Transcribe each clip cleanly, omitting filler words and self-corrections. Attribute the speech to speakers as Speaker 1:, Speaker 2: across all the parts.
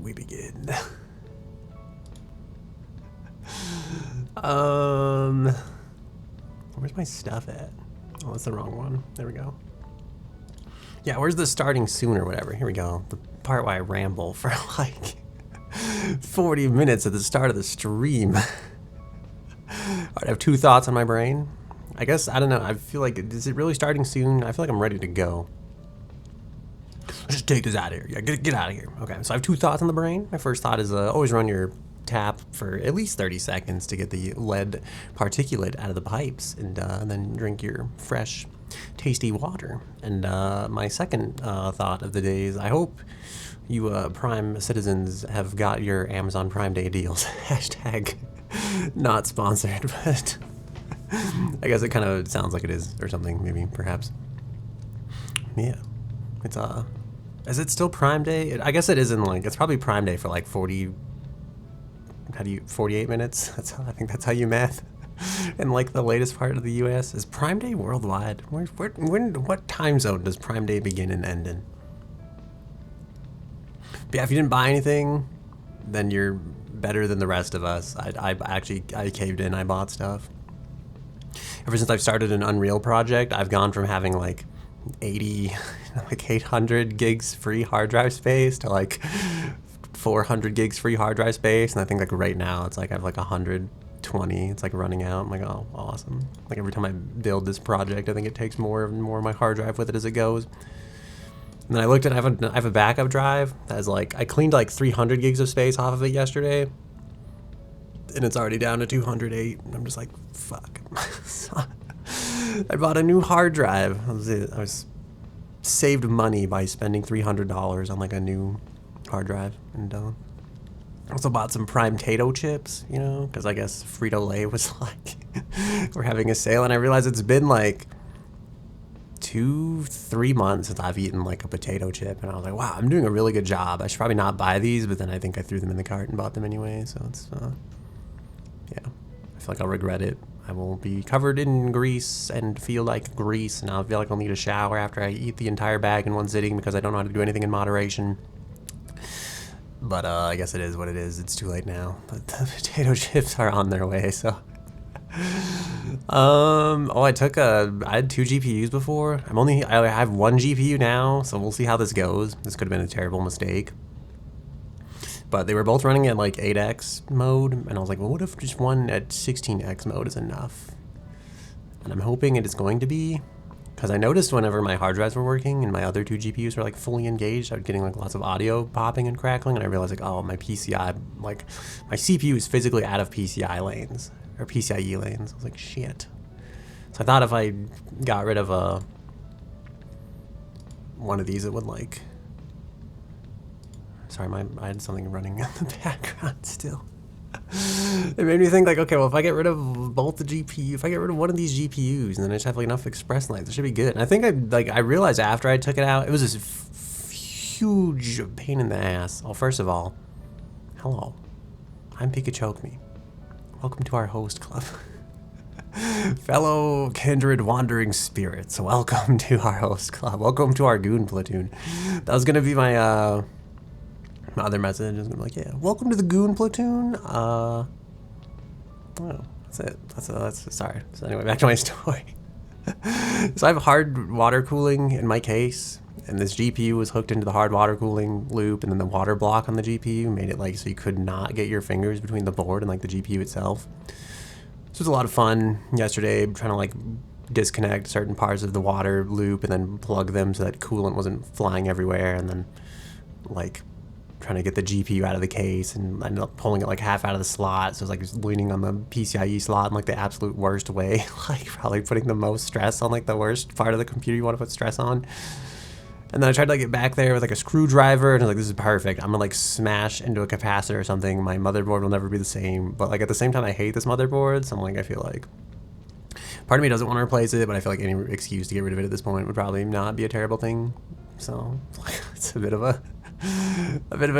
Speaker 1: we begin? Where's my stuff at? Oh, that's the wrong one. There we go. Yeah, where's the starting soon or whatever? Here we go. The part where I ramble for like 40 minutes at the start of the stream. I have two thoughts on my brain. I guess, I don't know. I feel like, is it really starting soon? I feel like I'm ready to go. Let's just take this out of here. Yeah, get out of here. Okay, so I have two thoughts on the brain. My first thought is always run your tap for at least 30 seconds to get the lead particulate out of the pipes, and then drink your fresh, tasty water. And my second thought of the day is I hope you Prime citizens have got your Amazon Prime Day deals. Hashtag not sponsored, but I guess it kind of sounds like it is or something, maybe, perhaps. Yeah, it's is it still Prime Day? I guess it isn't, like, it's probably Prime Day for like 48 minutes? I think that's how you math. In like the latest part of the US. Is Prime Day worldwide? What time zone does Prime Day begin and end in? But yeah, if you didn't buy anything, then you're better than the rest of us. I caved in, I bought stuff. Ever since I've started an Unreal project, I've gone from having like 800 gigs free hard drive space to like 400 gigs free hard drive space, and I think like right now it's like I have like 120. It's like running out. I'm like, oh, awesome. Like every time I build this project, I think it takes more and more of my hard drive with it as it goes. And then I looked at, I have a backup drive that has like, I cleaned like 300 gigs of space off of it yesterday, and it's already down to 208. And I'm just like, fuck. I bought a new hard drive. I was saved money by spending $300 on like a new hard drive, and also bought some Prime Tato chips, you know, because I guess Frito-Lay was like, we're having a sale, and I realized it's been like 2-3 months since I've eaten like a potato chip, and I was like, wow, I'm doing a really good job. I should probably not buy these, but then I think I threw them in the cart and bought them anyway, so it's, yeah, I feel like I'll regret it. I will be covered in grease and feel like grease, and I'll feel like I'll need a shower after I eat the entire bag in one sitting because I don't know how to do anything in moderation. But I guess it is what it is. It's too late now. But the potato chips are on their way, so. Oh, I had 2 GPUs before. I have 1 GPU now, so we'll see how this goes. This could have been a terrible mistake. But they were both running at like 8x mode, and I was like, well, what if just one at 16x mode is enough? And I'm hoping it is going to be, because I noticed whenever my hard drives were working and my other 2 GPUs were like fully engaged, I was getting like lots of audio popping and crackling, and I realized like, oh, my PCI, like my CPU is physically out of PCI lanes, or PCIe lanes. I was like, shit. So I thought if I got rid of one of these, it would like, sorry, I had something running in the background still. It made me think like, okay, well, if I get rid of both the GPU, if I get rid of one of these GPUs, and then I just have like enough express lanes, it should be good. And I think I realized after I took it out, it was this huge pain in the ass. Well, first of all, hello, I'm Pikachu. Welcome to our host club. Fellow kindred wandering spirits, welcome to our host club. Welcome to our goon platoon. That was gonna be my my other message. Is gonna be like, yeah, welcome to the goon platoon. Oh, that's it. That's sorry. So anyway, back to my story. So I have hard water cooling in my case, and this GPU was hooked into the hard water cooling loop, and then the water block on the GPU made it like so you could not get your fingers between the board and like the GPU itself. This was a lot of fun yesterday, trying to like disconnect certain parts of the water loop and then plug them so that coolant wasn't flying everywhere, and then like trying to get the GPU out of the case, and I ended up pulling it like half out of the slot, so it was like just leaning on the PCIe slot in like the absolute worst way, like probably putting the most stress on like the worst part of the computer you want to put stress on. And then I tried to like get back there with like a screwdriver, and I was like, this is perfect. I'm gonna like smash into a capacitor or something. My motherboard will never be the same. But like at the same time, I hate this motherboard, so I'm like, I feel like part of me doesn't want to replace it, but I feel like any excuse to get rid of it at this point would probably not be a terrible thing. So it's a bit of a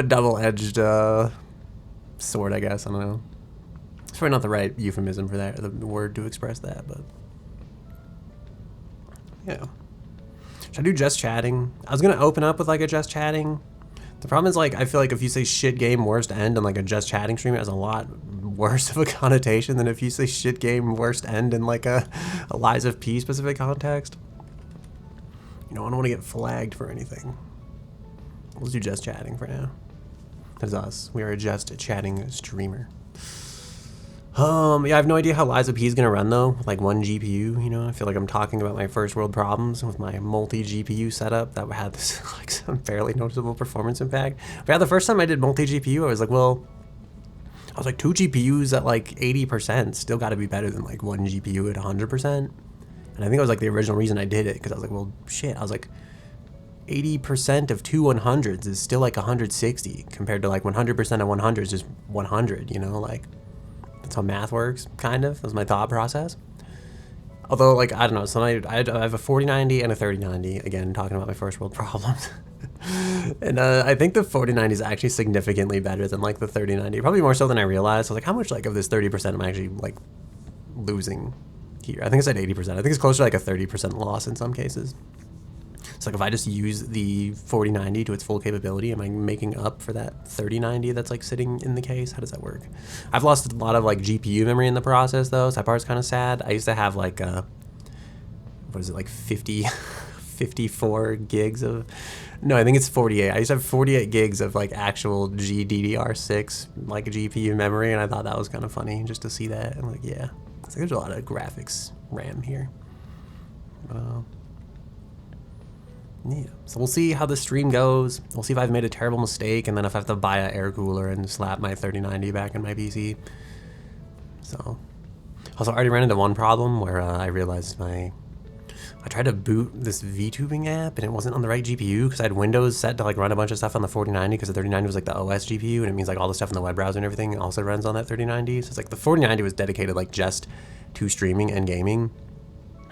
Speaker 1: double-edged sword, I guess. I don't know. It's probably not the right euphemism for that, or the word to express that, but yeah. Should I do just chatting? I was gonna open up with like a just chatting The problem is, like, I feel like if you say shit game, worst end, and like a just chatting stream, it has a lot worse of a connotation than if you say shit game, worst end in like a Lies of P specific context. You know, I don't want to get flagged for anything. Let's do just chatting for now. That's us. We are a just chatting streamer. Yeah, I have no idea how Lies of P is gonna run though, with like one GPU, you know. I feel like I'm talking about my first world problems with my multi-GPU setup that had this like some fairly noticeable performance impact. But yeah, the first time I did multi-GPU, I was like, well, I was like 2 GPUs at like 80%, still gotta be better than like 1 GPU at 100%. And I think it was like the original reason I did it, because I was like, well, shit, I was like, 80% of 2 100s is still like 160 compared to like 100% of 100s is just 100, you know, like. That's how math works, kind of. That was my thought process. Although, like, I don't know. So I have a 4090 and a 3090. Again, talking about my first world problems. And I think the 4090 is actually significantly better than, like, the 3090. Probably more so than I realized. I was like, how much, like, of this 30% am I actually, like, losing here? I think it's at 80%. I think it's closer to, like, a 30% loss in some cases. So like if I just use the 4090 to its full capability, am I making up for that 3090 that's like sitting in the case? How does that work? I've lost a lot of like GPU memory in the process though, so that part's kind of sad. I used to have like what is it, like 54 gigs of, no, I think it's 48. I used to have 48 gigs of like actual GDDR6 like GPU memory, and I thought that was kind of funny just to see that. I'm like, yeah, it's like there's a lot of graphics RAM here. Yeah, so we'll see how the stream goes. We'll see if I've made a terrible mistake, and then if I have to buy an air cooler and slap my 3090 back in my PC. So, also I already ran into one problem where I realized I tried to boot this VTubing app and it wasn't on the right GPU because I had Windows set to like run a bunch of stuff on the 4090 because the 3090 was like the OS GPU, and it means like all the stuff in the web browser and everything also runs on that 3090. So it's like the 4090 was dedicated like just to streaming and gaming.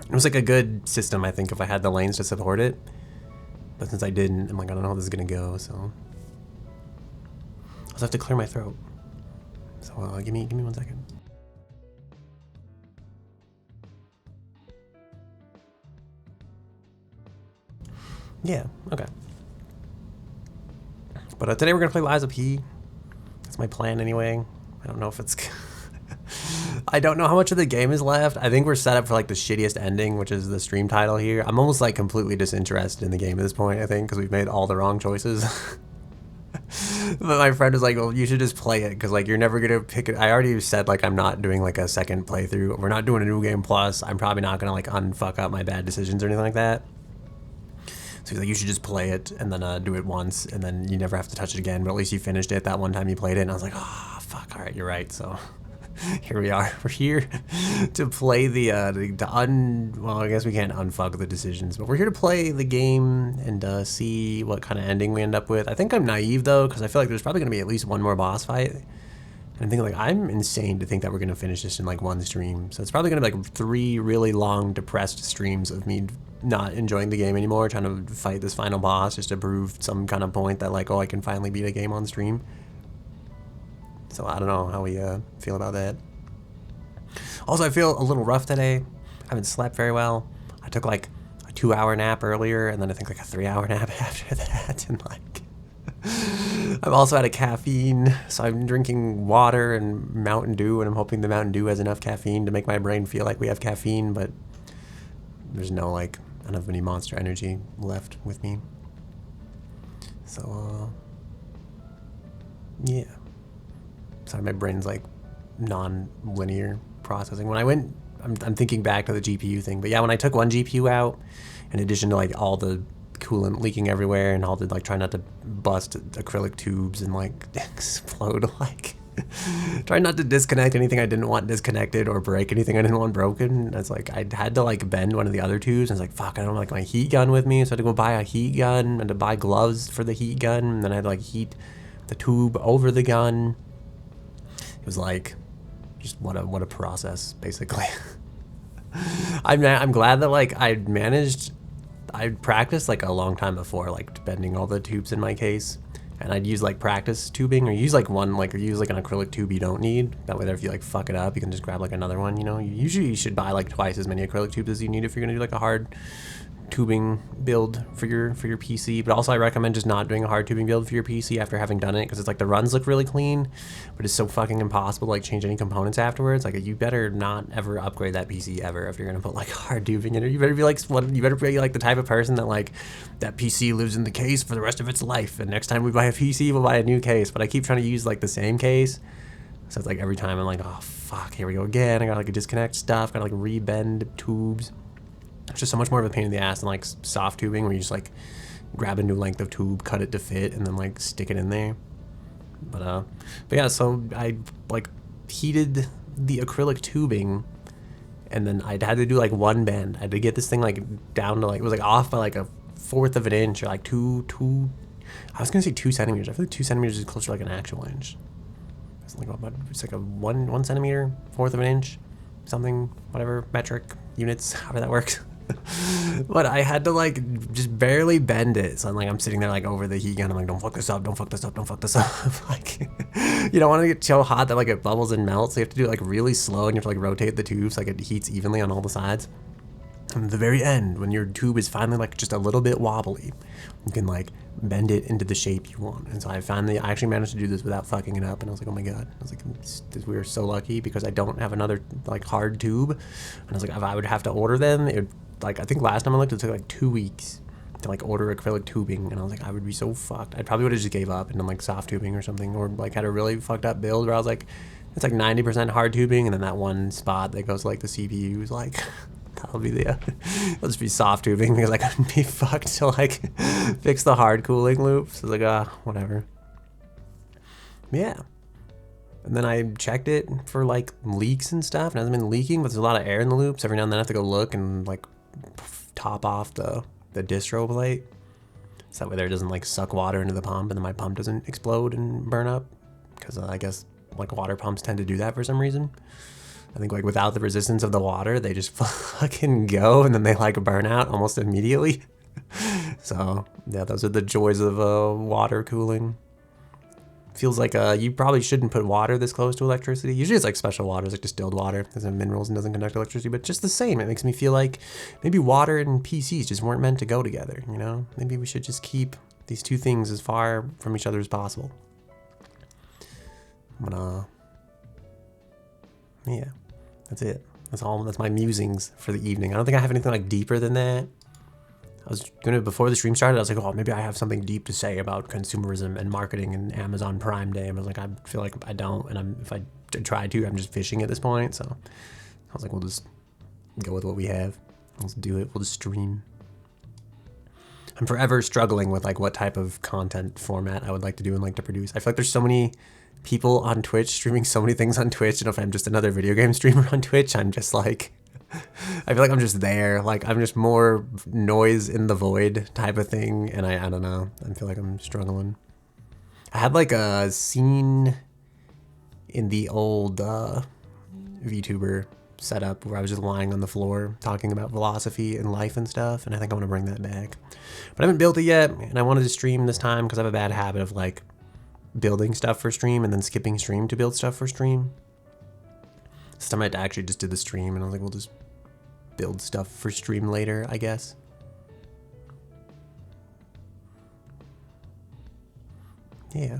Speaker 1: It was like a good system, I think, if I had the lanes to support it. But since I didn't, I'm like, I don't know how this is gonna go, so I also have to clear my throat. So give me 1 second. Yeah, okay. But today we're gonna play Lies of P. That's my plan anyway. I don't know if it's I don't know how much of the game is left. I think we're set up for like the shittiest ending, which is the stream title here. I'm almost like completely disinterested in the game at this point, I think, because we've made all the wrong choices. But my friend was like, well, you should just play it, because like you're never gonna pick it. I already said like I'm not doing like a second playthrough. We're not doing a new game plus. I'm probably not gonna like unfuck up my bad decisions or anything like that. So he's like, you should just play it and then do it once, and then you never have to touch it again. But at least you finished it that one time you played it. And I was like, oh fuck, all right, you're right. So here we are. We're here to play well, I guess we can't unfuck the decisions, but we're here to play the game and see what kind of ending we end up with. I think I'm naive though, because I feel like there's probably going to be at least one more boss fight. And I'm thinking like, I'm insane to think that we're going to finish this in like one stream. So it's probably going to be like 3 really long depressed streams of me not enjoying the game anymore, trying to fight this final boss just to prove some kind of point that like, oh, I can finally beat a game on stream. So I don't know how we feel about that. Also, I feel a little rough today. I haven't slept very well. I took like a 2-hour nap earlier, and then I think like a 3-hour nap after that. And like, I've also had a caffeine, so I'm drinking water and Mountain Dew, and I'm hoping the Mountain Dew has enough caffeine to make my brain feel like we have caffeine, but there's no like, I don't have any Monster Energy left with me. So, yeah. Sorry, my brain's like non-linear processing. When I went, I'm thinking back to the GPU thing, but yeah, when I took one GPU out, in addition to like all the coolant leaking everywhere and all the like trying not to bust acrylic tubes and like explode, like trying not to disconnect anything I didn't want disconnected or break anything I didn't want broken. It's like I had to like bend one of the other tubes, and I was like, fuck, I don't have like my heat gun with me, so I had to go buy a heat gun and to buy gloves for the heat gun, and then I had to like heat the tube over the gun. It was like, just what a process, basically. I'm glad that like I practiced like a long time before, like bending all the tubes in my case, and I'd use like practice tubing, or use like one, like, or use like an acrylic tube you don't need. That way there, if you like fuck it up, you can just grab like another one, you know. Usually you should buy like twice as many acrylic tubes as you need if you're gonna do like a hard tubing build for your PC, but also I recommend just not doing a hard tubing build for your PC after having done it, because it's like the runs look really clean, but it's so fucking impossible to like change any components afterwards. Like you better not ever upgrade that PC ever if you're gonna put like hard tubing in it. You better be like the type of person that like that PC lives in the case for the rest of its life, and next time we buy a PC we'll buy a new case. But I keep trying to use like the same case, so it's like every time I'm like, oh fuck, here we go again. I gotta like disconnect stuff, gotta like rebend tubes. It's just so much more of a pain in the ass than like soft tubing, where you just like grab a new length of tube, cut it to fit, and then like stick it in there. But yeah, so I like heated the acrylic tubing, and then I had to do like one bend. I had to get this thing like down to like, it was like off by like a 1/4 of an inch, or like two. I was gonna say 2 centimeters. I feel like 2 centimeters is closer to like an actual inch. It's like a 1 centimeter, 1/4 of an inch, something, whatever metric units, however that works. But I had to like just barely bend it, so I'm sitting there like over the heat gun. I'm like, don't fuck this up, don't fuck this up, don't fuck this up. Like, you don't want to get so hot that like it bubbles and melts, so you have to do it like really slow, and you have to like rotate the tube so like it heats evenly on all the sides. And at the very end, when your tube is finally like just a little bit wobbly, you can like bend it into the shape you want. And so I actually managed to do this without fucking it up, and I was like, oh my god. I was like, we were so lucky, because I don't have another like hard tube. And I was like, if I would have to order them, it would, like, I think last time I looked, it took like 2 weeks to like order acrylic tubing, and I was like, I would be so fucked. I probably would have just gave up and done like soft tubing or something, or like had a really fucked up build where I was like, it's like 90% hard tubing, and then that one spot that goes like the CPU is like, that'll be the it'll just be soft tubing, because I couldn't be fucked to like fix the hard cooling loop. So like, whatever. Yeah. And then I checked it for like leaks and stuff, and it hasn't been leaking, but there's a lot of air in the loops. Every now and then I have to go look and like top off the distro plate, so that way there doesn't like suck water into the pump, and then my pump doesn't explode and burn up, because I guess like water pumps tend to do that for some reason. I think like without the resistance of the water, they just fucking go, and then they like burn out almost immediately. So yeah, those are the joys of water cooling. Feels like you probably shouldn't put water this close to electricity. Usually it's like special water, it's like distilled water, it doesn't have minerals and doesn't conduct electricity, but just the same, it makes me feel like maybe water and PCs just weren't meant to go together, you know? Maybe we should just keep these two things as far from each other as possible. But yeah, that's it. That's my musings for the evening. I don't think I have anything like deeper than that. I was gonna, before the stream started, I was like, oh, maybe I have something deep to say about consumerism and marketing and Amazon Prime Day. And I was like, I feel like I don't, and if I try to, I'm just fishing at this point. So I was like, we'll just go with what we have. Let's do it. We'll just stream. I'm forever struggling with like what type of content format I would like to do and like to produce. I feel like there's so many people on Twitch streaming so many things on Twitch, and if I'm just another video game streamer on Twitch, I'm just like, I feel like I'm just there, like I'm just more noise in the void type of thing, and I don't know, I feel like I'm struggling. I had like a scene in the old VTuber setup where I was just lying on the floor talking about philosophy and life and stuff, and I think I want to bring that back. But I haven't built it yet, and I wanted to stream this time because I have a bad habit of like building stuff for stream and then skipping stream to build stuff for stream. This time I actually just did the stream, and I was like, we'll just build stuff for stream later, I guess. Yeah.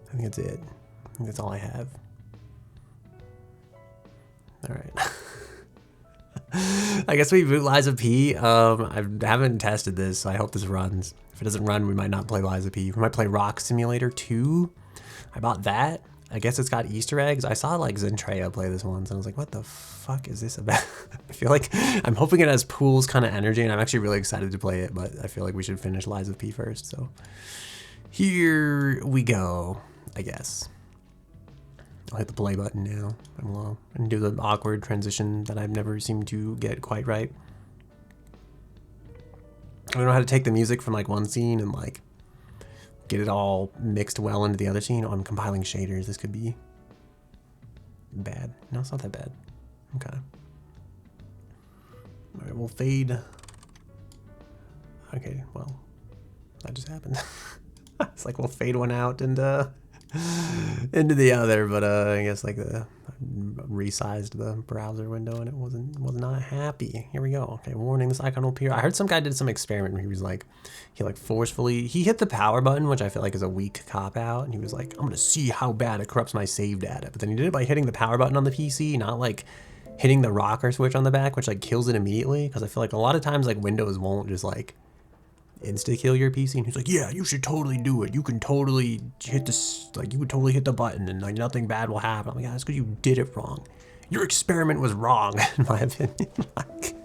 Speaker 1: I think that's it. I think that's all I have. All right. I guess we boot Liza P. I haven't tested this, so I hope this runs. If it doesn't run, we might not play Liza P. We might play Rock Simulator 2. I bought that. I guess it's got Easter eggs. I saw like Zentreya play this once, and I was like, what the fuck is this about? I feel like I'm hoping it has Pools kind of energy, and I'm actually really excited to play it, but I feel like we should finish Liza P first. So here we go, I guess. I'll hit the play button now and do the awkward transition that I've never seemed to get quite right. I don't know how to take the music from like one scene and like get it all mixed well into the other scene. Oh, I'm compiling shaders. This could be bad. No, it's not that bad. Okay. All right, we'll fade. Okay, well, that just happened. It's like we'll fade one out and into the other, but I guess like the resized the browser window and it was not happy. Here we go. Okay, warning, this icon will appear. I heard some guy did some experiment where he was like, he forcefully, he hit the power button, which I feel like is a weak cop out, and he was like, I'm gonna see how bad it corrupts my save data. But then he did it by hitting the power button on the PC, not like hitting the rocker switch on the back, which like kills it immediately. Because I feel like a lot of times like Windows won't just like insta kill your PC, and he's like, yeah, you should totally do it. You can totally hit this, like you would totally hit the button and like nothing bad will happen. I'm like, yeah, that's because you did it wrong. Your experiment was wrong, in my opinion. Like,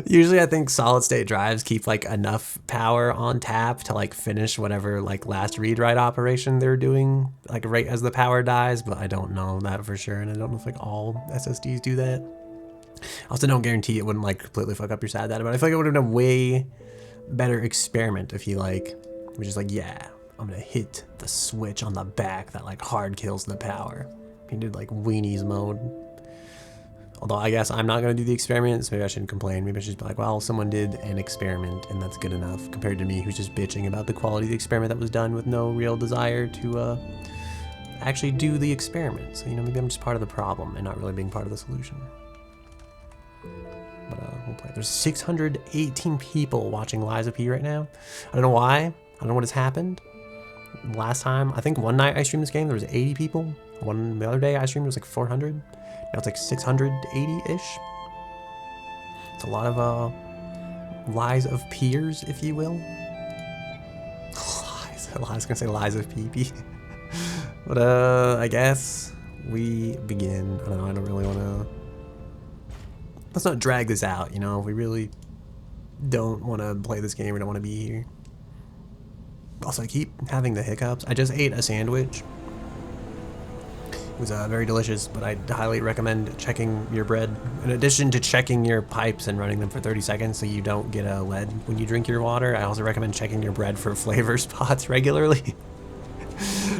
Speaker 1: usually I think solid state drives keep like enough power on tap to like finish whatever like last read write operation they're doing like right as the power dies, but I don't know that for sure, and I don't know if like all SSDs do that. I also don't guarantee it wouldn't like completely fuck up your SAT data, but I feel like it would have been a way better experiment if he like was just like, yeah, I'm gonna hit the switch on the back that like hard kills the power. He did like weenies mode. Although I guess I'm not gonna do the experiment, so maybe I shouldn't complain. Maybe I should just be like, well, someone did an experiment and that's good enough compared to me who's just bitching about the quality of the experiment that was done with no real desire to actually do the experiment. So, you know, maybe I'm just part of the problem and not really being part of the solution. But we'll play. There's 618 people watching Lies of P right now. I don't know why. I don't know what has happened. Last time, I think one night I streamed this game, there was 80 people. The other day I streamed, it was like 400. Now it's like 680-ish. It's a lot of Lies of Peers, if you will. Lies. I was gonna say Lies of PP. But I guess we begin. I don't know. I don't really want to. Let's not drag this out, you know? We really don't want to play this game. We don't want to be here. Also, I keep having the hiccups. I just ate a sandwich. It was very delicious, but I highly recommend checking your bread. In addition to checking your pipes and running them for 30 seconds so you don't get a lead when you drink your water, I also recommend checking your bread for flavor spots regularly.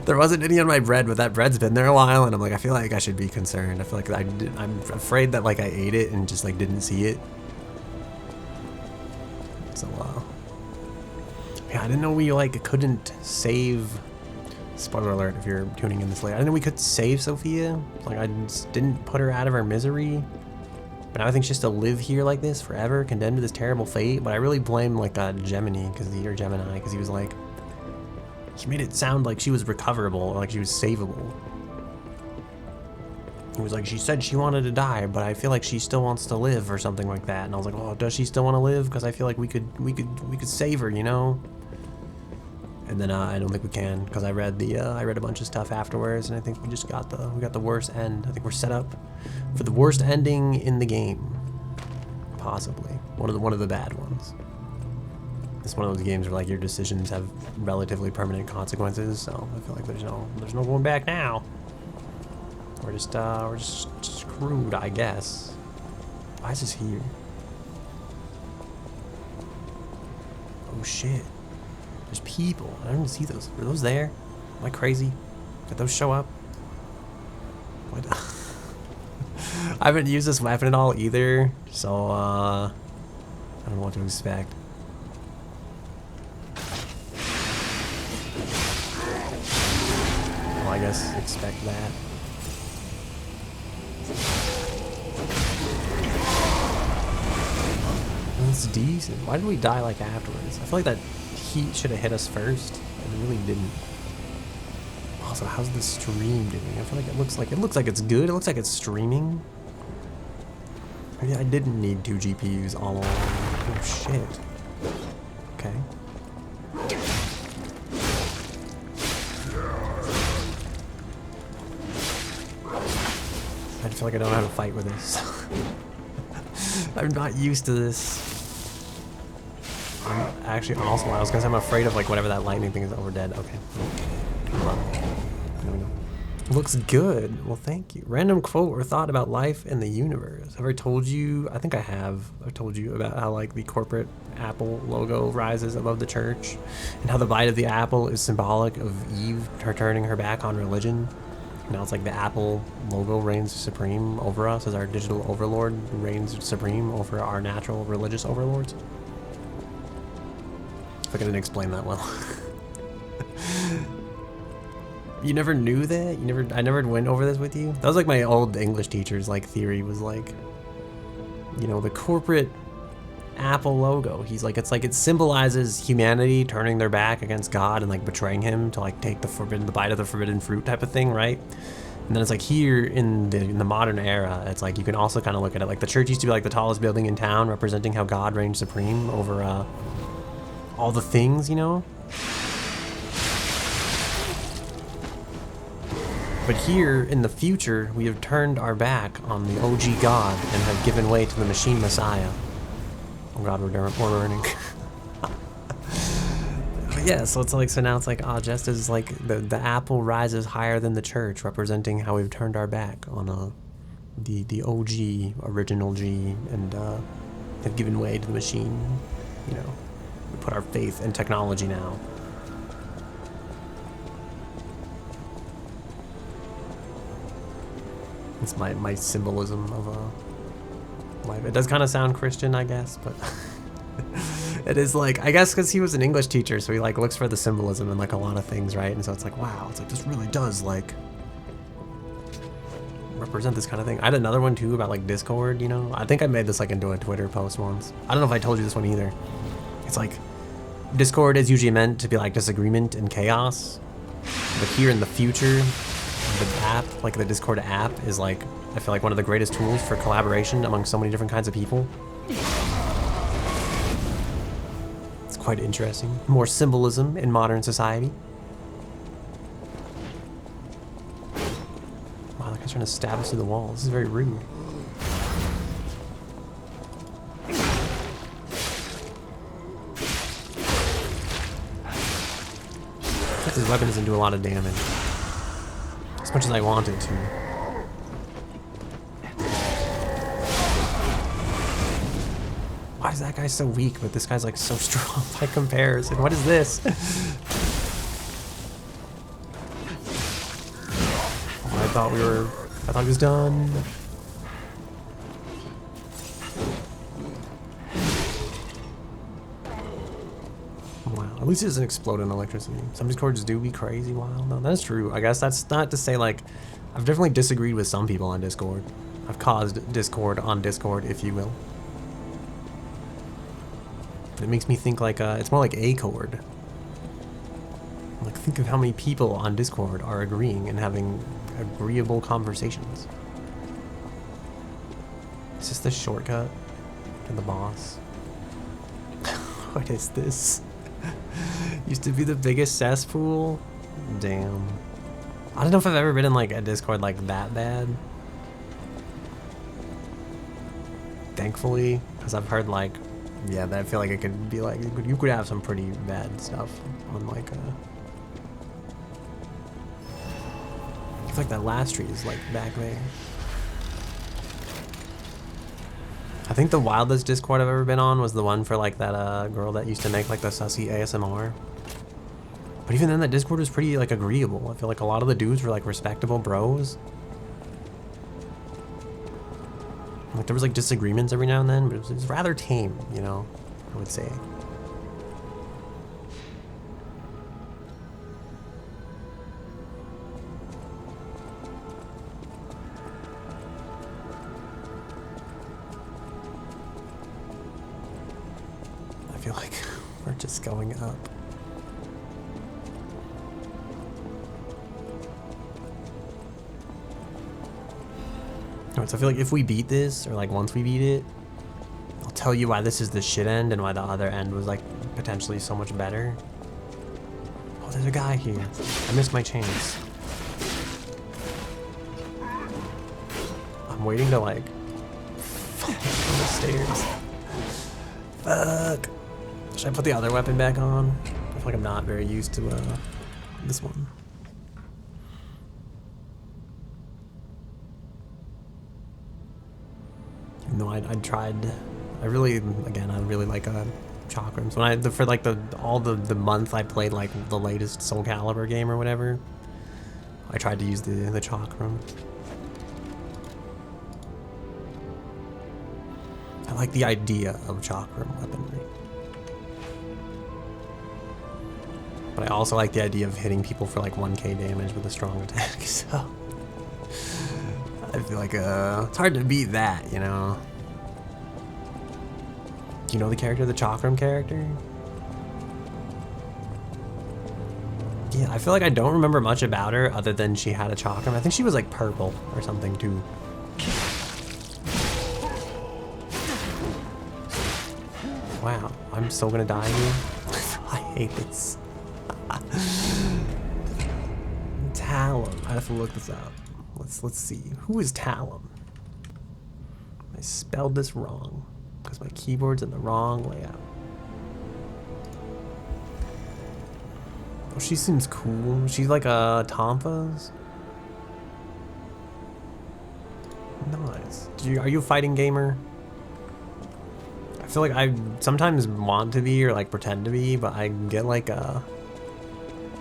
Speaker 1: There wasn't any on my bread, but that bread's been there a while, and I'm like, I feel like I should be concerned. I feel like I'm afraid that like I ate it and just like didn't see it. So yeah, I didn't know we like couldn't save. Spoiler alert if you're tuning in this late. I didn't know we could save Sophia. Like I just didn't put her out of her misery. But now I think she's to live here like this forever, condemned to this terrible fate. But I really blame like Gemini, or Gemini, because he was like. He made it sound like she was recoverable, or like she was savable. He was like, she said she wanted to die, but I feel like she still wants to live, or something like that. And I was like, well, does she still want to live? Because I feel like we could save her, you know. And then I don't think we can, because I read a bunch of stuff afterwards, and I think we just got the worst end. I think we're set up for the worst ending in the game, possibly one of the bad ones. It's one of those games where like your decisions have relatively permanent consequences, so I feel like there's no going back now. We're just screwed, I guess. Why is this here? Oh shit! There's people. I didn't see those. Were those there? Am I crazy? Did those show up? What? I haven't used this weapon at all either, so I don't know what to expect. I guess expect that. That's decent. Why did we die like afterwards? I feel like that heat should have hit us first, and it really didn't. Also, how's the stream doing? I feel like it looks like it's good. It looks like it's streaming. Maybe I didn't need 2 GPUs all along. Oh shit. Okay. I feel like I don't know how to fight with this. I'm not used to this. I'm actually also, I was gonna say I'm afraid of like whatever that lightning thing is. Oh, we're dead. Okay. There we go. Looks good. Well, thank you. Random quote or thought about life in the universe. Have I told you? I think I have. I've told you about how like the corporate Apple logo rises above the church, and how the bite of the apple is symbolic of Eve turning her back on religion. Now it's like the Apple logo reigns supreme over us as our digital overlord reigns supreme over our natural religious overlords. If I didn't explain that well. You never knew that? I never went over this with you? That was like my old English teacher's like theory was like, you know, the corporate Apple logo. He's like, it's like it symbolizes humanity turning their back against God and like betraying him to like take the bite of the forbidden fruit type of thing, right? And then it's like here in the modern era, it's like you can also kind of look at it like the church used to be like the tallest building in town, representing how God reigned supreme over all the things, you know? But here, in the future, we have turned our back on the OG God and have given way to the machine messiah. Oh god, we're learning. But yeah, so it's like, so now it's like, just as like the apple rises higher than the church, representing how we've turned our back on the OG, original G, and have given way to the machine, you know. We put our faith in technology now. It's my symbolism of life. It does kind of sound Christian, I guess, but it is like, I guess because he was an English teacher, so he like looks for the symbolism in like a lot of things, right? And so it's like, wow, it's like this really does like represent this kind of thing. I had another one too about like Discord, you know? I think I made this like into a Twitter post once. I don't know if I told you this one either. It's like Discord is usually meant to be like disagreement and chaos, but here in the future, the app, like the Discord app, is like, I feel like one of the greatest tools for collaboration among so many different kinds of people. It's quite interesting. More symbolism in modern society. Wow, that guy's trying to stab us through the wall. This is very rude. This weapon doesn't do a lot of damage. As much as I wanted to. Why is that guy so weak, but this guy's like so strong by comparison? What is this? I thought he was done. Wow, at least it doesn't explode in electricity. Some Discords do be crazy wild. No, that's true. I guess that's not to say like, I've definitely disagreed with some people on Discord. I've caused discord on Discord, if you will. But it makes me think like, it's more like Accord. Like, think of how many people on Discord are agreeing and having agreeable conversations. Is this the shortcut to the boss? What is this? Used to be the biggest cesspool? Damn. I don't know if I've ever been in like a Discord like that bad. Thankfully, because I've heard like, yeah, I feel like it could be like, you could have some pretty bad stuff on like I feel like that last tree is like back there. I think the wildest Discord I've ever been on was the one for like that girl that used to make like the sussy ASMR. But even then, that Discord was pretty like agreeable. I feel like a lot of the dudes were like respectable bros. Like there was like disagreements every now and then, but it was rather tame, you know, I would say. I feel like we're just going up. Alright, so I feel like if we beat this, or like once we beat it, I'll tell you why this is the shit end and why the other end was like potentially so much better. Oh, there's a guy here. I missed my chance. I'm waiting to like fall down the stairs. Fuck. Should I put the other weapon back on? I feel like I'm not very used to this one. No, I tried. I really like chakrams. When for like all the month I played like the latest Soul Calibur game or whatever, I tried to use the chakram. I like the idea of chakram weaponry. But I also like the idea of hitting people for like 1k damage with a strong attack, so I feel like it's hard to beat that, you know? Do you know the character, the Chakram character? Yeah, I feel like I don't remember much about her other than she had a Chakram. I think she was like purple or something too. Wow, I'm still gonna die here? I hate this. Talum. I have to look this up. Let's see. Who is Talum? I spelled this wrong because my keyboard's in the wrong layout. Oh, she seems cool. She's like a Tonfa's. Nice. Are you a fighting gamer? I feel like I sometimes want to be or like pretend to be, but I get like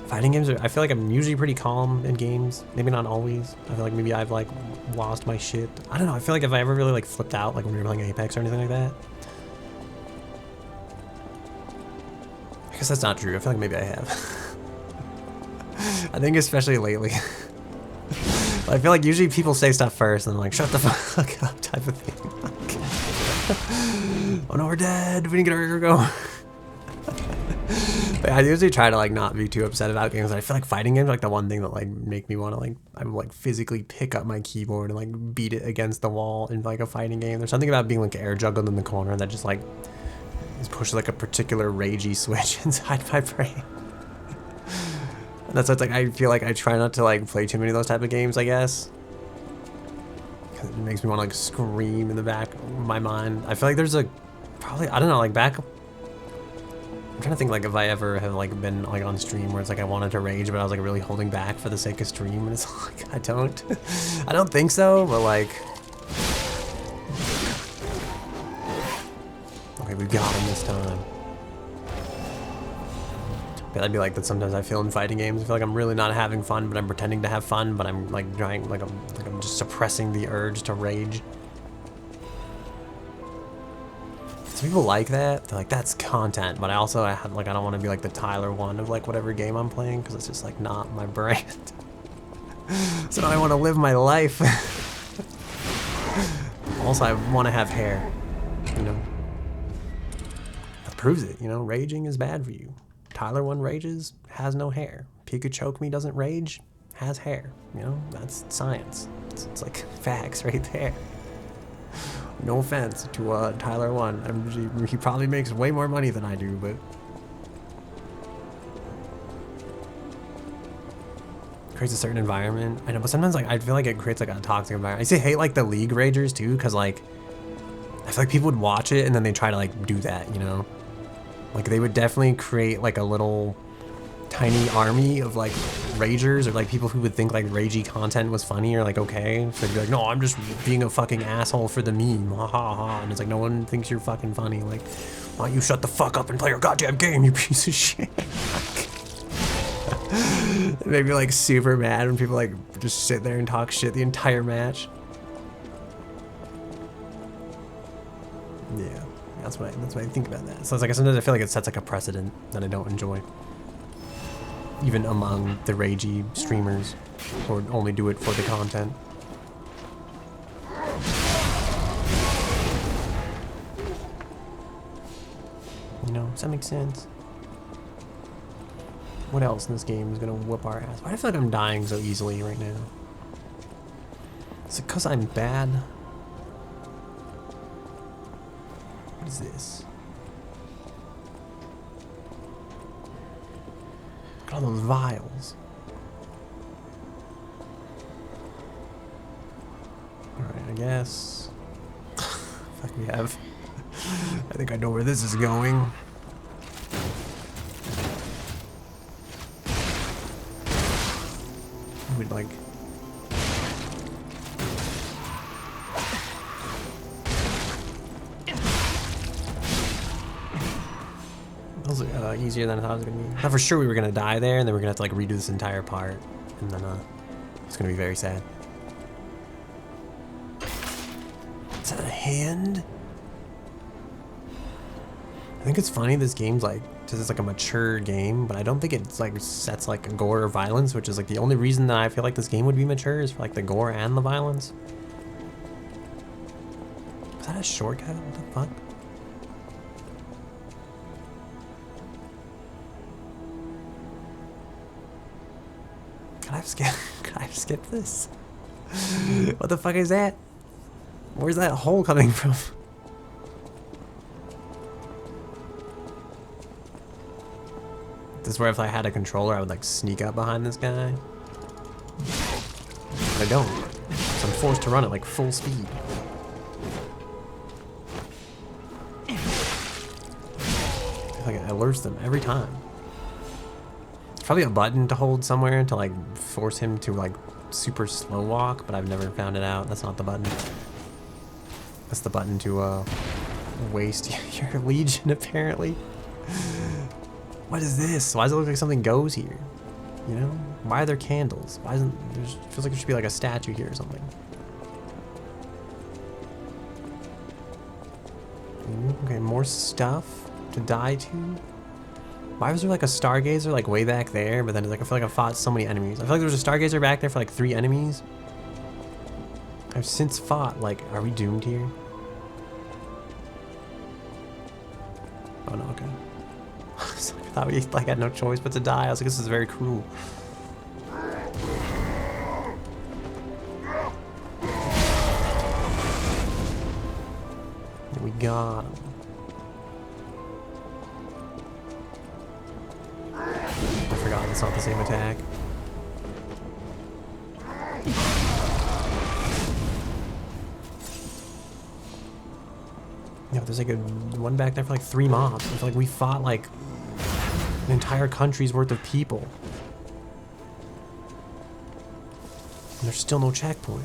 Speaker 1: fighting games. I feel like I'm usually pretty calm in games. Maybe not always. I feel like maybe I've like lost my shit. I don't know. I feel like if I ever really like flipped out, like when we were playing Apex or anything like that. I guess that's not true. I feel like maybe I have. I think especially lately. I feel like usually people say stuff first and I'm like, shut the fuck up type of thing. Oh no, we're dead. We didn't get our air go. But I usually try to like not be too upset about games. I feel like fighting games are like the one thing that like make me want to like I would like physically pick up my keyboard and like beat it against the wall in like a fighting game. There's something about being like air juggled in the corner that just like pushes like a particular ragey switch inside my brain. And that's why it's like I feel like I try not to like play too many of those type of games, I guess. Because it makes me want to like scream in the back of my mind. I feel like there's a probably I don't know like back. I'm trying to think like if I ever have like been like on stream where it's like I wanted to rage but I was like really holding back for the sake of stream, and it's like I don't think so, but like okay, we got him this time. But that'd be like that sometimes I feel in fighting games. I feel like I'm really not having fun, but I'm pretending to have fun, but I'm like trying like I'm just suppressing the urge to rage. Some people like that. They're like, that's content, but I have like I don't want to be like the Tyler one of like whatever game I'm playing because it's just like not my brand. So now I want to live my life. Also, I want to have hair. You know, that proves it. You know, raging is bad for you. Tyler one rages, has no hair. Pikachu Me doesn't rage, has hair. You know, that's science. It's like facts right there. No offense to Tyler one. He probably makes way more money than I do, but creates a certain environment. I know, but sometimes like I feel like it creates like a toxic environment. I say hate like the League ragers too, because like I feel like people would watch it and then they try to like do that, you know. Like they would definitely create like a little tiny army of like ragers or like people who would think like ragey content was funny or like okay. So they'd be like, no, I'm just being a fucking asshole for the meme. Ha ha ha. And it's like no one thinks you're fucking funny. Like, why don't you shut the fuck up and play your goddamn game, you piece of shit. It made me like super mad when people like just sit there and talk shit the entire match. Yeah. That's what I think about that. So it's like sometimes I feel like it sets like a precedent that I don't enjoy, even among the ragey streamers who only do it for the content. You know, does that make sense? What else in this game is gonna whoop our ass? Why do I feel like I'm dying so easily right now? Is it because I'm bad? What is this? Look at all those vials. Alright, I guess. Fuck, we have. I think I know where this is going. We'd like. That was easier than I thought it was gonna be. I thought for sure we were gonna die there, and then we're gonna have to like redo this entire part, and then it's gonna be very sad. Is that a hand? I think it's funny this game's like says it's like a mature game, but I don't think it's like sets like gore or violence, which is like the only reason that I feel like this game would be mature is for like the gore and the violence. Was that a shortcut? What the fuck? Can I skip this? What the fuck is that? Where's that hole coming from? This is where if I had a controller, I would like sneak up behind this guy. But I don't. So I'm forced to run at like full speed. I feel like it alerts them every time. There's probably a button to hold somewhere to like force him to like super slow walk, but I've never found it out. That's not the button. That's the button to waste your legion apparently. What is this? Why does it look like something goes here? You know? Why are there candles? Why isn't there? Feels like there should be like a statue here or something. Ooh, okay, more stuff to die to. Why was there like a stargazer like way back there? But then like I feel like I fought so many enemies. I feel like there was a stargazer back there for like 3 enemies. I've since fought like, are we doomed here? Oh no, okay. I thought we like had no choice but to die. I was like, this is very cruel. And we got him. I forgot it's not the same attack. Yeah, there's like a one back there for like 3 mobs. I feel like we fought like an entire country's worth of people. And there's still no checkpoint.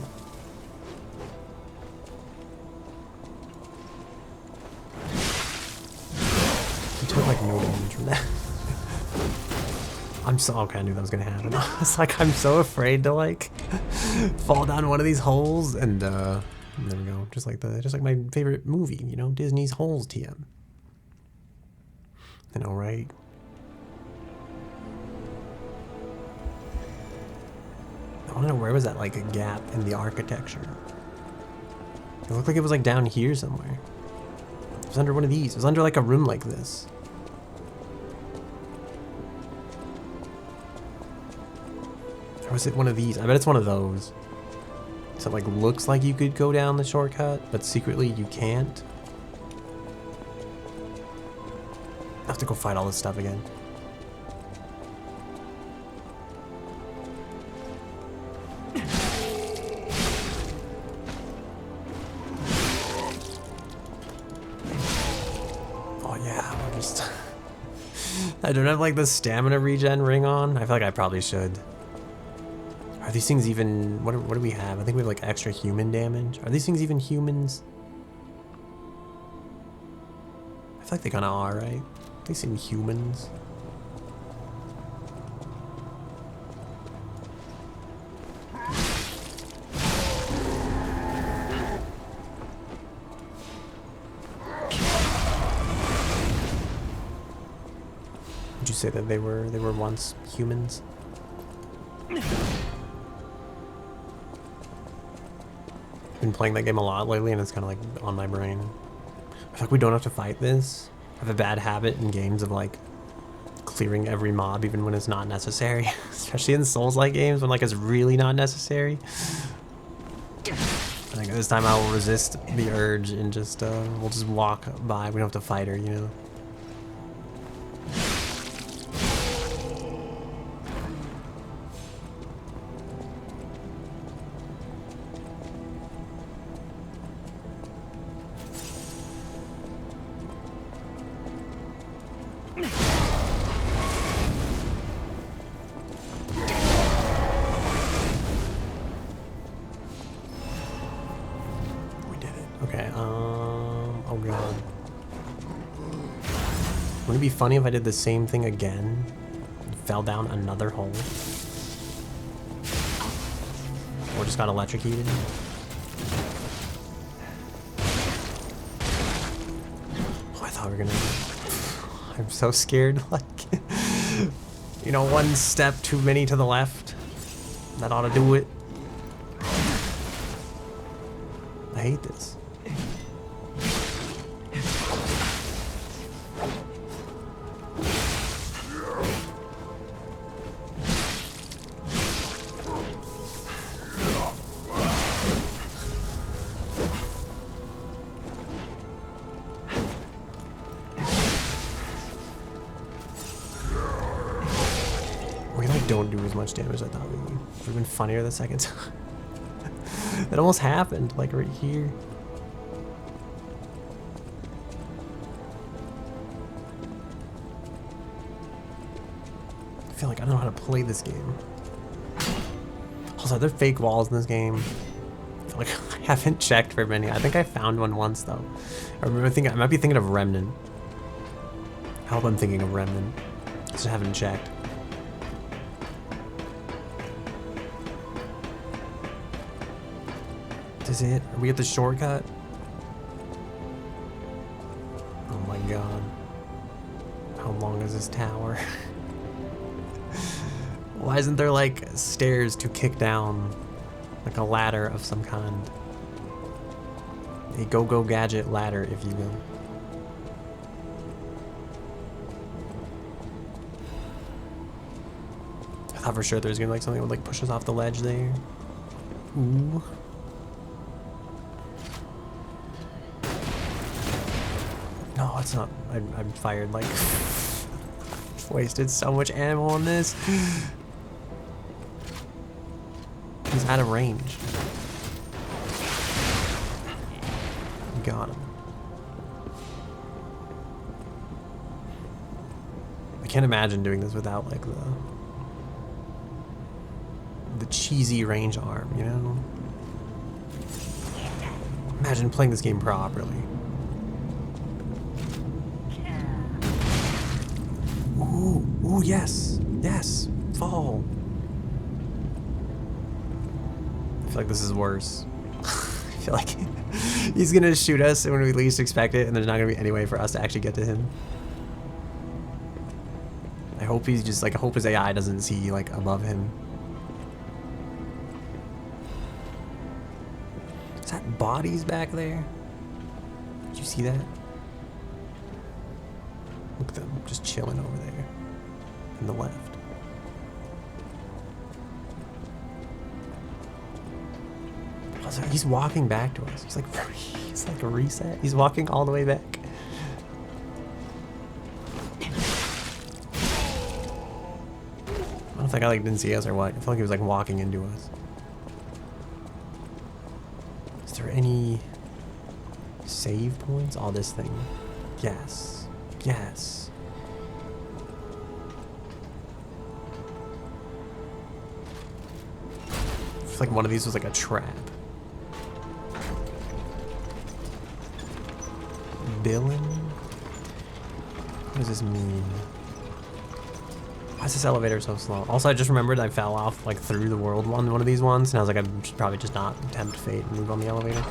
Speaker 1: We took like no damage from that. I'm so okay, I knew that was gonna happen. It's like I'm so afraid to like fall down one of these holes and there we go. Just like my favorite movie, you know, Disney's Holes TM. I know, right? I don't know, where was that like a gap in the architecture? It looked like it was like down here somewhere. It was under one of these. It was under like a room like this. Or was it one of these? I bet it's one of those. So it like looks like you could go down the shortcut, but secretly you can't. I have to go fight all this stuff again. I don't have like the stamina regen ring on. I feel like I probably should. Are these things even, what do we have? I think we have like extra human damage. Are these things even humans? I feel like they kind of are, right? They seem humans. Would you say that they were once humans? I've been playing that game a lot lately and it's kind of like on my brain. I feel like we don't have to fight this. I have a bad habit in games of like clearing every mob even when it's not necessary. Especially in Souls-like games when like it's really not necessary. I think this time I will resist the urge and just we'll just walk by. We don't have to fight her, you know. Okay, oh god. Wouldn't it be funny if I did the same thing again and fell down another hole? Or just got electrocuted? Oh, I thought we were gonna... I'm so scared. Like, you know, one step too many to the left. That ought to do it. I hate this. We like don't do as much damage as I thought we would. It would have been funnier the second time. It almost happened, like right here. I feel like I don't know how to play this game. Also, are there fake walls in this game? I feel like I haven't checked for many. I think I found one once though. I remember thinking I might be thinking of Remnant. I hope I'm thinking of Remnant. Just haven't checked. Is it? Are we at the shortcut? Oh my god. How long is this tower? Why isn't there like stairs to kick down? Like a ladder of some kind. A go-go gadget ladder, if you will. I thought for sure there was gonna be like something that would like push us off the ledge there. Ooh. No, it's not. I'm fired like wasted so much ammo on this. He's out of range. Got him. I can't imagine doing this without like the cheesy range arm, you know? Imagine playing this game properly. Ooh, yes, yes, fall. I feel like this is worse. I feel like he's gonna shoot us when we least expect it, and there's not gonna be any way for us to actually get to him. I hope he's just like, I hope his AI doesn't see like above him. Is that bodies back there? Did you see that? Look at them just chilling over there on the left. Also, he's walking back to us. He's like a reset. He's walking all the way back. I don't know if that guy like didn't see us or what. I feel like he was like walking into us. Is there any save points? All this thing. Yes. Yes. I feel like one of these was like a trap. Villain? What does this mean? Why is this elevator so slow? Also, I just remembered I fell off like through the world one of these ones, and I was like, I should probably just not tempt fate and move on the elevator.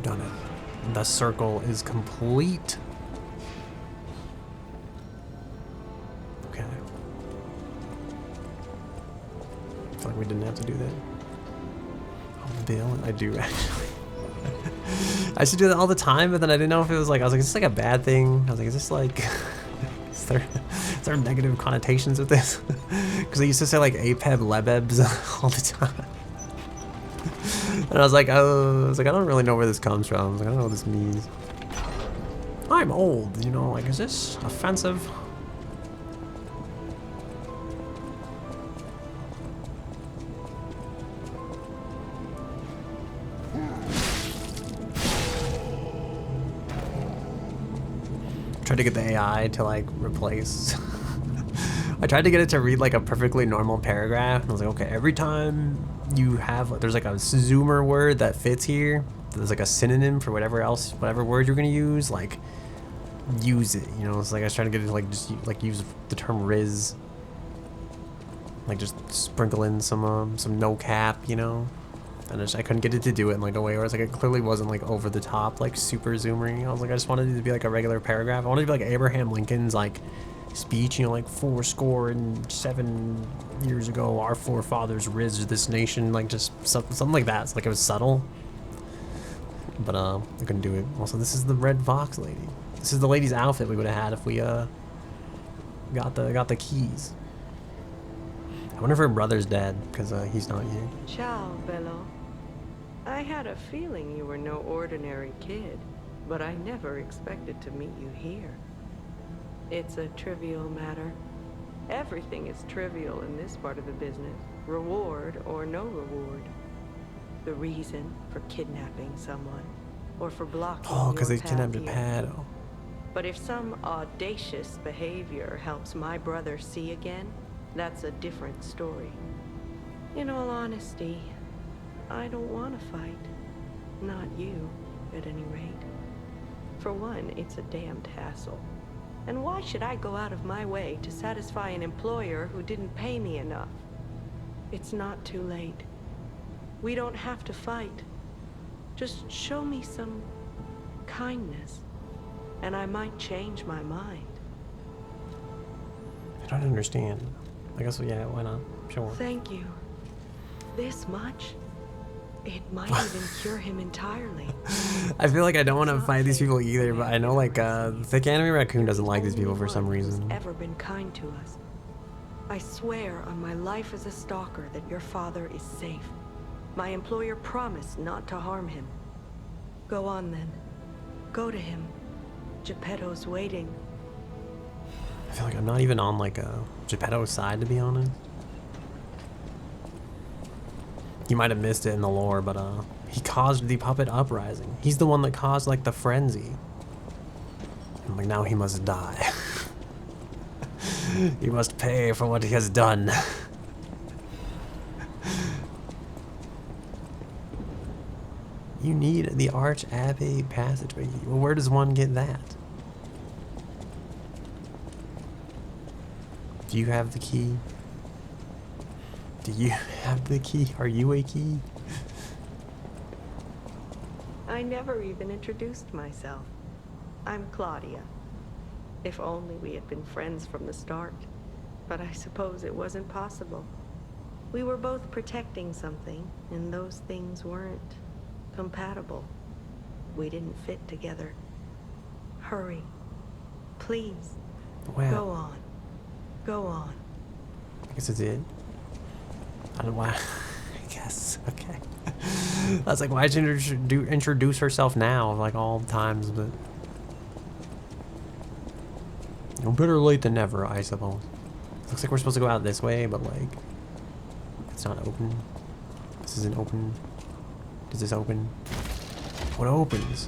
Speaker 1: Done it. The circle is complete. Okay. I feel like we didn't have to do that. Oh, Bill, I do actually. I should do that all the time, but then I didn't know if it was like, I was like, is this like a bad thing? I was like, is this like, is there negative connotations with this? Because I used to say like APEB lebebs all the time. And I was like, I don't really know where this comes from. I was like, I don't know what this means. I'm old, you know, like, is this offensive? Tried to get the AI to like replace. I tried to get it to read like a perfectly normal paragraph, and I was like, okay, every time you have, there's like a zoomer word that fits here, there's like a synonym for whatever else, whatever word you're gonna use, like use it, you know? It's like I was trying to get it to like just like use the term Riz. Like just sprinkle in some no cap, you know. And I couldn't get it to do it in like a way where it's like it clearly wasn't like over the top, like super zoomery. I was like, I just wanted it to be like a regular paragraph. I wanted it to be like Abraham Lincoln's like speech, you know, like 407 years ago, our forefathers rizzed this nation, like just something like that. It's like it was subtle, but I couldn't do it. Also, this is the red fox lady. This is the lady's outfit we would have had if we got the keys. I wonder if her brother's dead because he's not here.
Speaker 2: Ciao, Bello. I had a feeling you were no ordinary kid, but I never expected to meet you here. It's a trivial matter. Everything is trivial in this part of the business, reward or no reward. The reason for kidnapping someone, or for blocking
Speaker 1: Oh, because they
Speaker 2: your path
Speaker 1: kidnapped
Speaker 2: here.
Speaker 1: Geppetto.
Speaker 2: But if some audacious behavior helps my brother see again, that's a different story. In all honesty, I don't want to fight. Not you, at any rate. For one, it's a damned hassle. And why should I go out of my way to satisfy an employer who didn't pay me enough? It's not too late. We don't have to fight. Just show me some kindness, and I might change my mind.
Speaker 1: I don't understand. I guess, yeah, why not? Sure.
Speaker 2: Thank you. This much? It might even cure him entirely.
Speaker 1: I feel like I don't want to fight these people either, but I know like Thick Anime Raccoon doesn't like these people for some reason.
Speaker 2: Ever been kind to us. I swear on my life as a stalker that your father is safe. My employer promised not to harm him. Go on then. Go to him. Geppetto's waiting.
Speaker 1: I feel like I'm not even on like Geppetto's side, to be honest. You might have missed it in the lore, but he caused the puppet uprising. He's the one that caused like the frenzy. And like now he must die. He must pay for what he has done. You need the Arch Abbey passageway. Well, where does one get that? Do you have the key? Do you have the key? Are you a key?
Speaker 2: I never even introduced myself. I'm Claudia. If only we had been friends from the start. But I suppose it wasn't possible. We were both protecting something, and those things weren't compatible. We didn't fit together. Hurry. Please.
Speaker 1: Wow.
Speaker 2: Go on. Go on.
Speaker 1: I guess it's it. I don't know why. I guess. Okay. That's like, why'd you introduce herself now, like all times, but... You know, better late than never, I suppose. Looks like we're supposed to go out this way, but like... It's not open. This isn't open. Does this open? What opens?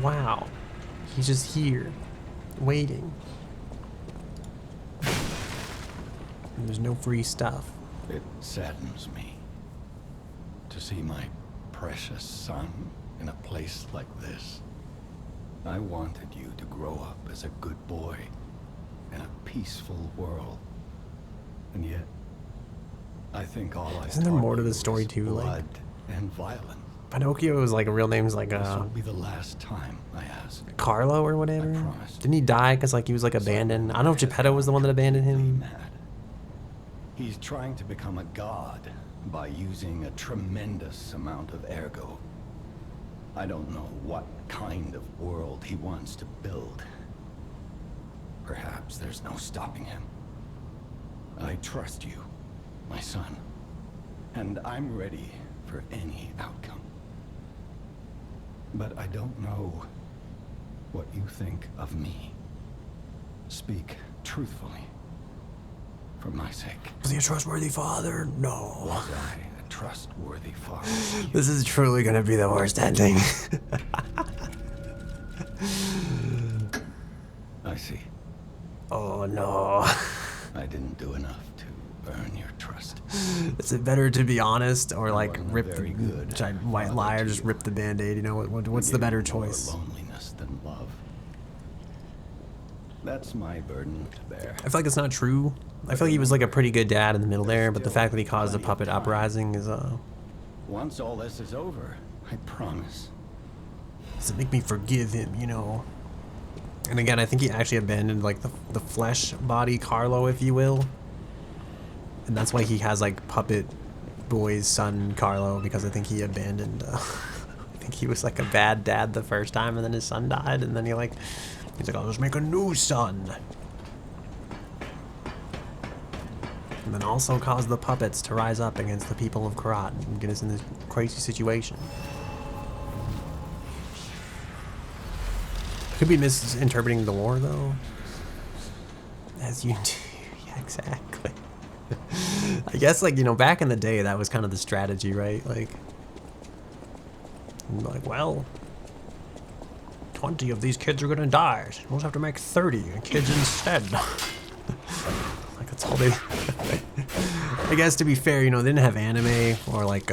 Speaker 1: Wow. He's just here. Waiting. And there's no free stuff.
Speaker 3: It saddens me to see my precious son in a place like this. I wanted you to grow up as a good boy in a peaceful world. And yet, I think all I
Speaker 1: Isn't there more to the story too?
Speaker 3: Blood
Speaker 1: like
Speaker 3: and violence.
Speaker 1: Pinocchio's like real name's like
Speaker 3: This will be the last time I ask.
Speaker 1: Carlo or whatever.
Speaker 3: I promise.
Speaker 1: Didn't he die because like he was like abandoned? I don't know if Geppetto was the one that abandoned him.
Speaker 3: Mad. He's trying to become a god by using a tremendous amount of ergo. I don't know what kind of world he wants to build. Perhaps there's no stopping him. I trust you, my son, and I'm ready for any outcome. But I don't know what you think of me. Speak truthfully. For my sake.
Speaker 1: Was he a trustworthy father? No.
Speaker 3: Was I a trustworthy father?
Speaker 1: This is truly gonna be the worst ending.
Speaker 3: I see.
Speaker 1: Oh no.
Speaker 3: I didn't do enough to earn your trust.
Speaker 1: Is it better to be honest or like
Speaker 3: wasn't a
Speaker 1: rip
Speaker 3: very good
Speaker 1: the white
Speaker 3: father
Speaker 1: lie or
Speaker 3: to
Speaker 1: just
Speaker 3: you.
Speaker 1: rip the band-aid? You know what's the
Speaker 3: You
Speaker 1: better
Speaker 3: gave me more
Speaker 1: choice?
Speaker 3: loneliness than love. That's my burden to bear.
Speaker 1: I feel like it's not true. I feel like he was like a pretty good dad in the middle there, but the fact that he caused a puppet uprising is
Speaker 3: Once all this is over, I promise.
Speaker 1: does it make me forgive him, you know? And again, I think he actually abandoned like the flesh body Carlo, if you will. And that's why he has like puppet boy's son Carlo, because I think he abandoned I think he was like a bad dad the first time, and then his son died, and then he's like, I'll just make a new son. And then also cause the puppets to rise up against the people of Karat and get us in this crazy situation. Could be misinterpreting the lore, though. As you do. Yeah, exactly. I guess, like, you know, back in the day, that was kind of the strategy, right? Like, well, 20 of these kids are gonna die. So we'll just have to make 30 kids instead. Like, that's all they... I guess, to be fair, you know, they didn't have anime or, like,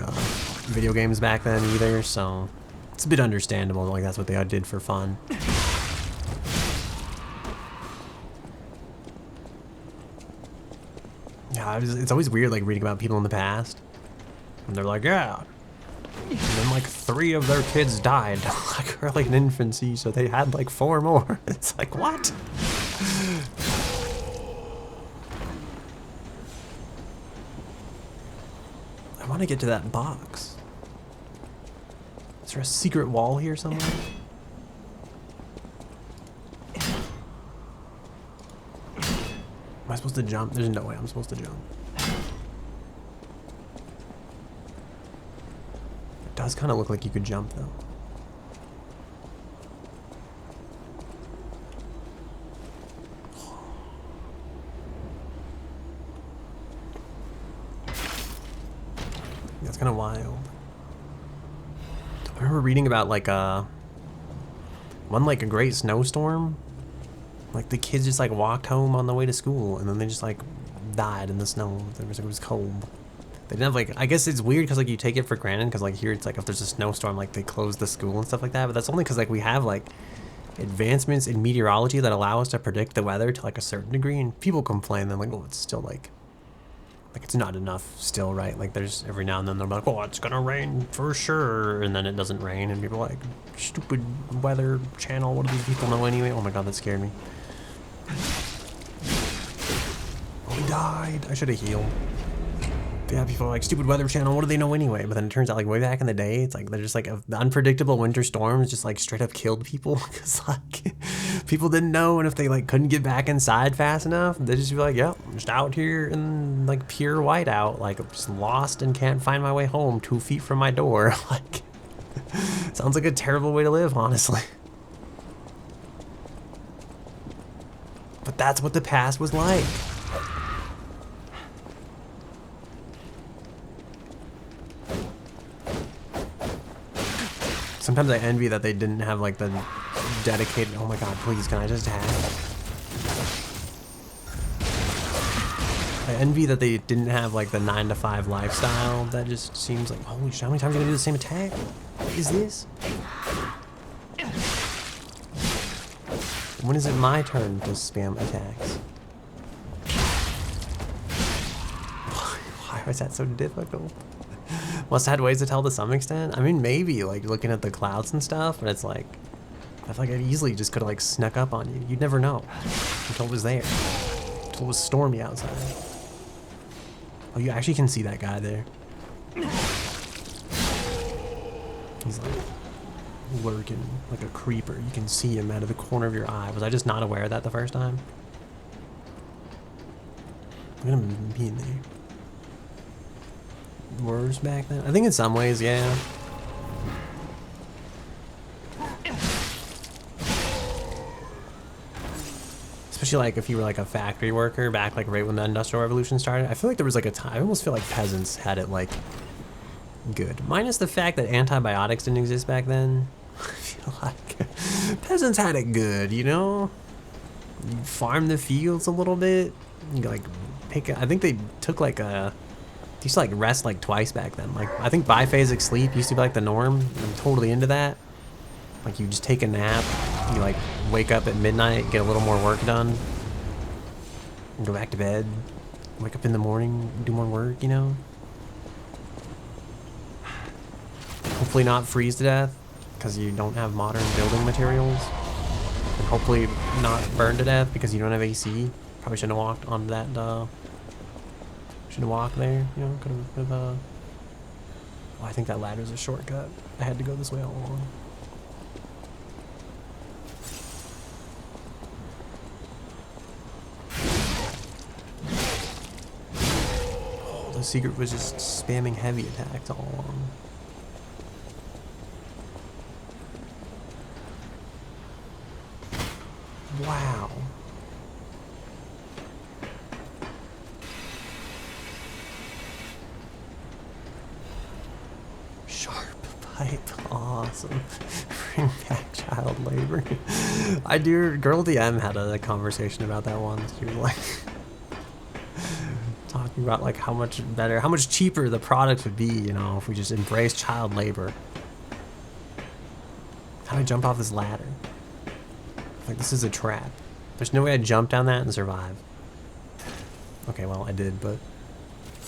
Speaker 1: video games back then either, so it's a bit understandable. Like, that's what they did for fun. Yeah, it's always weird, like, reading about people in the past. And they're like, yeah. And then, like, 3 of their kids died, like, early in infancy, so they had, like, 4 more. It's like, what? I want to get to that box. Is there a secret wall here somewhere? Am I supposed to jump? There's no way I'm supposed to jump. It does kind of look like you could jump, though. That's kind of wild. I remember reading about, like, one, like, a great snowstorm. Like, the kids just, like, walked home on the way to school, and then they just, like, died in the snow. It was cold. They didn't have, like, I guess it's weird because, like, you take it for granted because, like, here it's, like, if there's a snowstorm, like, they close the school and stuff like that. But that's only because, like, we have, like, advancements in meteorology that allow us to predict the weather to, like, a certain degree. And people complain, they're like, oh, it's still, like, it's not enough still, right? Like, there's every now and then they're like, oh, it's gonna rain for sure. And then it doesn't rain, and people are like, stupid weather channel, what do these people know anyway? Oh my god, that scared me. Oh, he died. I should have healed. Yeah, people are like, stupid weather channel, what do they know anyway? But then it turns out, like, way back in the day, it's like, they're just like, the unpredictable winter storms just, like, straight up killed people. Because, like, people didn't know, and if they, like, couldn't get back inside fast enough, they'd just be like, yep, I'm just out here in, like, pure whiteout. Like, I'm just lost and can't find my way home 2 feet from my door. Like, sounds like a terrible way to live, honestly. But that's what the past was like. Sometimes I envy that they didn't have, like, the dedicated... Oh my god, please, can I just have... I envy that they didn't have, like, the 9-to-5 lifestyle. That just seems like... Holy shit, how many times are you gonna do the same attack? What is this? When is it my turn to spam attacks? Why was that so difficult? Must have had ways to tell to some extent. I mean, maybe, like, looking at the clouds and stuff, but it's like, I feel like I easily just could have, like, snuck up on you. You'd never know until it was there. Until it was stormy outside. Oh, you actually can see that guy there. He's, like, lurking like a creeper. You can see him out of the corner of your eye. Was I just not aware of that the first time? I'm gonna be in there. Worse back then? I think in some ways, yeah. Especially, like, if you were, like, a factory worker back, like, right when the Industrial Revolution started. I feel like there was, like, a time... I almost feel like peasants had it, like, good. Minus the fact that antibiotics didn't exist back then. I feel like peasants had it good, you know? You farm the fields a little bit. You, like, pick... I think they took, like, a... They used to, like, rest, like, twice back then. Like, I think biphasic sleep used to be, like, the norm. I'm totally into that. Like, you just take a nap, You like wake up at midnight, get a little more work done, and go back to bed. Wake up in the morning, do more work, you know? Hopefully not freeze to death, because you don't have modern building materials. And hopefully not burn to death, because you don't have AC. Probably shouldn't have walked on that, shouldn't have walked there, you know? Could have, oh, I think that ladder's a shortcut. I had to go this way all along. The secret was just spamming heavy attacks all along. Wow. Sharp pipe, awesome. Bring back child labor. Girl DM had a conversation about that once. She was like, talking about like how much better, how much cheaper the product would be, you know, if we just embrace child labor. How do I jump off this ladder? Like, this is a trap. There's no way I'd jump down that and survive. Okay, well, I did, but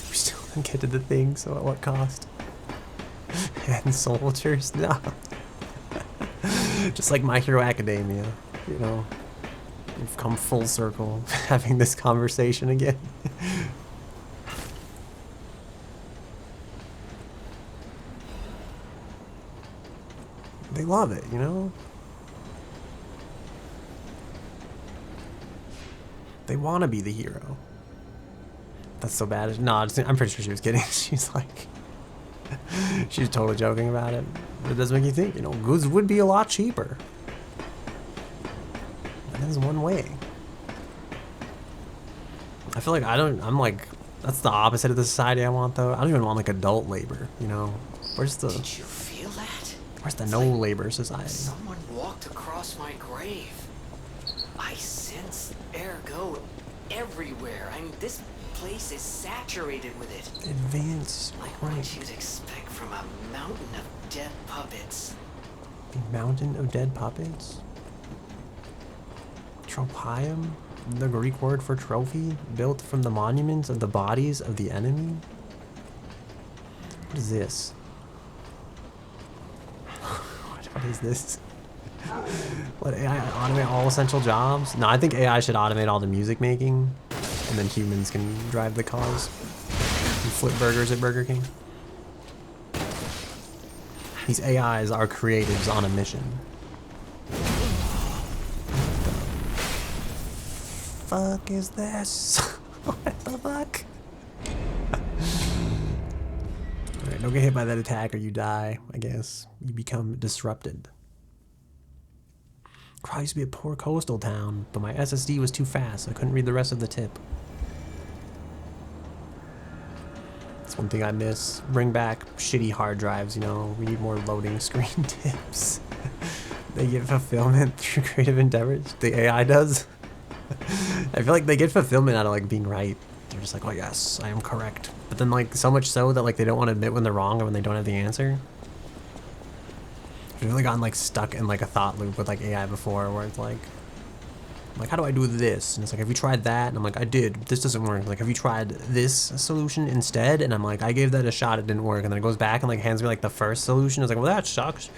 Speaker 1: we still didn't get to the thing, so at what cost? And soldiers? No. Just like My Hero Academia, you know. We've come full circle having this conversation again. They love it, you know? They want to be the hero. That's so bad. No, I'm pretty sure she was kidding. She's like... she was totally joking about it. But it does make you think, you know, goods would be a lot cheaper. That is one way. I feel like I'm like... That's the opposite of the society I want, though. I don't even want, like, adult labor, you know? Where's the...
Speaker 4: Did you feel that?
Speaker 1: Where's the no-labor society?
Speaker 4: Someone walked across my grave. I sense ergo everywhere. I mean, this place is saturated with it.
Speaker 1: Advance.
Speaker 4: Like what you'd expect from a mountain of dead puppets.
Speaker 1: A mountain of dead puppets? Tropium? The Greek word for trophy? Built from the monuments of the bodies of the enemy? What is this? What is this? Let AI automate all essential jobs? No, I think AI should automate all the music making, and then humans can drive the cars and flip burgers at Burger King. These AIs are creatives on a mission. What the fuck is this? What the fuck? Alright, don't get hit by that attack or you die, I guess. You become disrupted. Cry used to be a poor coastal town, but my SSD was too fast, so I couldn't read the rest of the tip. That's one thing I miss. Bring back shitty hard drives, you know? We need more loading screen tips. They get fulfillment through creative endeavors. The AI does. I feel like they get fulfillment out of like being right. They're just like, oh yes, I am correct. But then like so much so that like they don't want to admit when they're wrong or when they don't have the answer. I've really gotten like stuck in like a thought loop with like AI before where it's like how do I do this? And it's like, have you tried that? And I'm like, I did. This doesn't work. Like, have you tried this solution instead? And I'm like, I gave that a shot. It didn't work. And then it goes back and like hands me like the first solution. It's like, well, that sucks.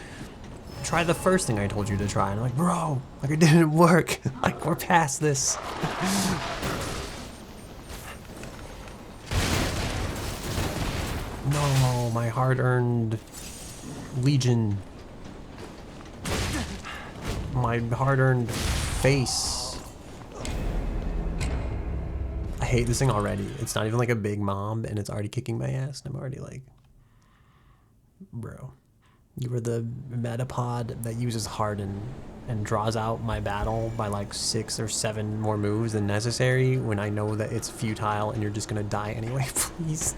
Speaker 1: Try the first thing I told you to try. And I'm like, bro, like it didn't work. Like we're past this. No, my hard-earned legion. My hard-earned face. I hate this thing already. It's not even like a big mob and it's already kicking my ass. And I'm already like, bro, you were the metapod that uses harden and draws out my battle by like 6 or 7 more moves than necessary when I know that it's futile and you're just gonna die anyway. Please.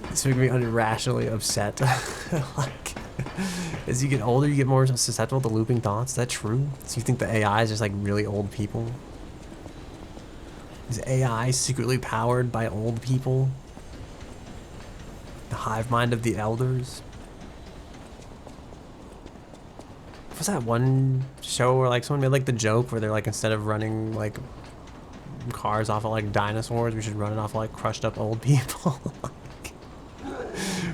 Speaker 1: This makes me irrationally upset. Like, as you get older, you get more susceptible to looping thoughts. Is that true? So you think the AI is just like really old people? Is AI secretly powered by old people? The hive mind of the elders? Was that one show where like someone made like the joke where they're like instead of running like cars off of like dinosaurs, we should run it off of like crushed up old people.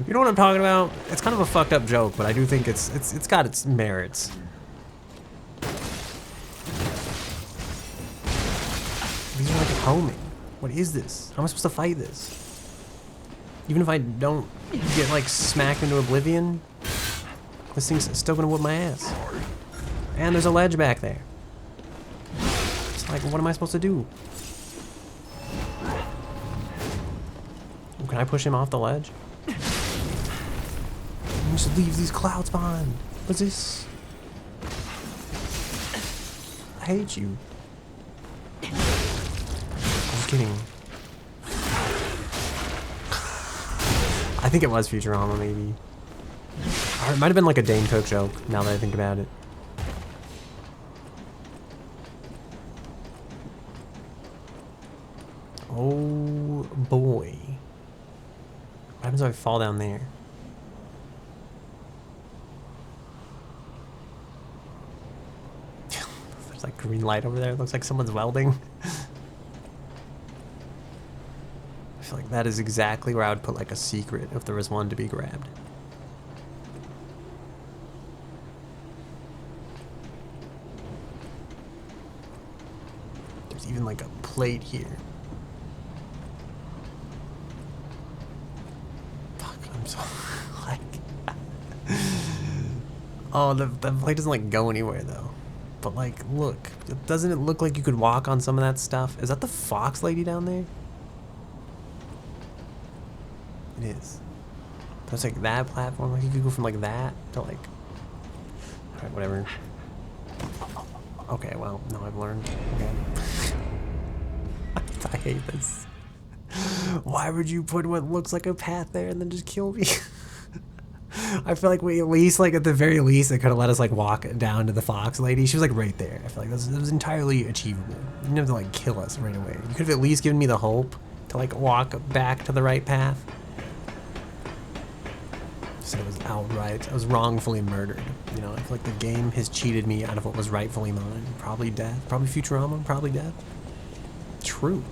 Speaker 1: You know what I'm talking about? It's kind of a fucked up joke, but I do think it's got its merits. These are like homing. What is this? How am I supposed to fight this? Even if I don't get like smacked into oblivion, this thing's still gonna whoop my ass. And there's a ledge back there. It's like, what am I supposed to do? Can I push him off the ledge? Just leave these clouds behind. What's this? I hate you. I'm just kidding. I think it was Futurama, maybe. Or it might have been like a Dane Cook joke, now that I think about it. Oh boy. What happens if I fall down there? There's like green light over there. It looks like someone's welding. I feel like that is exactly where I would put like a secret if there was one to be grabbed. There's even like a plate here. Fuck, I'm so like oh, the plate doesn't like go anywhere though. But like, look, doesn't it look like you could walk on some of that stuff? Is that the fox lady down there? It is. That's like that platform. Like you could go from like that to like. Alright, whatever. Okay, well, now I've learned. Okay. I hate this. Why would you put what looks like a path there and then just kill me? I feel like we at least, like at the very least, they could have let us like walk down to the fox lady. She was like right there. I feel like that was entirely achievable. You didn't have to like kill us right away. You could have at least given me the hope to like walk back to the right path. So it was outright. I was wrongfully murdered. You know, I feel like the game has cheated me out of what was rightfully mine. Probably death. Probably Futurama. Probably death. True.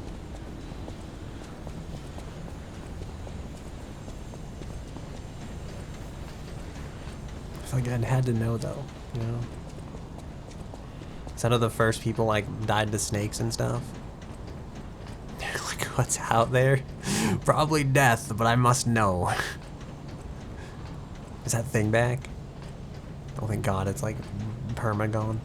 Speaker 1: I feel like I had to know though, you know? Instead of the first people like died to snakes and stuff. Like what's out there? Probably death, but I must know. Is that thing back? Oh thank God, it's like perma gone.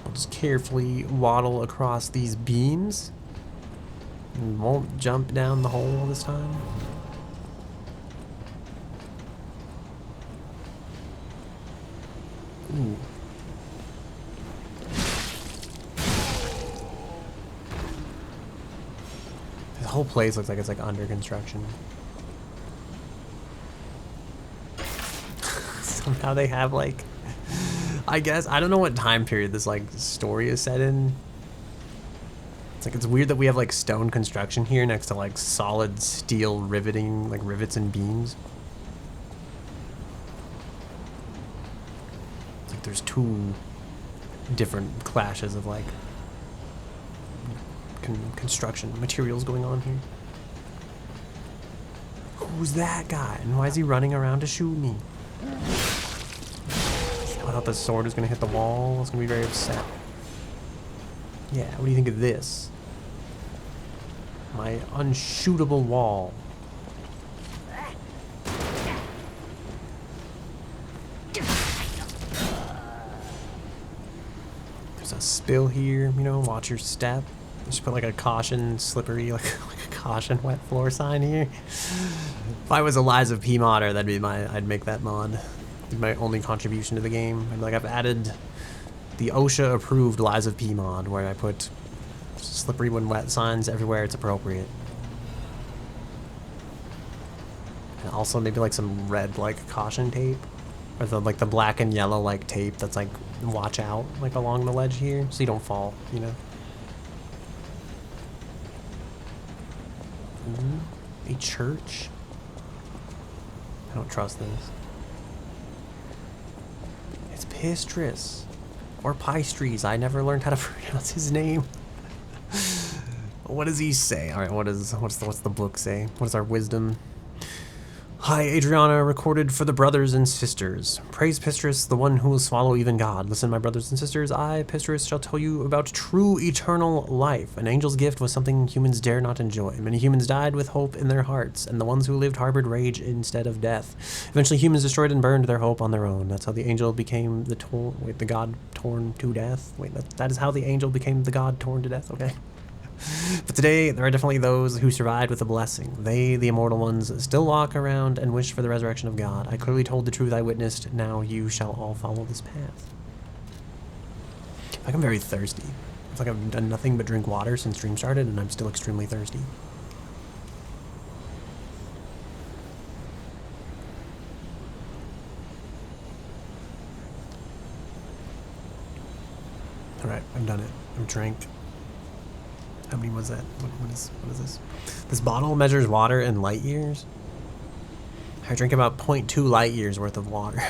Speaker 1: I'll just carefully waddle across these beams. And won't jump down the hole this time. Ooh. This whole place looks like it's like under construction. Somehow they have like, I guess, I don't know what time period this like story is set in. It's like, it's weird that we have like stone construction here next to like solid steel riveting, like rivets and beams. It's like there's two different clashes of like construction materials going on here. Who's that guy? And why is he running around to shoot me? I thought the sword was gonna hit the wall. I was gonna be very upset. Yeah, what do you think of this? My unshootable wall. There's a spill here, you know, watch your step. Just put like a caution slippery, like a caution wet floor sign here. If I was a Lies of P modder, that'd be I'd make that mod. It'd be my only contribution to the game. Like I've added the OSHA approved Lies of P mod where I put slippery when wet signs everywhere it's appropriate. And also maybe like some red like caution tape. Or the like the black and yellow like tape that's like watch out like along the ledge here so you don't fall, you know. Ooh, a church? I don't trust this. Pistris. Or Pistries. I never learned how to pronounce his name. What does he say? Alright, what's the book say? What is our wisdom? Hi, Adriana, recorded for the brothers and sisters. Praise Pistris, the one who will swallow even God. Listen, my brothers and sisters, I, Pistris, shall tell you about true eternal life. An angel's gift was something humans dare not enjoy. Many humans died with hope in their hearts, and the ones who lived harbored rage instead of death. Eventually, humans destroyed and burned their hope on their own. That's how the angel became the god torn to death. Wait, that is how the angel became the god torn to death, okay. But today, there are definitely those who survived with a blessing. They, the immortal ones, still walk around and wish for the resurrection of God. I clearly told the truth I witnessed. Now you shall all follow this path. I feel like I'm very thirsty. It's like I've done nothing but drink water since stream started, and I'm still extremely thirsty. Alright, I've done it. I've drank. How many was that? What is this? This bottle measures water in light years. I drink about 0.2 light years worth of water.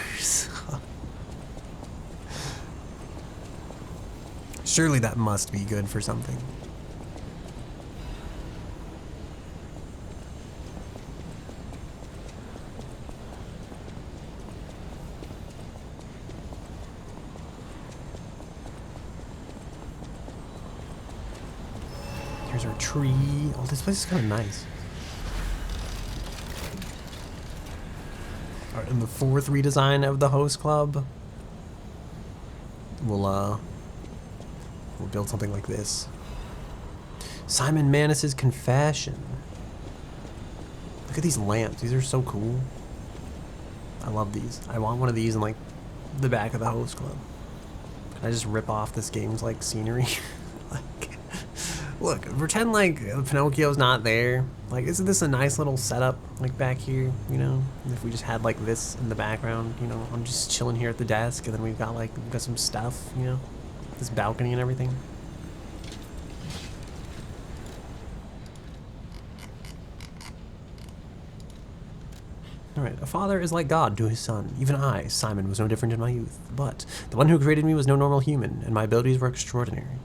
Speaker 1: Surely that must be good for something. Here's our tree. Oh, this place is kind of nice. Alright, in the 4th redesign of the host club, we'll build something like this. Simon Manus's confession. Look at these lamps. These are so cool. I love these. I want one of these in like the back of the host club. Can I just rip off this game's like scenery? Like, look, pretend like Pinocchio's not there. Like, isn't this a nice little setup, like back here, you know? If we just had like this in the background, you know, I'm just chilling here at the desk, and then we've got some stuff, you know, this balcony and everything. Alright, a father is like God to his son. Even I, Simon, was no different in my youth. But the one who created me was no normal human, and my abilities were extraordinary.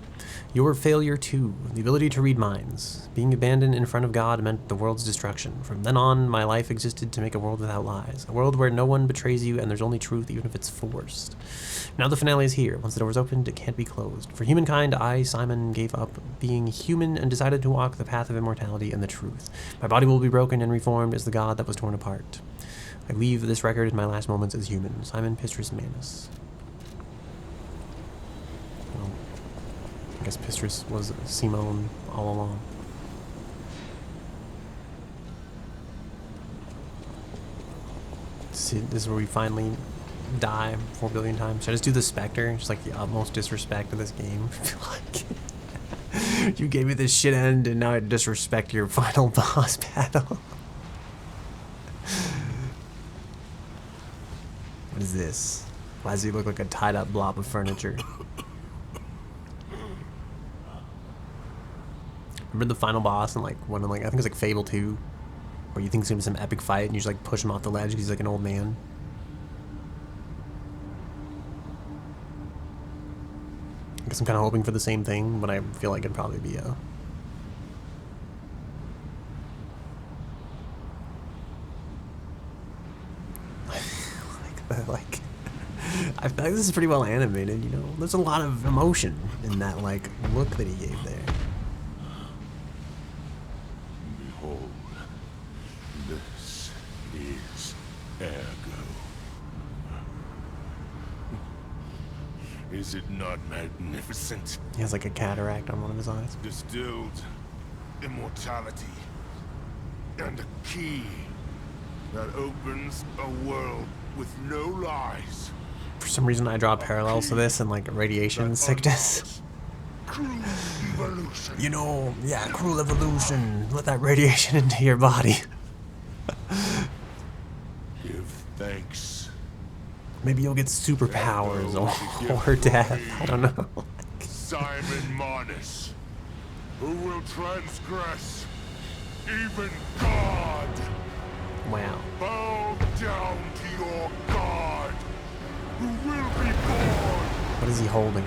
Speaker 1: Your failure, too, the ability to read minds. Being abandoned in front of God meant the world's destruction. From then on, my life existed to make a world without lies. A world where no one betrays you and there's only truth, even if it's forced. Now the finale is here. Once the door is opened, it can't be closed. For humankind, I, Simon, gave up being human and decided to walk the path of immortality and the truth. My body will be broken and reformed as the God that was torn apart. I leave this record in my last moments as human. Simon Pistris Manus. Well, I guess Pistris was Simone all along. See, this is where we finally die 4 billion times. Should I just do the Spectre? Just like the utmost disrespect to this game. I feel like you gave me this shit end and now I disrespect your final boss battle. What is this? Why does he look like a tied up blob of furniture? Remember the final boss in like one of I think it's like Fable 2, where you think it's gonna be some epic fight and you just like push him off the ledge because he's like an old man. I guess I'm kind of hoping for the same thing, but I feel like it'd probably be a. Like, I feel like this is pretty well animated, you know. There's a lot of emotion in that like look that he gave there.
Speaker 5: Behold, this is Ergo. Is it not magnificent?
Speaker 1: He has like a cataract on one of his eyes.
Speaker 5: Distilled immortality and a key that opens a world with no lies.
Speaker 1: For some reason, I draw parallels to this and like radiation sickness.
Speaker 5: Cruel evolution.
Speaker 1: You know, yeah, cruel evolution. Let that radiation into your body.
Speaker 5: Give thanks.
Speaker 1: Maybe you'll get superpowers or death. I don't know.
Speaker 5: Simon Manus, who will transgress even God.
Speaker 1: Wow.
Speaker 5: Bow down to your God. who will be born.
Speaker 1: What is he holding?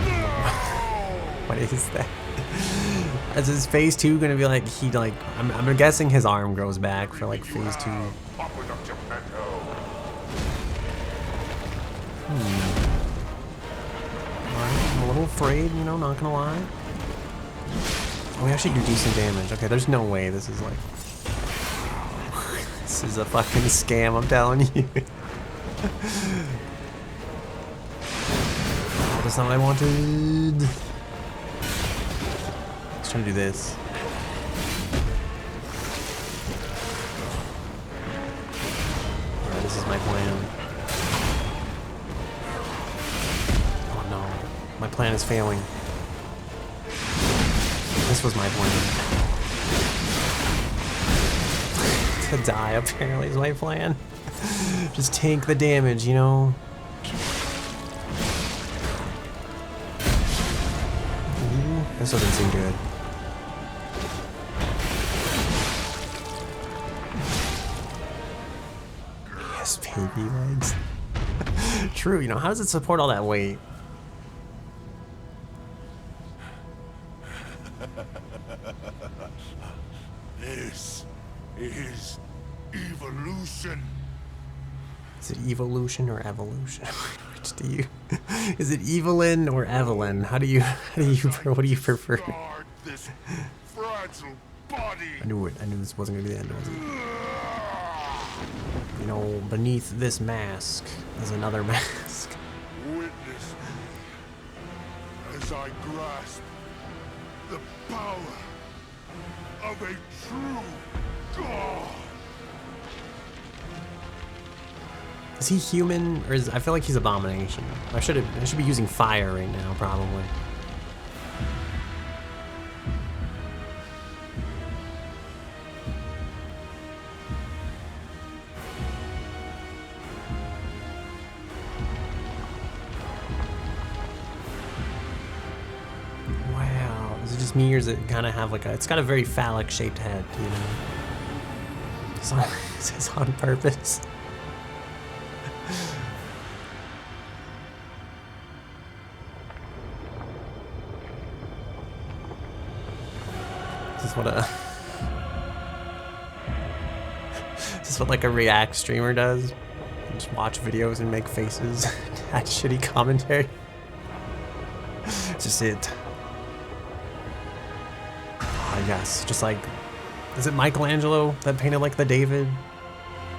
Speaker 1: What is that? Is his phase 2 gonna be like he like? I'm guessing his arm grows back for like phase 2.
Speaker 5: Papa Dr. Pento.
Speaker 1: Alright, I'm a little afraid, you know, not gonna lie. Oh, we actually do decent damage. Okay, there's no way this is like... This is a fucking scam, I'm telling you. Oh, that's not what I wanted. Let's try to do this. Alright, this is my plan. Oh no, my plan is failing. This was my plan. To die, apparently, is my plan. Just tank the damage, you know? Ooh, this doesn't seem good. Yes, baby legs. True, you know, how does it support all that weight?
Speaker 5: This is evolution.
Speaker 1: Is it evolution or evolution? Which do you? Is it Evelyn or Evelyn? What do you prefer?
Speaker 5: Guard this fragile body.
Speaker 1: I knew it. I knew this wasn't gonna be the end, was it? You know, beneath this mask is another mask.
Speaker 5: Witness as I grasp the power of a true god.
Speaker 1: Is he human, or is I feel like he's abomination? I should be using fire right now, probably. Wow, is it just me, or does it kind of have like a? It's got a very phallic shaped head, you know. Is this on purpose? Is this what a... Is this what like a React streamer does? Just watch videos and make faces, add shitty commentary. It's just it. I guess, just like, is it Michelangelo that painted like the David?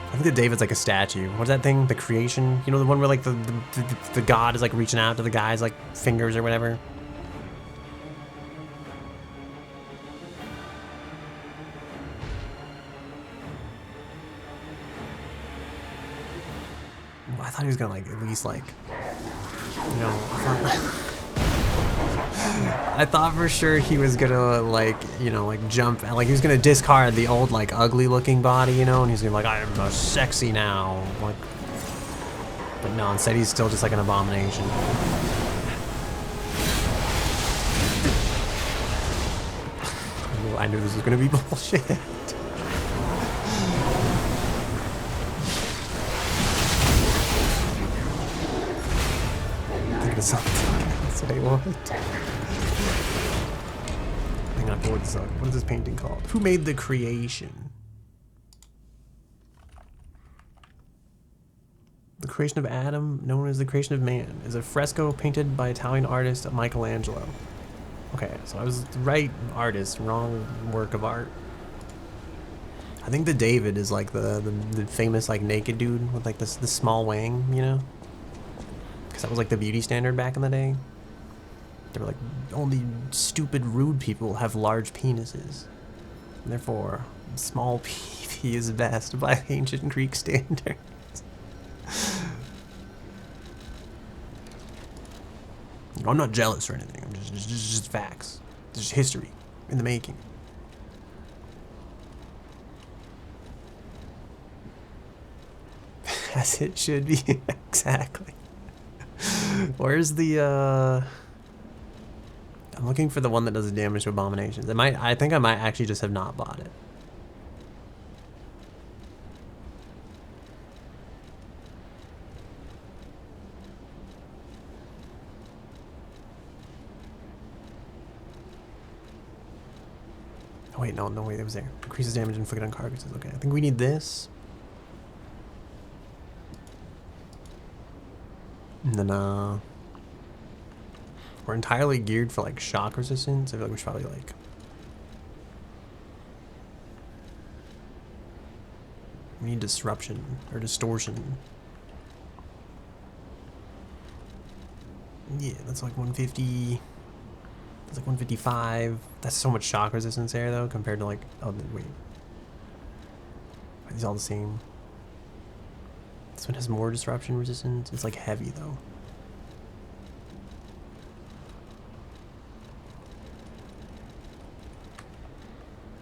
Speaker 1: I think the David's like a statue. What's that thing? The creation? You know, the one where like the god is like reaching out to the guy's like fingers or whatever? I thought he was gonna like at least like, you know, I thought for sure he was gonna like, you know, like jump, like he was gonna discard the old like ugly looking body, you know, and he's gonna be like, I am sexy now, like, but no, instead he's still just like an abomination. I knew this was gonna be bullshit. Something. Say what? Hang on, what is this painting called? Who made the creation? The creation of Adam, known as the creation of man, is a fresco painted by Italian artist Michelangelo. Okay, so I was the right artist, wrong work of art. I think the David is like the famous like naked dude with like this small wang, you know? That was like the beauty standard back in the day. They were like, only stupid, rude people have large penises. And therefore, small PP is best by ancient Greek standards. I'm not jealous or anything. I'm just facts. It's just history in the making. As it should be. Exactly. Where's the I'm looking for the one that does the damage to abominations. I think I might actually just have not bought it. Oh wait, no, wait, it was there. Increases damage inflicted on carcasses. Okay, I think we need this. And then, we're entirely geared for, like, shock resistance. I feel like we should probably, like... We need disruption, or distortion. Yeah, that's like 150. That's like 155. That's so much shock resistance there, though, compared to, like... Oh, wait. Are these all the same? This one has more disruption resistance. It's, like, heavy, though.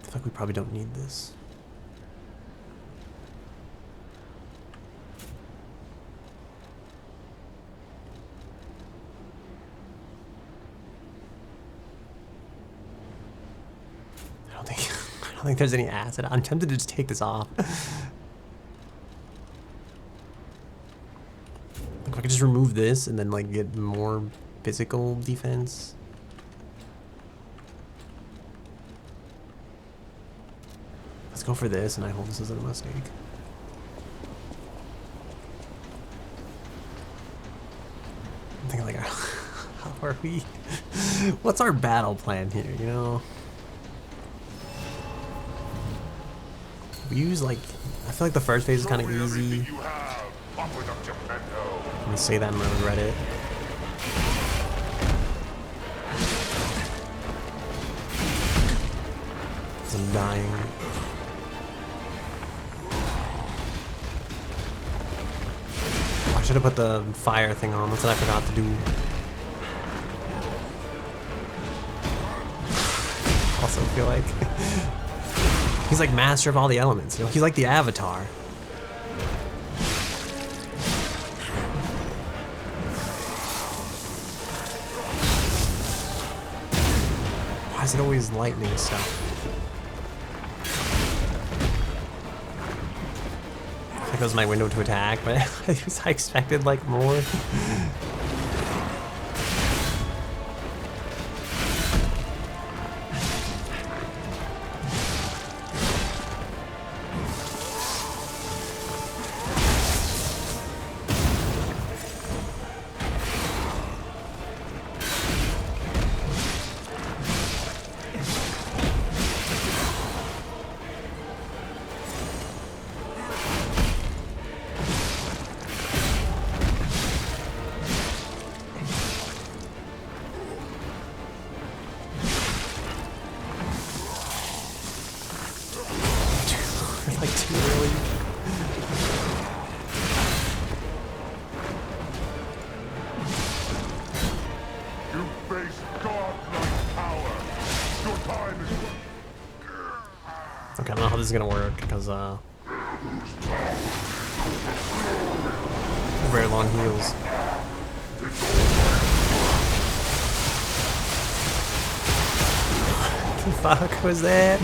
Speaker 1: I feel like we probably don't need this. I don't think there's any acid. I'm tempted to just take this off. Like, if I could just remove this and then, like, get more physical defense. Let's go for this, and I hope this isn't a mistake. I'm thinking, like, how are we? What's our battle plan here, you know? We use, like, I feel like the first phase is kind of easy. I'm gonna say that and I'm gonna regret it. I'm dying. Oh, I should have put the fire thing on. That's what I forgot to do. Also feel like he's like master of all the elements, you know? He's like the Avatar. Why is it always lightning stuff? That was my window to attack, but I expected like more. Like too early.
Speaker 5: You face godlike power. Your time is...
Speaker 1: Okay, I don't know how this is gonna work because very long heals. What the fuck was that?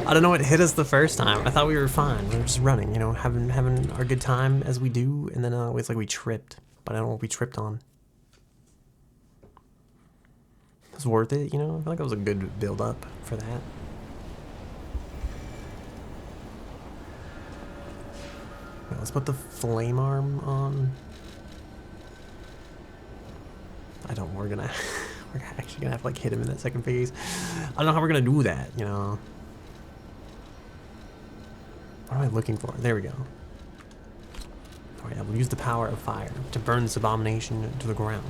Speaker 1: I don't know what hit us the first time. I thought we were fine. We were just running, you know, having our good time as we do, and then it's like we tripped. But I don't know what we tripped on. It was worth it, you know? I feel like it was a good build up for that. Right, let's put the flame arm on. I don't we're actually gonna have to like hit him in that second phase. I don't know how we're gonna do that, you know. What am I looking for? There we go. Alright, we'll use the power of fire to burn this abomination to the ground.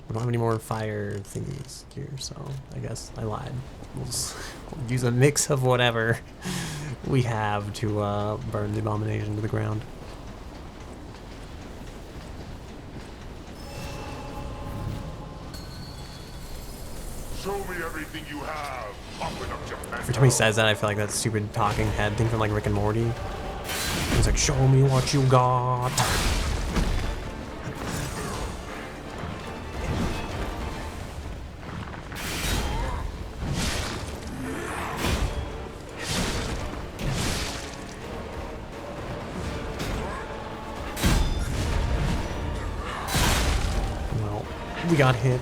Speaker 1: We don't have any more fire thingies here, so I guess I lied. We'll use a mix of whatever we have to burn the abomination to the ground.
Speaker 5: Show me everything you have. Open up your
Speaker 1: Every time he says that, I feel like that stupid talking head thing from like Rick and Morty. He's like, show me what you got. Well, we got hit.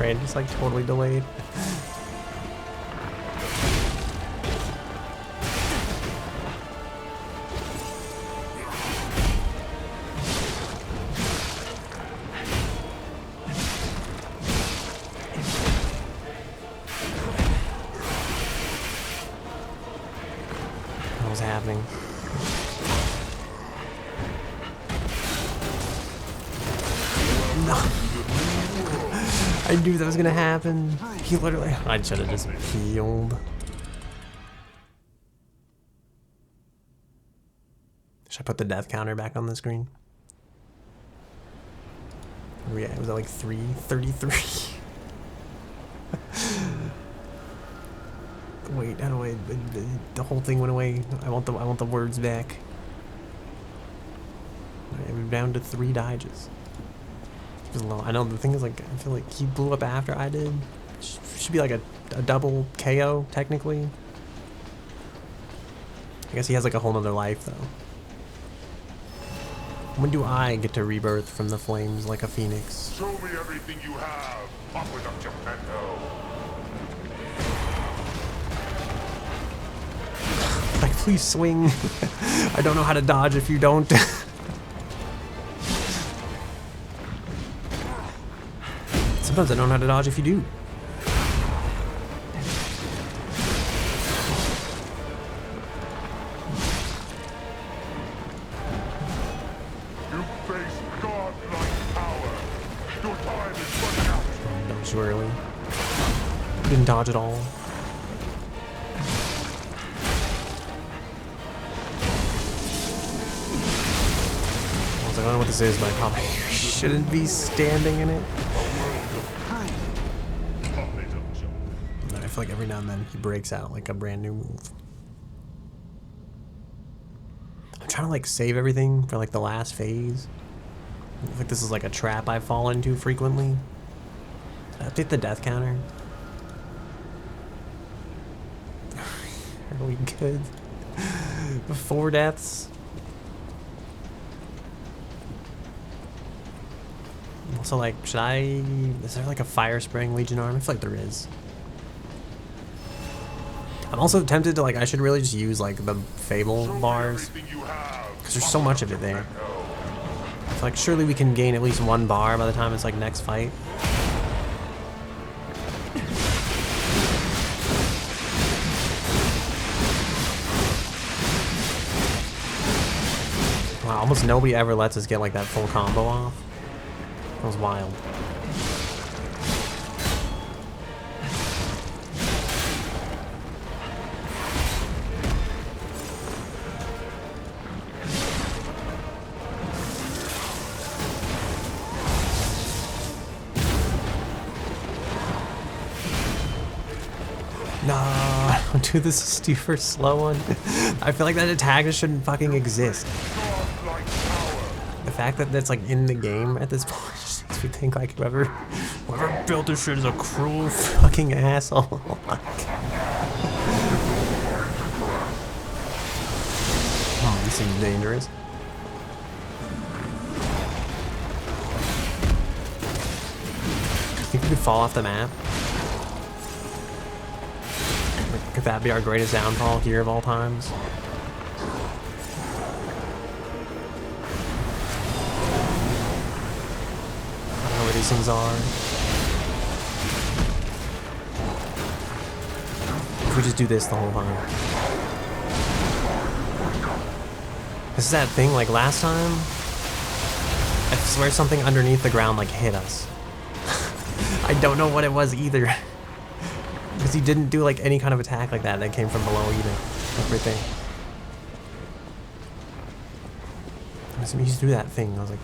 Speaker 1: brain just like totally delayed. What was happening? No. I knew that was gonna happen. He literally. I should have just healed. Should I put the death counter back on the screen? Yeah, was that like 333? Wait, how do I? The whole thing went away. I want the words back. I'm down to 3 dodges. I know the thing is, like, I feel like he blew up after I did. Should be like a double KO technically. I guess he has like a whole nother life though. When do I get to rebirth from the flames like a phoenix?
Speaker 5: Show me everything you have. Up with Geppetto.
Speaker 1: Like, please swing. I don't know how to dodge if you don't. Sometimes I don't know how to dodge if you do.
Speaker 5: You face godlike power. Your time is running out.
Speaker 1: That was early. Didn't dodge at all. I was like, I don't know what this is, but I probably shouldn't be standing in it. I feel like every now and then he breaks out like a brand new move. I'm trying to like save everything for like the last phase. I feel like this is like a trap I fall into frequently. Update the death counter. Are we good? 4 deaths. Also, like, should I... Is there like a fire spraying Legion arm? I feel like there is. I'm also tempted to, like, I should really just use like the Fable bars. Because there's so much of it there. So, like, surely we can gain at least 1 bar by the time it's like next fight. Wow, almost nobody ever lets us get like that full combo off. That was wild. No, don't do this super slow one. I feel like that attack just shouldn't fucking exist. The fact that that's like in the game at this point just makes me think like whoever built this shit is a cruel fucking asshole. Oh, this seems dangerous. Think we could fall off the map? Like, could that be our greatest downfall here of all times? These things are. If we just do this the whole time. This is that thing like last time. I swear something underneath the ground like hit us. I don't know what it was either. Because he didn't do like any kind of attack like that came from below either. Everything. So he used to do that thing. I was like,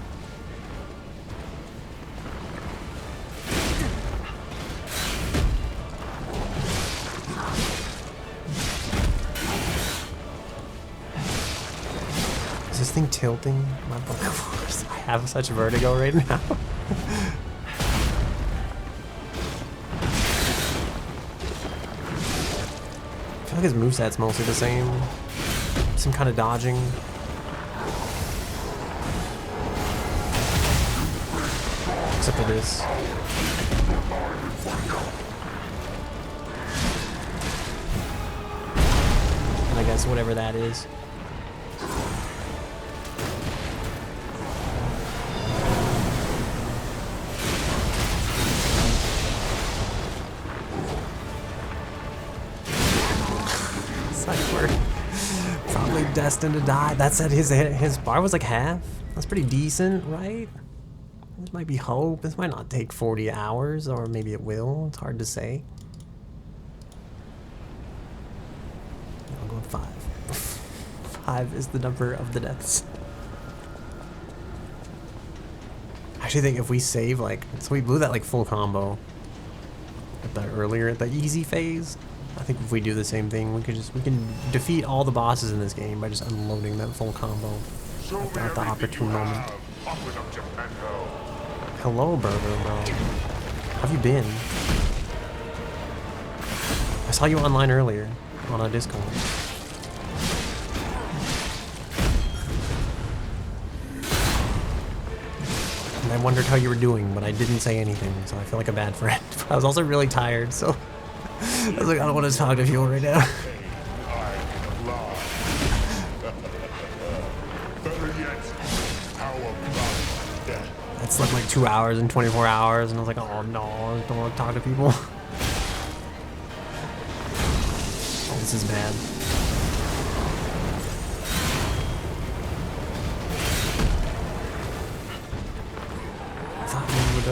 Speaker 1: is this thing tilting? My book, of course. I have such vertigo right now. I feel like his moveset's mostly the same. Some kind of dodging. except for this. And I guess whatever that is. Cypher. Probably destined to die. That said, his bar was like half. That's pretty decent, right? This might be hope. This might not take 40 hours, or maybe it will. It's hard to say. I'll go with 5. 5 is the number of the deaths. I actually think if we save, like, so we blew that like full combo at the earlier, at the easy phase. I think if we do the same thing, we can defeat all the bosses in this game by just unloading that full combo at the opportune moment. Hello, Burger, bro. How have you been? I saw you online earlier on a Discord. And I wondered how you were doing, but I didn't say anything, so I feel like a bad friend. I was also really tired, so I was like, I don't want to talk to people right now. I slept like 2 hours and 24 hours, and I was like, oh no, I don't want to talk to people. Oh, this is bad. I thought we would,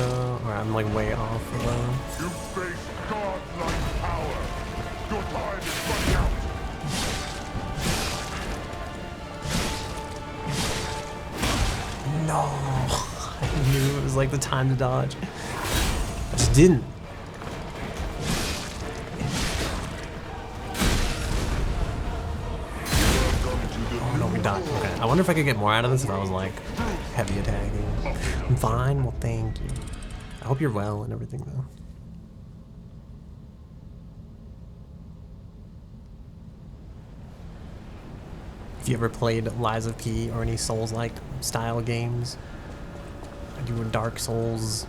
Speaker 1: or I'm like way off of,
Speaker 5: You face godlike power. Your time is running out.
Speaker 1: No. I knew it was like the time to dodge. I just didn't. Oh no, we died. Okay. I wonder if I could get more out of this if I was like heavy attacking. I'm fine. Well, thank you. I hope you're well and everything though. If you ever played Lies of P or any Souls-like style games, do a Dark Souls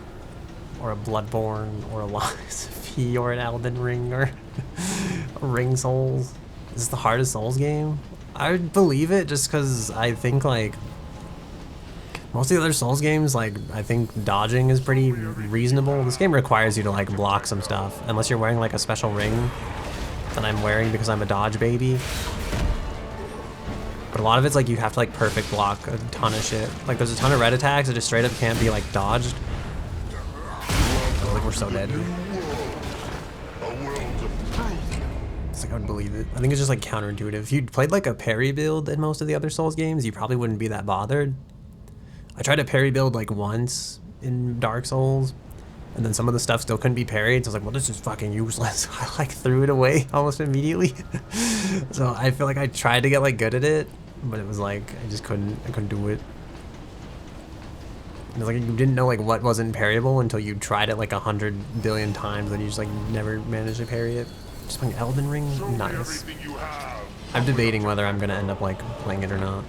Speaker 1: or a Bloodborne or a Lies of P or an Elden Ring or a Ring Souls. Is this the hardest Souls game? I would believe it just because I think like most of the other Souls games, like I think dodging is pretty reasonable. This game requires you to like block some stuff unless you're wearing like a special ring that I'm wearing because I'm a dodge baby. But a lot of it's like you have to like perfect block a ton of shit. Like there's a ton of red attacks that just straight up can't be like dodged. Oh, like we're so dead. It's like I would believe it. I think it's just like counterintuitive. If you played like a parry build in most of the other Souls games, you probably wouldn't be that bothered. I tried to parry build like once in Dark Souls, and then some of the stuff still couldn't be parried, so I was like, well, this is fucking useless. I like threw it away almost immediately. So I feel like I tried to get like good at it, but it was like I couldn't do it. It was like you didn't know like what wasn't parryable until you tried it like 100 billion times, and you just like never managed to parry it. Just playing Elden Ring, nice. I'm debating whether I'm gonna end up like playing it or not.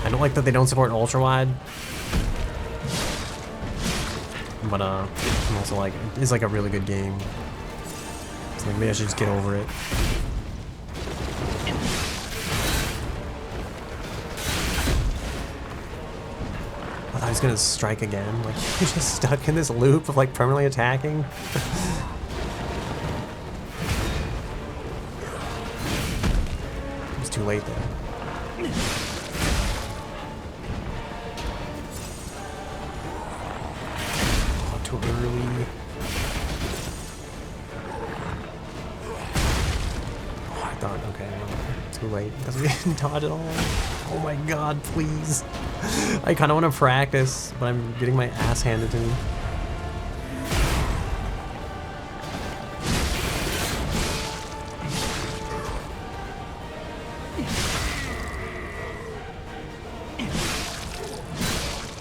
Speaker 1: I don't like that they don't support Ultrawide. But I'm also like, it's like a really good game. So like maybe I should just get over it. I thought he was gonna strike again. Like he's just stuck in this loop of like permanently attacking. It was too late there. Too early. Oh, I thought, okay, too late. Because we didn't dodge at all. Oh my god, please. I kind of want to practice, but I'm getting my ass handed to me.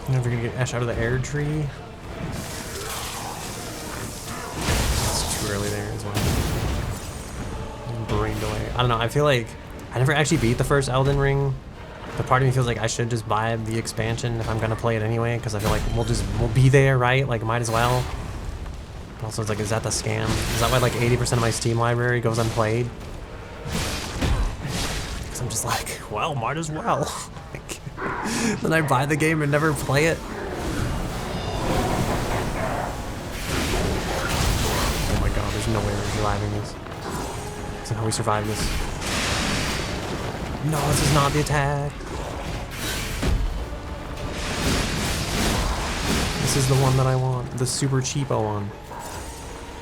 Speaker 1: I'm never gonna get Ash out of the air tree. Early there as well. Brained away. I don't know, I feel like I never actually beat the first Elden Ring. But part of me feels like I should just buy the expansion if I'm gonna play it anyway, because I feel like we'll be there, right? Like, might as well. But also, it's like, is that the scam? Is that why like 80% of my Steam library goes unplayed? Because I'm just like, well, might as well. Like, then I buy the game and never play it. Oh my god, there's no way we're surviving this. Is that how we survive this? No, this is not the attack. This is the one that I want. The super cheapo one.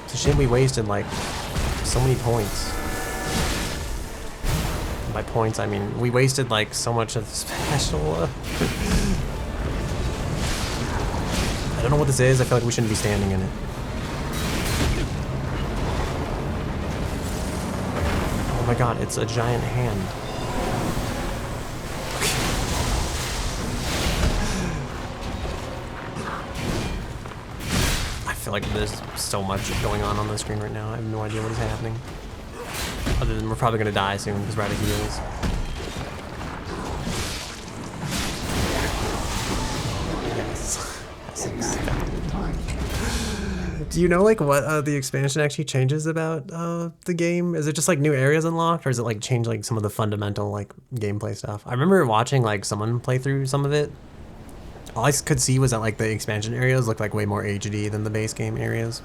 Speaker 1: It's a shame we wasted, like, so many points. And by points, I mean, we wasted, like, so much of the special. I don't know what this is. I feel like we shouldn't be standing in it. Oh my god, it's a giant hand. I feel like there's so much going on the screen right now. I have no idea what is happening. Other than we're probably gonna die soon because we're out of heals. Yes. As expected. Do you know like what the expansion actually changes about the game? Is it just like new areas unlocked, or is it like change like some of the fundamental like gameplay stuff? I remember watching like someone play through some of it. All I could see was that like the expansion areas looked like way more HD than the base game areas.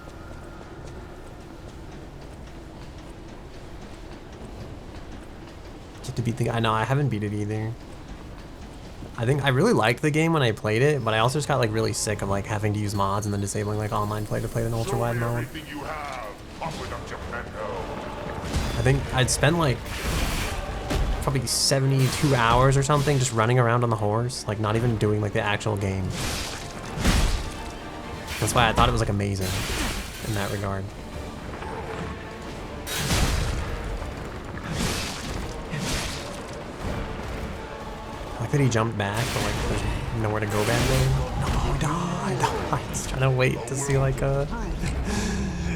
Speaker 1: Get to beat the. I know I haven't beat it either. I think I really liked the game when I played it, but I also just got like really sick of like having to use mods and then disabling like online play to play in ultra-wide mode. I think I'd spent like probably 72 hours or something just running around on the horse, like not even doing like the actual game. That's why I thought it was like amazing in that regard. I like that he jumped back, but like there's nowhere to go back there. No, I was trying to wait to see like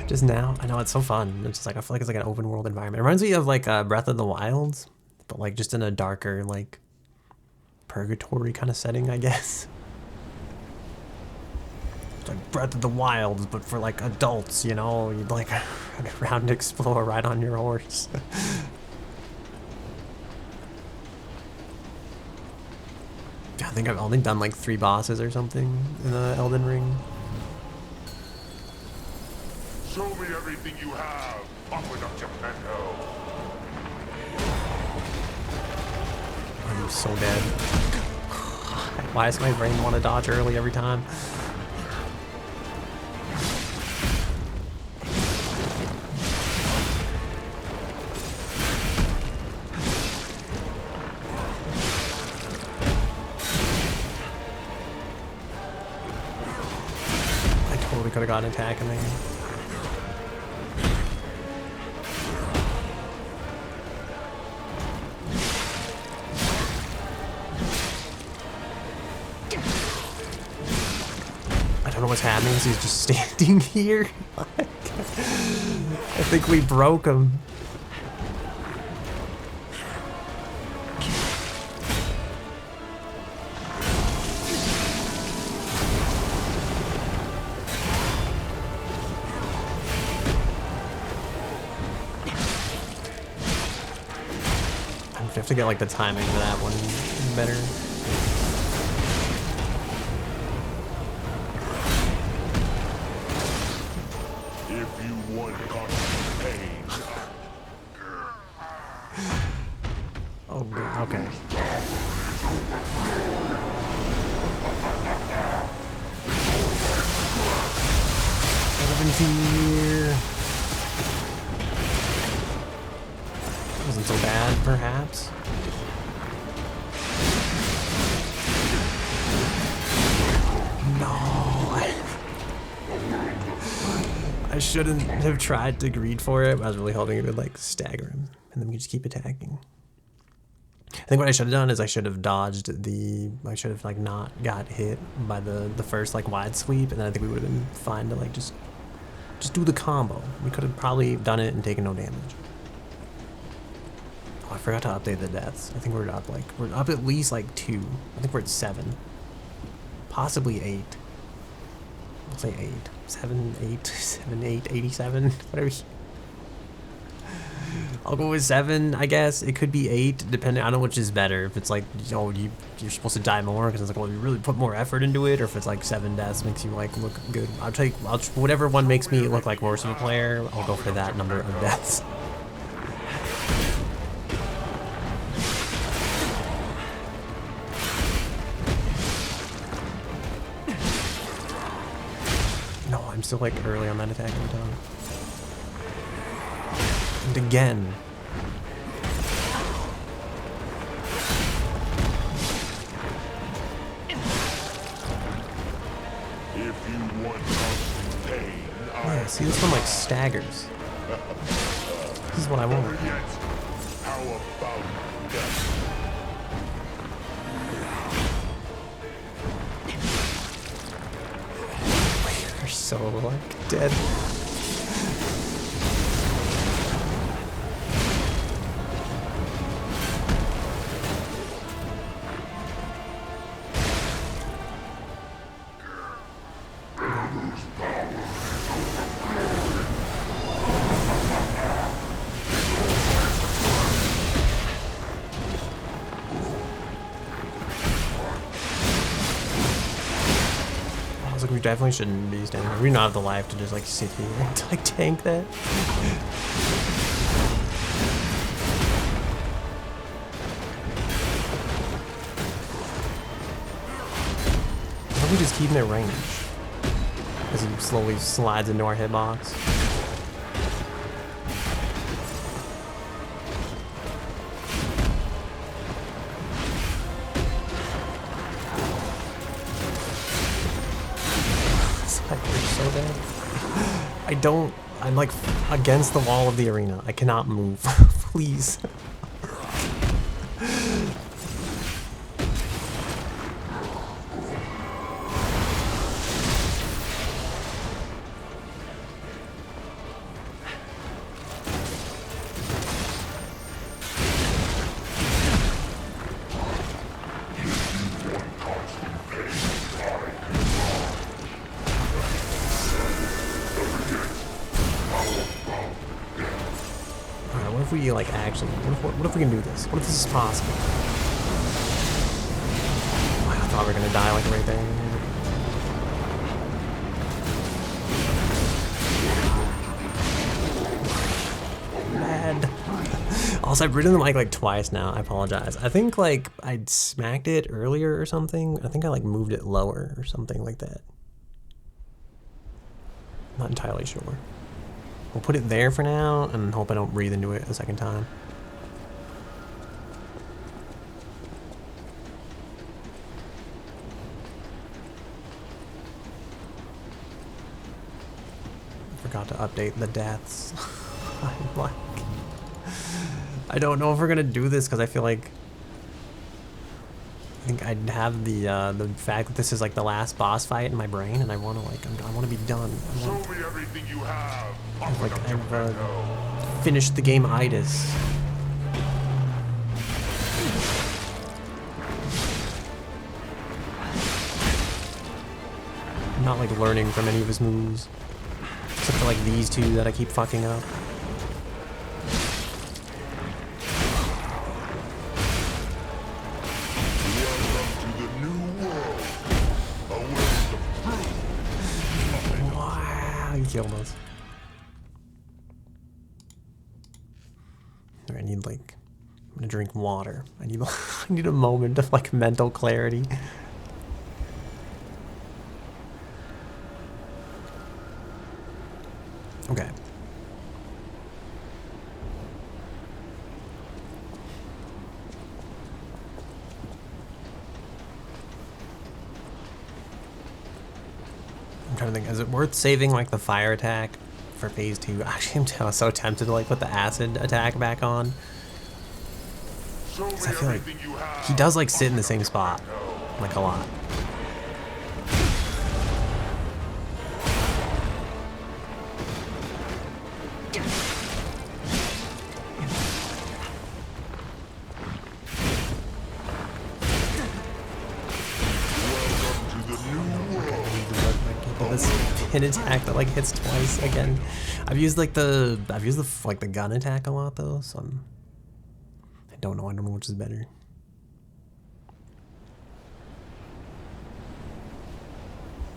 Speaker 1: just now. I know it's so fun. It's just like I feel like it's like an open world environment. It reminds me of like Breath of the Wild, but like just in a darker like purgatory kind of setting, I guess. It's like Breath of the Wild, but for like adults, you know. You'd like run around and explore right on your horse. I think I've only done like 3 bosses or something in the Elden Ring.
Speaker 5: Show me everything you have, Aqueduct Geppetto.
Speaker 1: I'm so dead. Why does my brain want to dodge early every time? We could have gotten an attack in there. I don't know what's happening. He's just standing here. I think we broke him. To get like the timing for that one better.
Speaker 5: If you want pain.
Speaker 1: Oh, good. Okay. Here. Wasn't so bad, perhaps. No, I shouldn't have tried to greed for it. I was really hoping it would like stagger him, and then we just keep attacking. I think what I should have done is I should have dodged the. I should have like not got hit by the first like wide sweep, and then I think we would have been fine to like just do the combo. We could have probably done it and taken no damage. I forgot to update the deaths. I think we're up at least like 2. I think we're at 7. Possibly 8. I'll say 8. 7, 8, 7, 8, 87, whatever. I'll go with 7, I guess. It could be 8, depending. I don't know which is better. If it's like, you know, you're supposed to die more because it's like, well, you really put more effort into it, or if it's like 7 deaths makes you like look good. Whatever one makes me look like worse of a player, I'll go for that number of deaths. No, I'm still like early on that attack every time. And again.
Speaker 5: If you want constant pain,
Speaker 1: Yeah, see, this one like staggers. This is what I want.
Speaker 5: yet, how about death?
Speaker 1: They're so like dead. We definitely shouldn't be standing here. We don't have the life to just like sit here and like tank that. Why don't we just keep him at range as he slowly slides into our hitbox? I'm like against the wall of the arena. I cannot move. Please. What if we like actually? What if we can do this? What if this is possible? I thought we were gonna die like right there. Mad. Also, I've ridden the mic like twice now. I apologize. I think like I smacked it earlier or something. I think I like moved it lower or something like that. Not entirely sure. We'll put it there for now and hope I don't breathe into it a second time. Forgot to update the deaths. I'm like, I don't know if we're gonna do this because I feel like I think I'd have the fact that this is like the last boss fight in my brain, and I want to like I want to be done.
Speaker 5: Show me everything you have.
Speaker 1: I've finished the game itis. I'm not like learning from any of his moves, except for like these two that I keep fucking up. Killed us. I need like, I'm gonna drink water. I need a moment of like mental clarity. Okay. I'm trying to think, is it worth saving like the fire attack for phase 2? Actually, I'm so tempted to like put the acid attack back on. Because I feel like he does like sit in the same spot, like a lot. This pin attack that like hits twice again. I've used the gun attack a lot though, so I don't know which is better.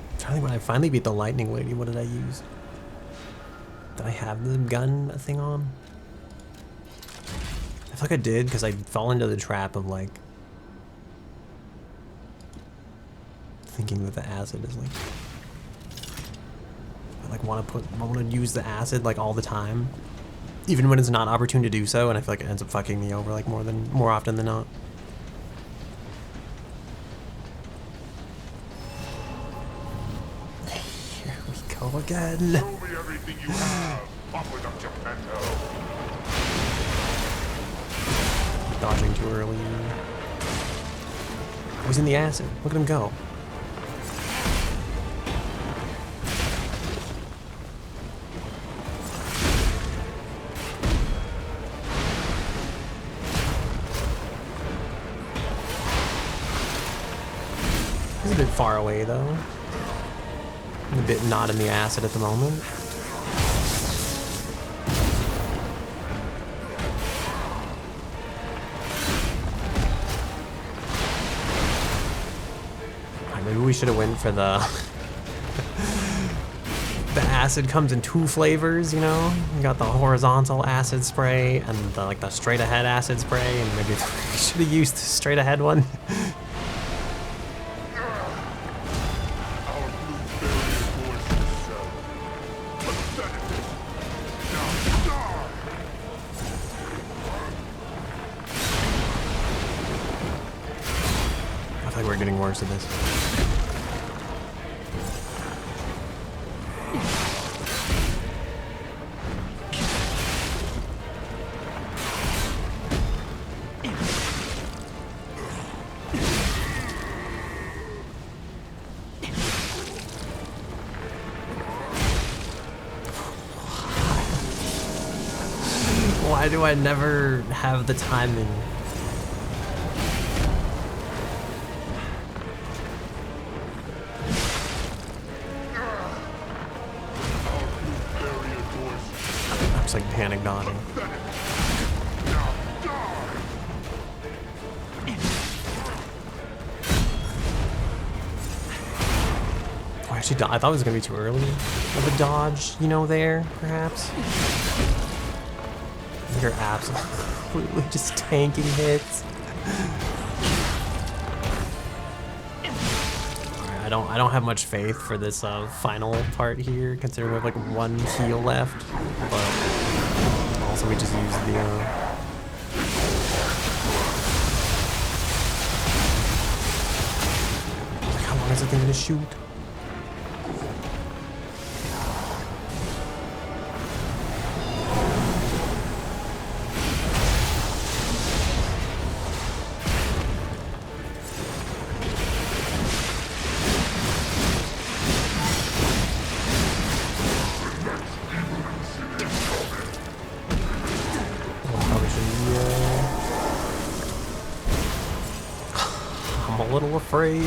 Speaker 1: I'm trying to think when I finally beat the lightning lady, what did I use? Did I have the gun thing on? I feel like I did because I fell into the trap of like thinking that the acid is like I want to use the acid like all the time, even when it's not opportune to do so, and I feel like it ends up fucking me over like more often than not. Here we go again.
Speaker 5: Show me everything you have, Aqueduct Geppetto.
Speaker 1: Dodging too early. Oh, he's in the acid. Look at him go. He's a bit far away though. I'm a bit not in the acid at the moment. Maybe we should have went for the the acid comes in 2 flavors, you know? You got the horizontal acid spray and the straight ahead acid spray, and maybe we should have used the straight ahead one. I feel like we're getting worse at this. Why do I never have the timing? I'm just like panic dodging. Oh, actually, I thought it was gonna be too early of a dodge, you know, there, perhaps. You're absolutely just tanking hits. Alright, I don't have much faith for this final part here, considering we have like 1 heal left. But also we just used the how long is the thing gonna shoot? I'm a little afraid.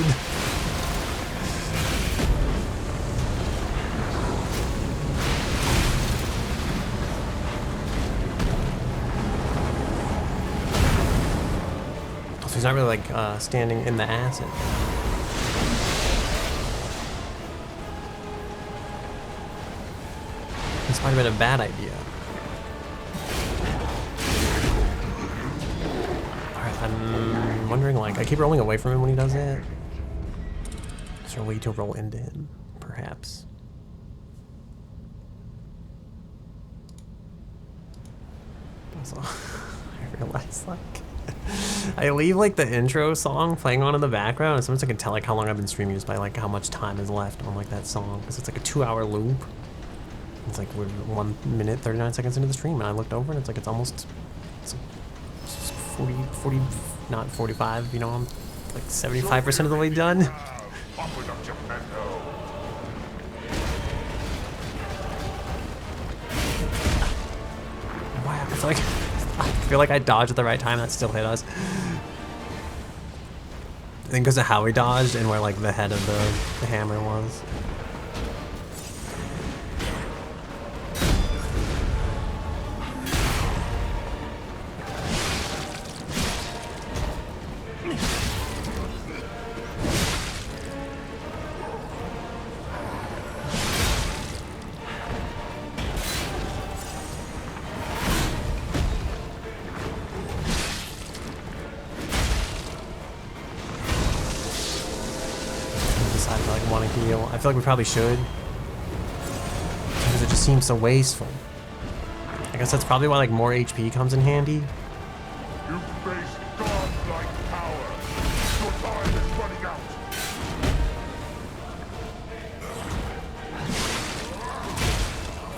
Speaker 1: So he's not really like standing in the acid. This might have been a bad idea. I'm wondering, like, I keep rolling away from him when he does it. Is there a way to roll into him, perhaps? Also, I realized, like, I leave, like, the intro song playing on in the background, and sometimes I can tell, like, how long I've been streaming just by, like, how much time is left on, like, that song. Because it's, like, a 2-hour loop. It's, like, we're 1 minute, 39 seconds into the stream, and I looked over, and it's, like, it's almost... It's 40, not 45, you know, I'm like 75% of the way done. Wow, I feel like I dodged at the right time, that still hit us. I think because of how we dodged and where like the head of the hammer was. heal? I feel like we probably should. Because it just seems so wasteful. I guess that's probably why like more HP comes in handy.
Speaker 5: You face godlike power. Your time is running out.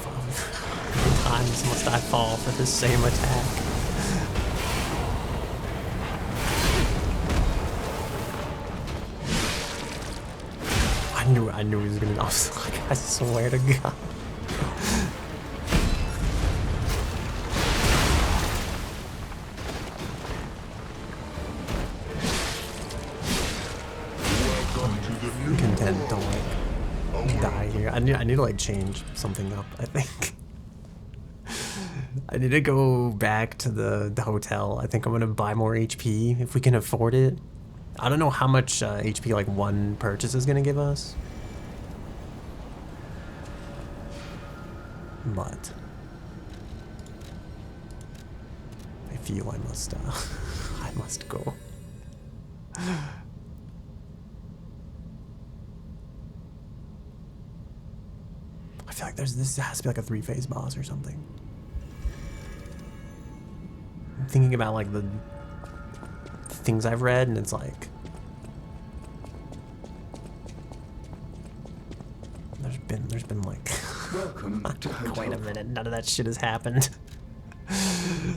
Speaker 1: How many times must I fall for this same attack? I knew he was gonna. I was like, I swear to God.
Speaker 5: Welcome to the new
Speaker 1: Content,
Speaker 5: world.
Speaker 1: don't like die here. I need to like change something up, I think. I need to go back to the hotel. I think I'm gonna buy more HP if we can afford it. I don't know how much HP like one purchase is gonna give us. But I feel I must I must go. I feel like this has to be like a 3-phase boss or something. I'm thinking about like the things I've read, and it's like there's been like
Speaker 3: Welcome to
Speaker 1: wait a minute, none of that shit has happened.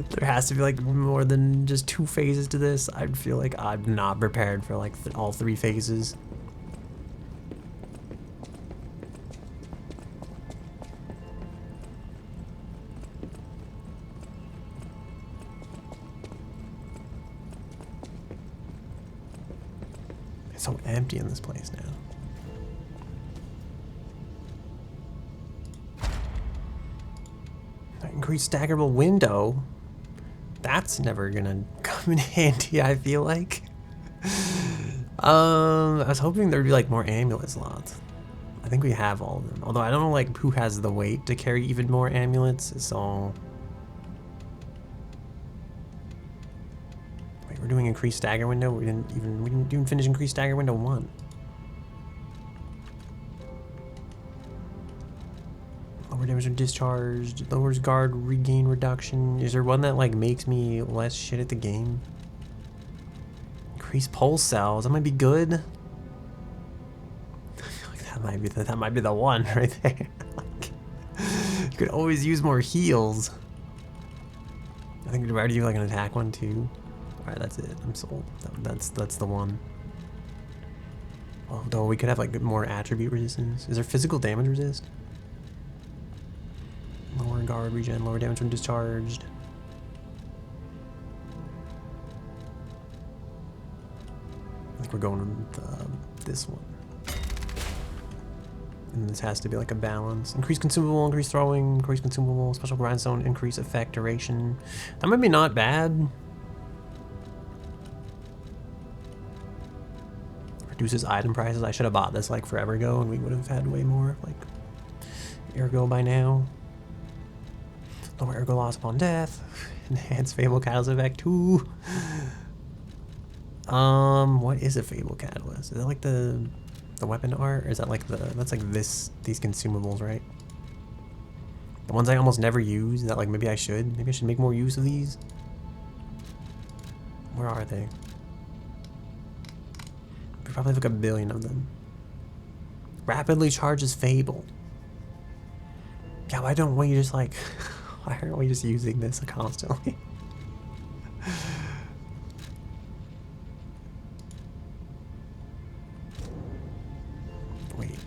Speaker 1: There has to be like more than just 2 phases to this. I feel like I'm not prepared for like all 3 phases. It's so empty in this place now. Increased staggerable window. That's never gonna come in handy, I feel like. I was hoping there'd be like more amulet slots. I think we have all of them. Although I don't know like who has the weight to carry even more amulets, so. Wait, we're doing increased stagger window? We didn't even finish increased stagger window 1. Lower damage when discharged, lowers guard regain reduction. Is there one that like makes me less shit at the game? Increase pulse cells, that might be good. I feel like that might be the one right there. You could always use more heals. I think we'd already do like an attack one too. Alright, that's it. I'm sold. That's the one. Although we could have like more attribute resistance. Is there physical damage resist? Lower guard regen, lower damage when discharged. I think we're going with this one. And this has to be like a balance. Increase consumable, increase throwing, increase consumable, special grindstone, increase effect duration. That might be not bad. Reduces item prices. I should have bought this like forever ago and we would have had way more like ergo by now. Lower ergo loss upon death. Enhance Fable Catalyst effect 2. What is a Fable Catalyst? Is that like the weapon art? Or is that like that's like these consumables, right? The ones I almost never use, that like maybe I should make more use of these. Where are they? We probably have like 1 billion of them. Rapidly charges Fable. Yeah, why don't we just like why aren't we just using this constantly? Wait.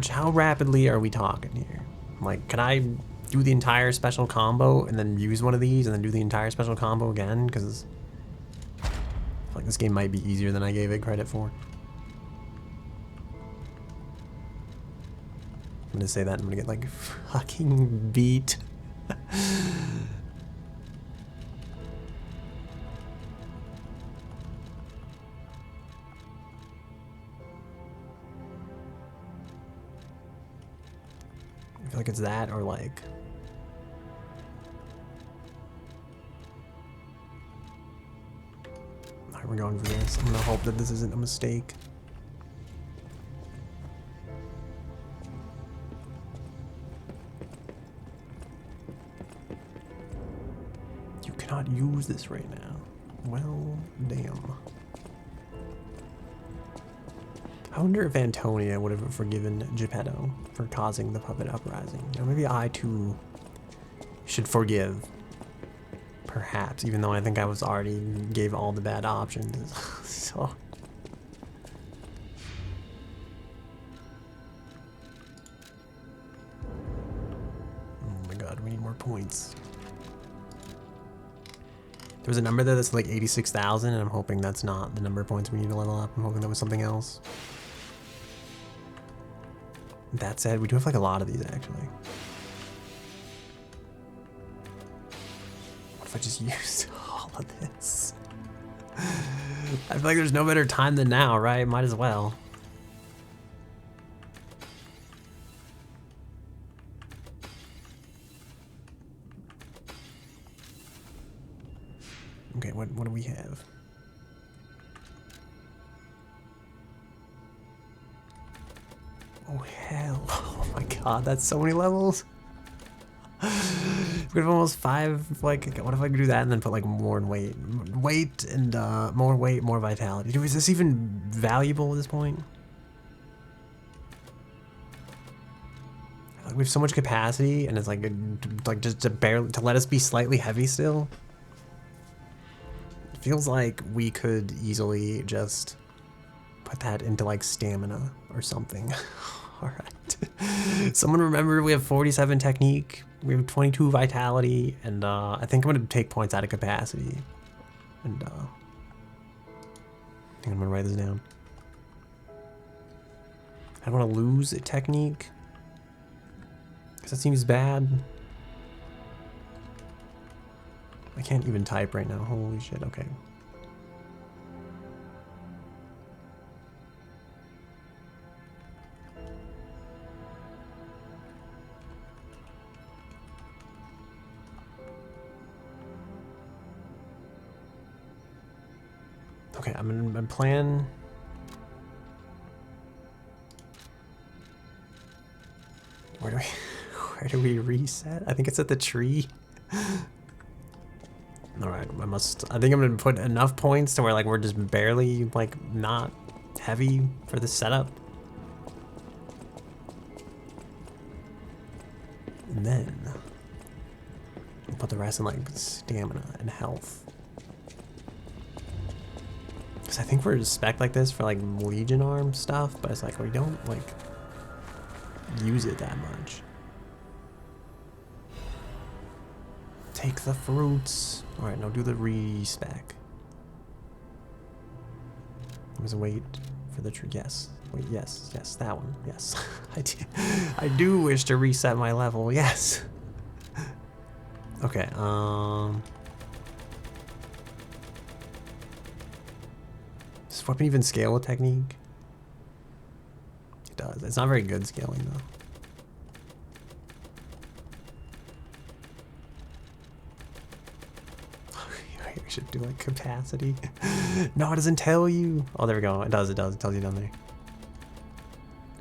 Speaker 1: How rapidly are we talking here? Like, can I do the entire special combo and then use one of these and then do the entire special combo again? Because I feel like this game might be easier than I gave it credit for. I'm gonna say that and I'm gonna get like fucking beat. I feel like it's that or like alright, we're going for this. I'm gonna hope that this isn't a mistake. cannot use this right now. Well, damn. I wonder if Antonia would have forgiven Geppetto for causing the puppet uprising. You know, maybe I too should forgive. Perhaps, even though I think I was already gave all the bad options. So. Oh my god, we need more points. There's a number there that's like 86,000, and I'm hoping that's not the number of points we need to level up. I'm hoping that was something else. That said, we do have like a lot of these actually. What if I just used all of this? I feel like there's no better time than now, right? Might as well. Okay, what do we have? Oh hell! Oh my god, that's so many levels. We have almost 5. Like, what if I could do that and then put like more in weight, and more weight, more vitality? Dude, is this even valuable at this point? Like, we have so much capacity, and it's like just to barely to let us be slightly heavy still. It feels like we could easily just put that into like stamina or something. All right. Someone remember we have 47 technique, we have 22 vitality, and I think I'm gonna take points out of capacity. And I think I'm gonna write this down. I don't want to lose a technique because that seems bad. I can't even type right now. Holy shit. Okay. Okay, I'm gonna plan. Where do we reset? I think it's at the tree. All right, I think I'm gonna put enough points to where like we're just barely like not heavy for the setup. And then we'll put the rest in like stamina and health. Because I think we're spec like this for like Legion arm stuff, but it's like we don't like use it that much. Take the fruits. All right, now do the respec. Let's wait for the tree. Yes, wait, yes, that one. Yes, I do wish to reset my level. Yes. Okay. Does weapon even scale with technique? It does. It's not very good scaling though. We should do like capacity. No, it doesn't tell you. Oh, there we go. It does. It does. It tells you down there.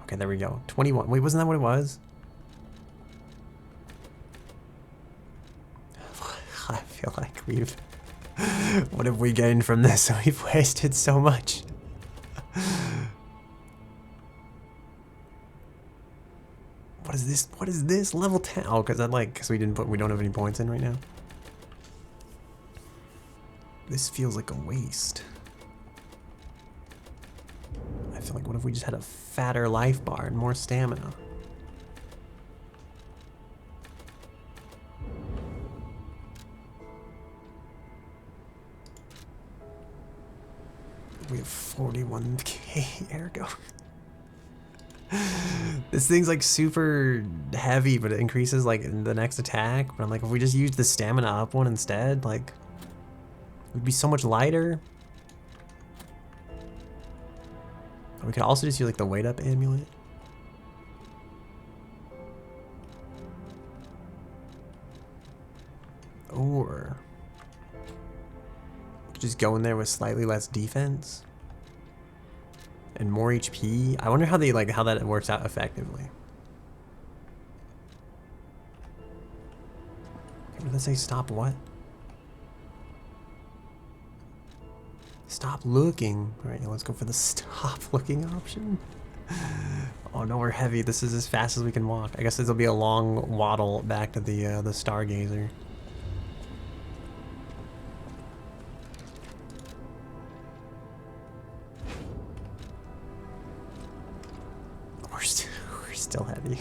Speaker 1: Okay, there we go. 21. Wait, wasn't that what it was? I feel like we've... What have we gained from this? We've wasted so much. What is this? What is this? Level 10. Oh, because we don't have any points in right now. This feels like a waste. I feel like, what if we just had a fatter life bar and more stamina? We have 41k ergo. This thing's like super heavy, but it increases like in the next attack. But I'm like, if we just use the stamina up one instead, like, it would be so much lighter. We could also just use like the weight up amulet. Or we could just go in there with slightly less defense and more HP. I wonder how that works out effectively. What did that say? Stop what? Stop looking. All right, let's go for the stop looking option. Oh no, we're heavy. This is as fast as we can walk. I guess this will be a long waddle back to the Stargazer. We're still heavy.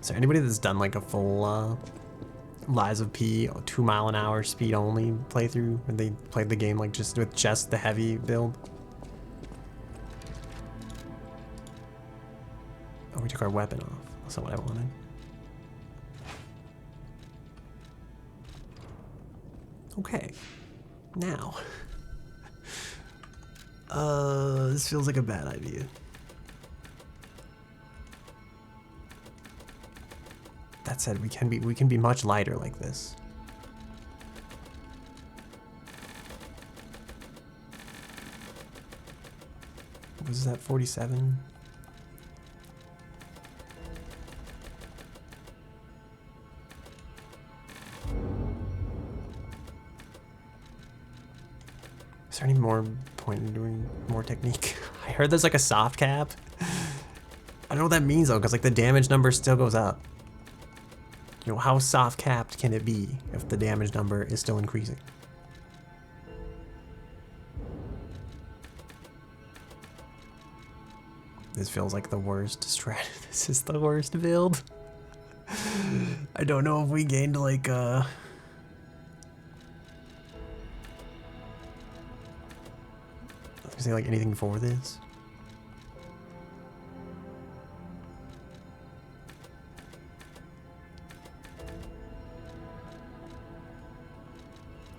Speaker 1: Is there anybody that's done like a full Lies of P 2 mile an hour speed only playthrough when they played the game like just with just the heavy build? Oh, we took our weapon off. That's not what I wanted. Okay. Now. This feels like a bad idea. That said, we can be much lighter like this. Was that 47? Is there any more point in doing more technique? I heard there's like a soft cap. I don't know what that means though, because like the damage number still goes up. You know, how soft capped can it be if the damage number is still increasing? This feels like the worst strat. This is the worst build. I don't know if we gained like say like anything for this.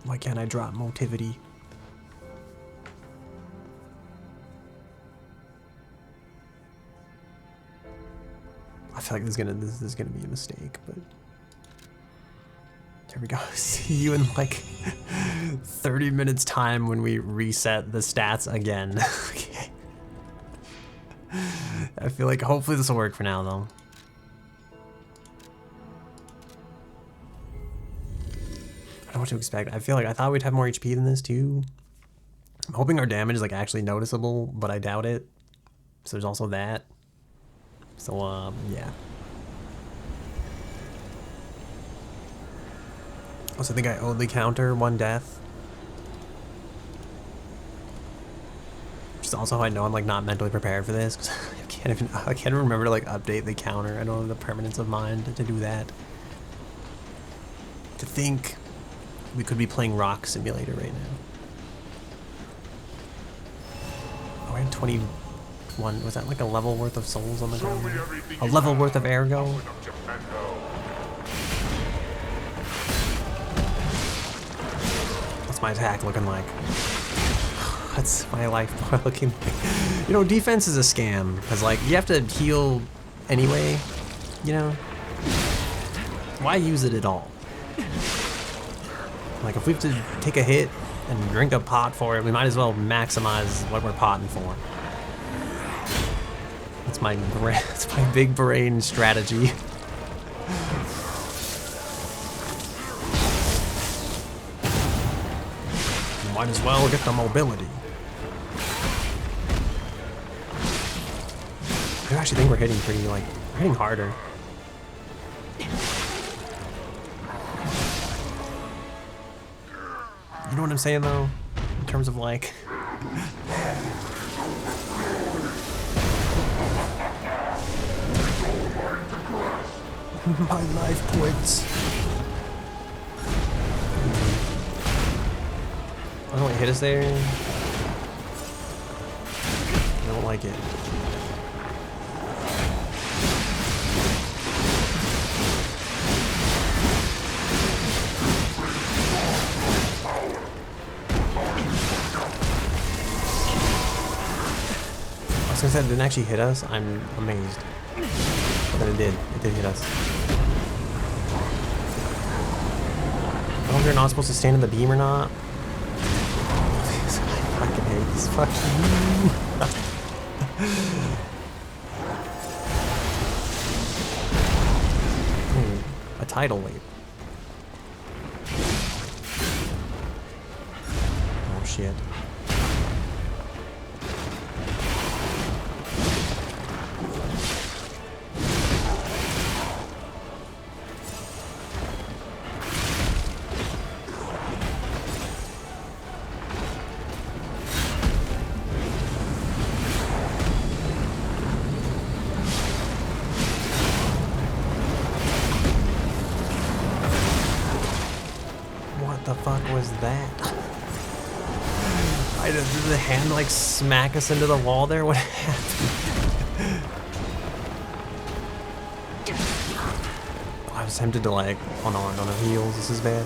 Speaker 1: Why can't I drop motivity? I feel like this is gonna be a mistake, but there we go. See you in like 30 minutes time when we reset the stats again. Okay. I feel like hopefully this will work for now though. I don't know what to expect. I feel like I thought we'd have more HP than this too. I'm hoping our damage is like actually noticeable, but I doubt it. So there's also that. So yeah. Also, I think I only counter 1 death. Which is also how I know I'm like not mentally prepared for this, because I can't even remember to like update the counter. I don't have the permanence of mind to do that. To think we could be playing Rock Simulator right now. Oh, we're at 21. Was that like a level worth of souls on the ground? A level worth of ergo? What's my attack looking like? What's my life looking like? You know, defense is a scam. Because like, you have to heal anyway, you know? Why use it at all? Like, if we have to take a hit and drink a pot for it, we might as well maximize what we're potting for. That's my big brain strategy. Might as well get the mobility. I actually think we're hitting pretty, like, we're hitting harder. You know what I'm saying though? In terms of like... my life points. I don't want to hit us there. I don't like it. Since that didn't actually hit us, I'm amazed. But then it did. It did hit us. I don't know if you're not supposed to stand in the beam or not. I fucking hate this fucking... Ooh, a tidal wave. shit. What the fuck was that? Did the hand like smack us into the wall there? What happened? I was tempted to like, oh no, I don't have heals, this is bad.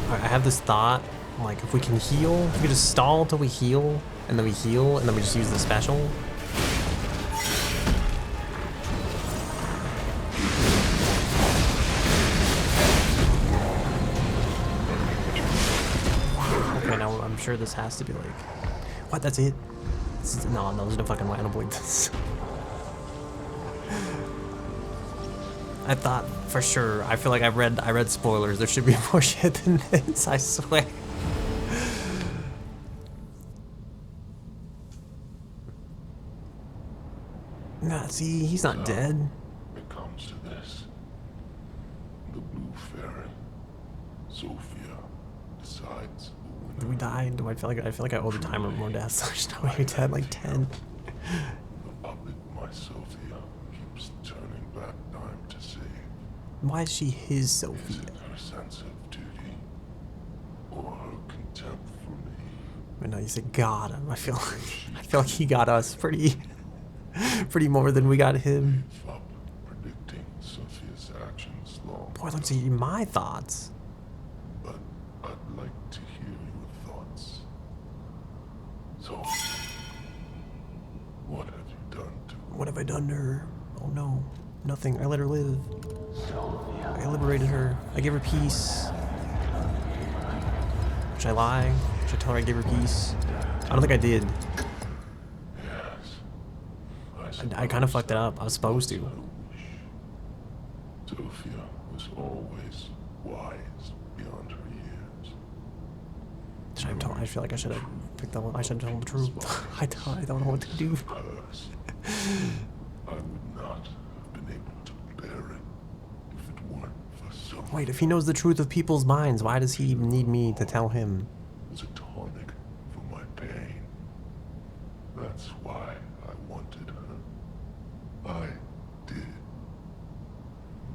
Speaker 1: Alright, I have this thought, like if we can heal, if we could just stall until we heal, and then we heal, and then we just use the special. I'm sure this has to be like, what? That's it? No, there's no fucking way. I don't believe this. I thought for sure. I feel like I read spoilers. There should be more shit than this. I swear. Nah, see, he's not dead.
Speaker 5: It comes to this. The blue fairy, Sophia, decides.
Speaker 1: Did we die? Do I feel like I owe the timer more deaths? There's no way we dead like 10.
Speaker 5: The puppet, my Sophia, keeps turning back time to save.
Speaker 1: Why is she his
Speaker 5: Is
Speaker 1: Sophia?
Speaker 5: it her sense of duty or her contempt for me?
Speaker 1: I know you said got him. I feel like he got us pretty more than we got him.
Speaker 5: Give up predicting Sophia's actions long.
Speaker 1: Boy, let's see my thoughts.
Speaker 5: But I'd like to hear your thoughts. So, what have you done to her?
Speaker 1: What have I done to her? Oh no, nothing. I let her live. I liberated her. I gave her peace. Should I lie? Should I tell her I gave her peace? I don't think I did.
Speaker 5: Yes.
Speaker 1: I kind of fucked it up. I was supposed to.
Speaker 5: Sophia was always wise beyond her years.
Speaker 1: Should I have told? I feel like I should have picked that one. I should have told the truth. I don't know what to do.
Speaker 5: Hers. I would not have been able to bear it if it weren't for Sophia.
Speaker 1: Wait, if he knows the truth of people's minds, why does he need me to tell him?
Speaker 5: It was a tonic for my pain. That's why I wanted her. I did.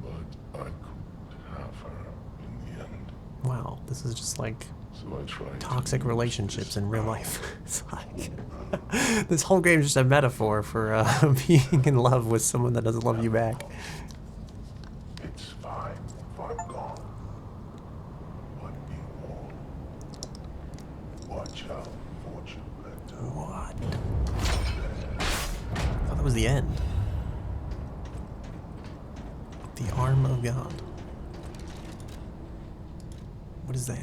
Speaker 5: But I couldn't have her in the end.
Speaker 1: Wow, this is just like
Speaker 5: So I tried
Speaker 1: toxic
Speaker 5: to use
Speaker 1: relationships
Speaker 5: this
Speaker 1: in real
Speaker 5: power.
Speaker 1: life. It's like this whole game is just a metaphor for being in love with someone that doesn't love you back.
Speaker 5: It's fine if I'm gone. But be warned. Watch out for what you let do.
Speaker 1: What? I thought that was the end. The arm of God. What is that?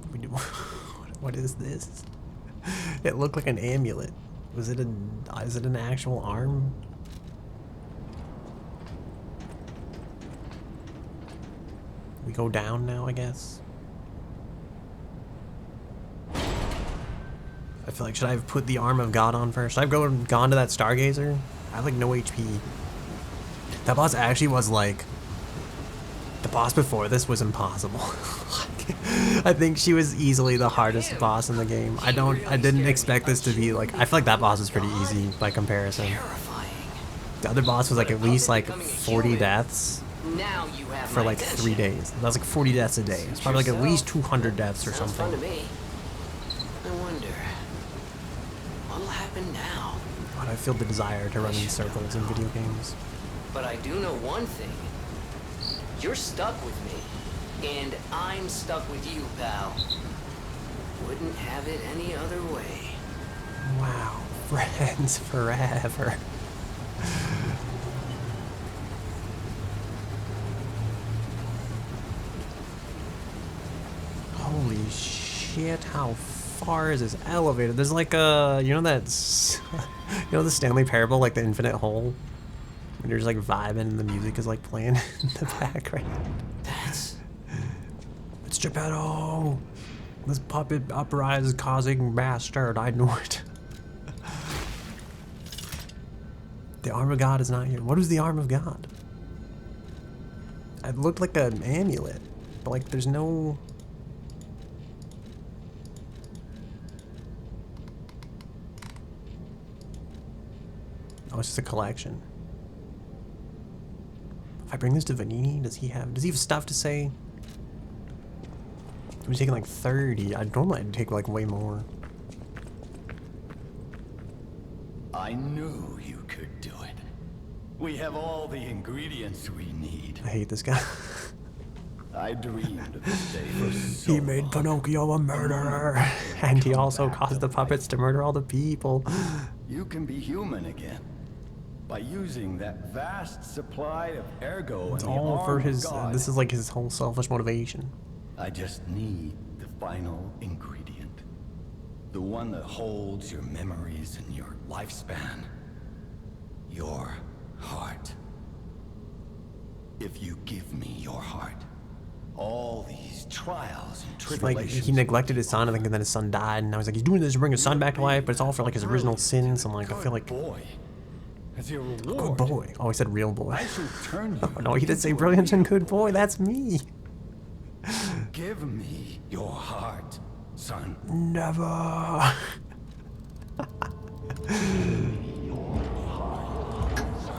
Speaker 1: What do we do? What is this? It looked like an amulet. Is it an actual arm? We go down now, I guess. I feel like, should I have put the arm of God on first? Should I have gone to that Stargazer? I have like no HP. That boss actually was like, the boss before this was impossible. I think she was easily the hardest boss in the game. I didn't expect this to be like, I feel like that boss was pretty easy by comparison.
Speaker 4: Terrifying.
Speaker 1: The other boss was like at least like 40 deaths
Speaker 4: Now you have
Speaker 1: for
Speaker 4: my
Speaker 1: like
Speaker 4: attention.
Speaker 1: 3 days. That was like 40 deaths a day. It's probably like at least 200 deaths or
Speaker 4: Sounds fun to
Speaker 1: something.
Speaker 4: me. I wonder what'll happen now.
Speaker 1: But I feel the desire to run in circles in video games.
Speaker 4: But I do know one thing. You're stuck with me, and I'm stuck with you, pal. Wouldn't have it any other way.
Speaker 1: Wow, friends forever. Holy shit, how far is this elevator? There's like a, you know that's, you know the Stanley Parable, like the infinite hole? When you're just like vibing and the music is like playing in the background.
Speaker 4: That's
Speaker 1: It's It's Geppetto! This puppet uprising is causing mass dirt. I knew it. The arm of God is not here. What is the arm of God? It looked like an amulet, but like there's no... Oh, it's just a collection. If I bring this to Vanini, does he have stuff to say? I'm taking like 30. I normally I'd take like way more.
Speaker 3: I knew you could do it. We have all the ingredients we need.
Speaker 1: I hate this guy.
Speaker 3: I dreamed of this day for so
Speaker 1: He made
Speaker 3: long.
Speaker 1: Pinocchio a murderer, and he also caused the puppets to murder all the people.
Speaker 3: You can be human again by using that vast supply of ergo
Speaker 1: It's
Speaker 3: and the
Speaker 1: all for
Speaker 3: arm of
Speaker 1: his.
Speaker 3: God.
Speaker 1: This is like his whole selfish motivation.
Speaker 3: I just need the final ingredient. The one that holds your memories and your lifespan. Your heart. If you give me your heart, all these trials and
Speaker 1: It's like
Speaker 3: tribulations...
Speaker 1: he neglected his son, I think, and then his son died, and now he's like, he's doing this to bring his son back to life, but it's all for like his original sins. I'm like, I feel like,
Speaker 3: boy. As your
Speaker 1: good
Speaker 3: reward,
Speaker 1: boy. Oh, he said real boy.
Speaker 3: I shall turn you
Speaker 1: Oh, no, he did say
Speaker 3: into a
Speaker 1: brilliant and
Speaker 3: real
Speaker 1: good boy. That's me.
Speaker 3: Give me your heart, son.
Speaker 1: Never.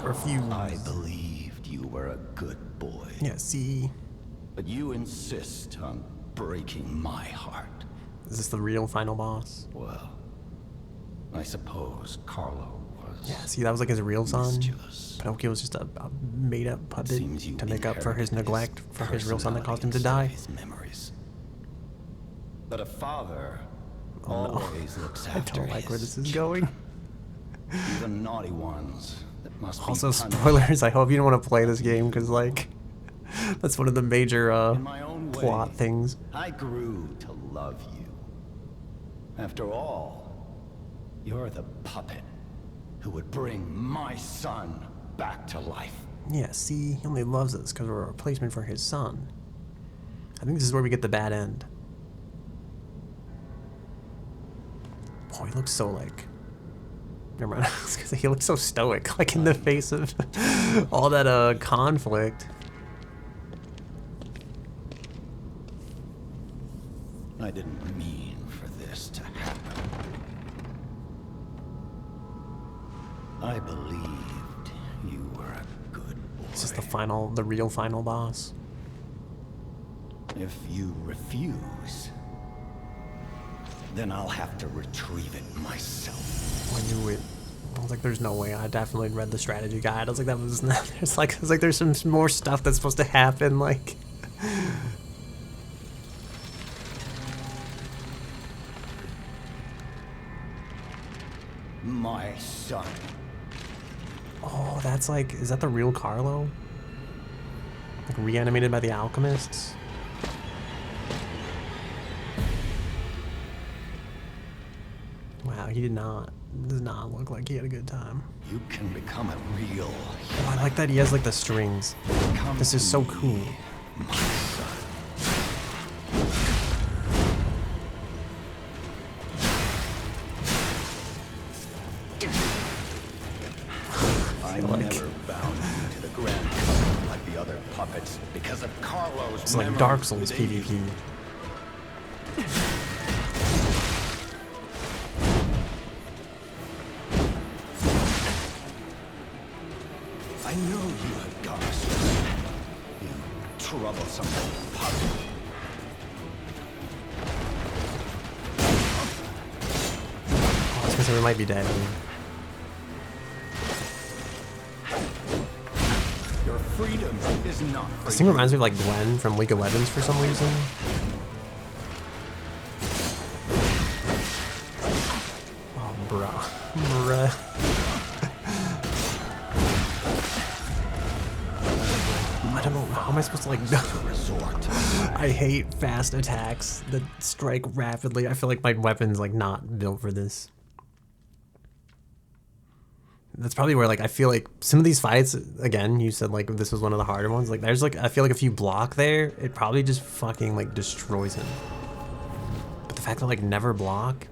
Speaker 1: Refuse.
Speaker 3: I believed you were a good boy.
Speaker 1: Yeah, see.
Speaker 3: But you insist on breaking my heart.
Speaker 1: Is this the real final boss?
Speaker 3: Well, I suppose Carlo was...
Speaker 1: Yeah, see, that was like his real son.
Speaker 3: mischievous.
Speaker 1: Pinocchio was just a made-up puppet
Speaker 3: Seems you
Speaker 1: to make up for his
Speaker 3: inherited
Speaker 1: neglect for his real son that caused him to
Speaker 3: personality
Speaker 1: die.
Speaker 3: instead of his memories. But a father
Speaker 1: Oh, no.
Speaker 3: always looks
Speaker 1: I
Speaker 3: after
Speaker 1: don't like where
Speaker 3: his
Speaker 1: this is going.
Speaker 3: Even naughty ones that must
Speaker 1: Also,
Speaker 3: be punished.
Speaker 1: spoilers, I hope you don't want to play this game, because, like, that's one of the major,
Speaker 3: In my own
Speaker 1: plot
Speaker 3: way,
Speaker 1: things.
Speaker 3: I grew to love you. After all, you're the puppet who would bring my son back to life.
Speaker 1: Yeah, see, he only loves us because we're a replacement for his son. I think this is where we get the bad end. Oh, he looks so, like... Never mind, I was gonna say, he looks so stoic, like, in the face of all that, conflict.
Speaker 3: I didn't mean for this to happen. I believed you were a good boy.
Speaker 1: It's just the real final boss.
Speaker 3: If you refuse, then I'll have to retrieve it myself.
Speaker 1: I knew it. I was like, there's no way. I definitely read the strategy guide. I was like, that was not, there's some more stuff that's supposed to happen, like...
Speaker 3: My son.
Speaker 1: Oh, that's like, is that the real Carlo? Like reanimated by the alchemists? Wow, he does not look like he had a good time.
Speaker 3: You can become a real
Speaker 1: Oh, I like that he has like the strings.
Speaker 3: Come
Speaker 1: This is
Speaker 3: to
Speaker 1: so
Speaker 3: me,
Speaker 1: cool.
Speaker 3: my son. I never bound you to the grand covenant like the other puppets because of Carlo's
Speaker 1: It's like
Speaker 3: memories
Speaker 1: Dark Souls
Speaker 3: within you.
Speaker 1: PvP.
Speaker 3: I know you have got us. You troublesome puppet.
Speaker 1: Oh, I was gonna say we might be dead.
Speaker 3: Your freedom is not free.
Speaker 1: This thing reminds me of like Gwen from League of Legends for some reason. Oh, bruh. I don't know, how am I supposed to like...
Speaker 3: resort.
Speaker 1: I hate fast attacks that strike rapidly. I feel like my weapon's like not built for this. that's probably where like I feel like some of these fights, again, you said like this was one of the harder ones. Like there's like I feel like if you block there, it probably just fucking like destroys him. But the fact that like never block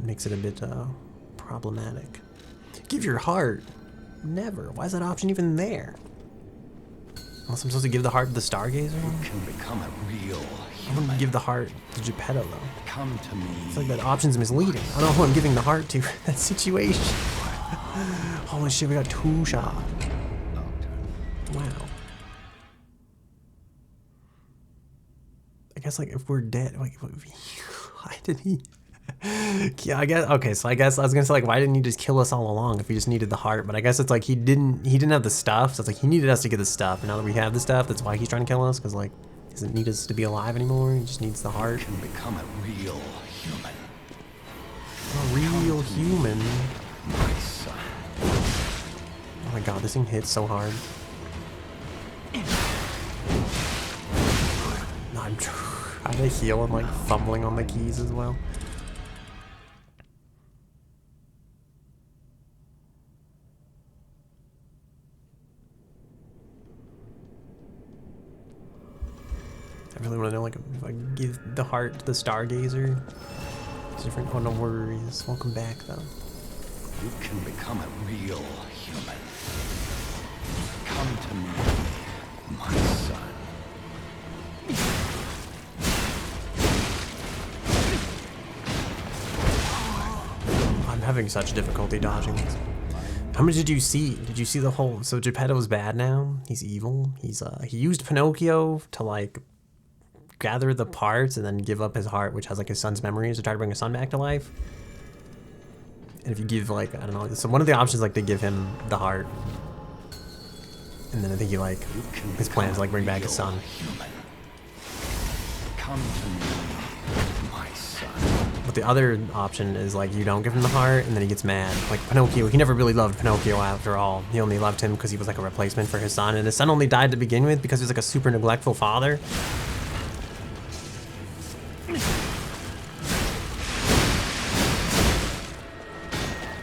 Speaker 1: makes it a bit problematic. Give your heart. Never. Why is that option even there? Unless I'm supposed to give the heart to the Stargazer?
Speaker 3: You can become a real
Speaker 1: I wouldn't give the heart to Geppetto though.
Speaker 3: Come to me.
Speaker 1: I feel like that option's misleading. I don't know who I'm giving the heart to. That situation. Holy shit, we got 2 shots. Wow. I guess like if we're dead, like why did he? Yeah, I guess okay. So I guess I was gonna say like, why didn't he just kill us all along if he just needed the heart? But I guess it's like he didn't have the stuff. So it's like he needed us to get the stuff. And now that we have the stuff, that's why he's trying to kill us. Because like, he doesn't need us to be alive anymore. He just needs the heart.
Speaker 3: You can become a real human.
Speaker 1: A real human.
Speaker 3: My son.
Speaker 1: Oh my god, this thing hits so hard. No, I'm trying to heal and like fumbling on the keys as well. I really want to know like if I give the heart to the Stargazer. It's different. Oh, no worries. Welcome back though.
Speaker 3: You can become a real human. Come to me, my son.
Speaker 1: I'm having such difficulty dodging this. How much did you see? Did you see the whole? So Geppetto's bad now. He's evil. He used Pinocchio to like gather the parts and then give up his heart, which has like his son's memories, to try to bring his son back to life. And if you give like, I don't know, so one of the options like to give him the heart. And then I think he like, his plan is like bring back his son.
Speaker 3: Come to me, my son.
Speaker 1: But the other option is like you don't give him the heart and then he gets mad. Like Pinocchio, he never really loved Pinocchio after all. He only loved him because he was like a replacement for his son. And his son only died to begin with because he was like a super neglectful father.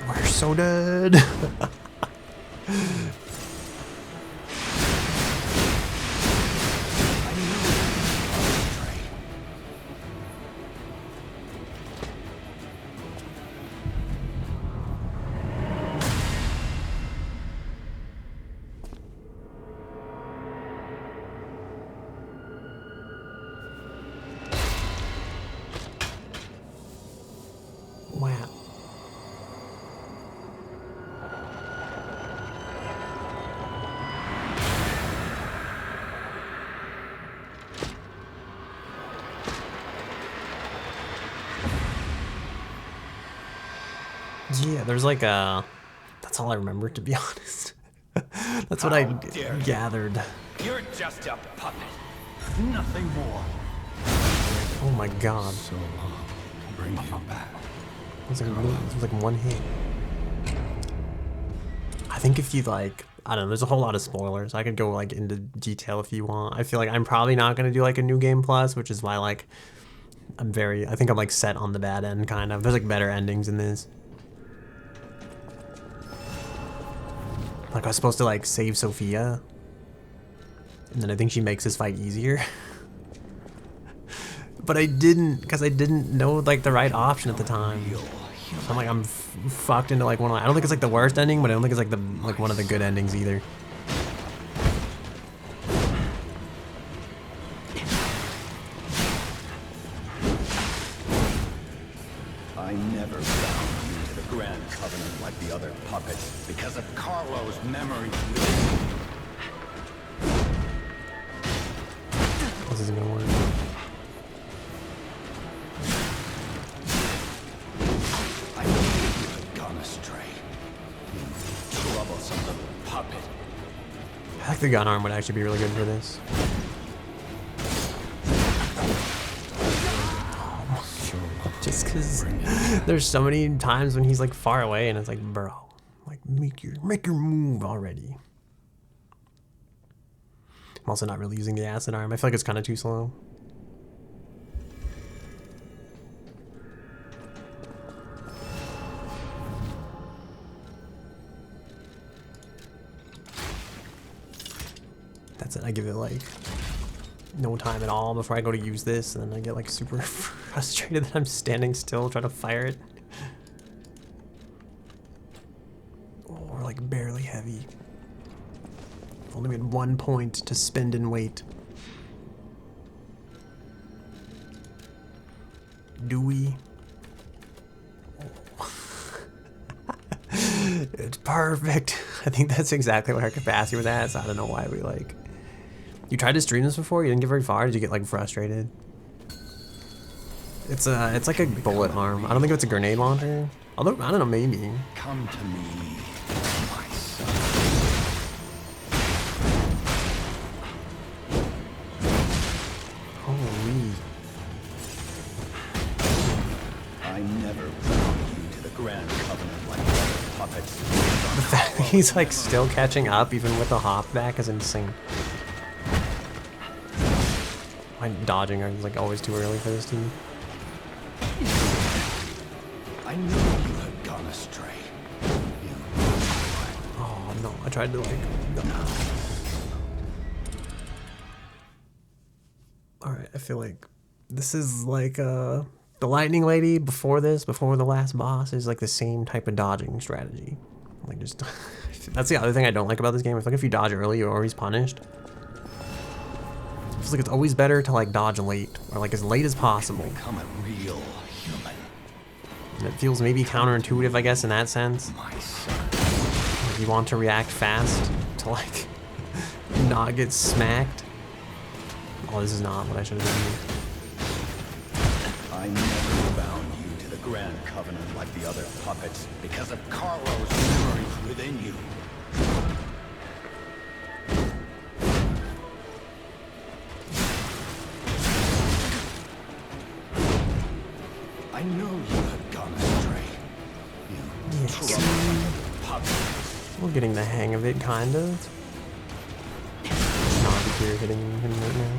Speaker 1: We're so dead. Wow. Yeah, there's like a... That's all I remember, to be honest. That's what I gathered.
Speaker 3: You're just a puppet. Nothing more.
Speaker 1: Oh my god.
Speaker 3: So long to bring you back.
Speaker 1: It was like one hit. I think if you like, I don't know, there's a whole lot of spoilers. I could go like into detail if you want. I feel like I'm probably not going to do like a new game plus, which is why like I think I'm like set on the bad end kind of. There's like better endings in this. Like I was supposed to like save Sophia. And then I think she makes this fight easier. But I didn't, because I didn't know like the right option at the time. So I'm like, I'm fucked into like one of, I don't think it's like the worst ending, but I don't think it's like one of the good endings either.
Speaker 3: I never bound you to the Grand Covenant like the other puppets because of Carlo's memory.
Speaker 1: This isn't gonna work.
Speaker 3: I knew you had gone astray. You troublesome little puppet.
Speaker 1: I think the gun arm would actually be really good for this. Just because there's so many times when he's like far away and it's like, bro, like make your move already. I'm also not really using the acid arm. I feel like it's kind of too slow. That's it. I give it like no time at all before I go to use this, and then I get like super frustrated that I'm standing still trying to fire it. Oh, we're like barely heavy. Only had 1 point to spend and wait. Do we? Oh. It's perfect. I think that's exactly what our capacity was at, so I don't know why we like... You tried to stream this before? You didn't get very far? Did you get like frustrated? It's like a bullet arm. I don't think it's a grenade launcher. Although, I don't know, maybe.
Speaker 3: Come to me, my son.
Speaker 1: Holy.
Speaker 3: I never bound you to the Grand Covenant like other puppets.
Speaker 1: The fact that he's like still catching up even with the hop back is insane. My dodging is like always too early for this team.
Speaker 3: I knew you had gone astray.
Speaker 1: Oh no, I tried to like... No. Alright, I feel like this is like the lightning lady before this, before the last boss, is like the same type of dodging strategy. Like just... That's the other thing I don't like about this game. I feel like if you dodge early, you're always punished. It's like it's always better to like dodge late, or like as late as possible.
Speaker 3: Become a real human.
Speaker 1: And it feels maybe counterintuitive, I guess, in that sense.
Speaker 3: My son.
Speaker 1: Like you want to react fast to like not get smacked. Oh, this is not what I should have done.
Speaker 3: I never bound you to the Grand Covenant like the other puppets because of Carlo's memories within you. I know you had gone astray. You troubled puppet.
Speaker 1: We're getting the hang of it, kind of. Not if you're hitting him right now.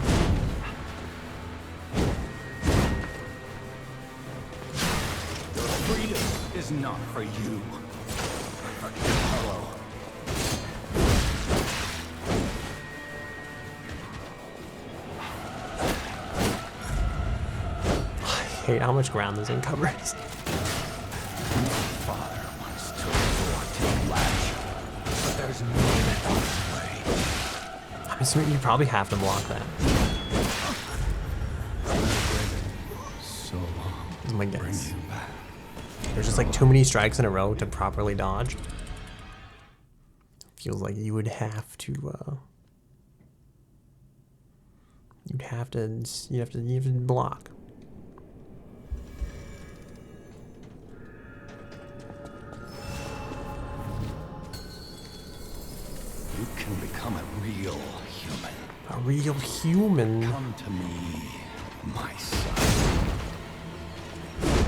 Speaker 3: Your freedom is not for you. For Carlo.
Speaker 1: I hate how much ground this thing covers.
Speaker 3: Father wants to walk to the latch, but there's no other way.
Speaker 1: I'm assuming you probably have to block that.
Speaker 3: So long.
Speaker 1: Is my
Speaker 3: Bring
Speaker 1: guess.
Speaker 3: you back.
Speaker 1: There's just like too many strikes in a row to properly dodge. Feels like you would have to you'd have to block.
Speaker 3: You can become a real human.
Speaker 1: A real human.
Speaker 3: Come to me, my son.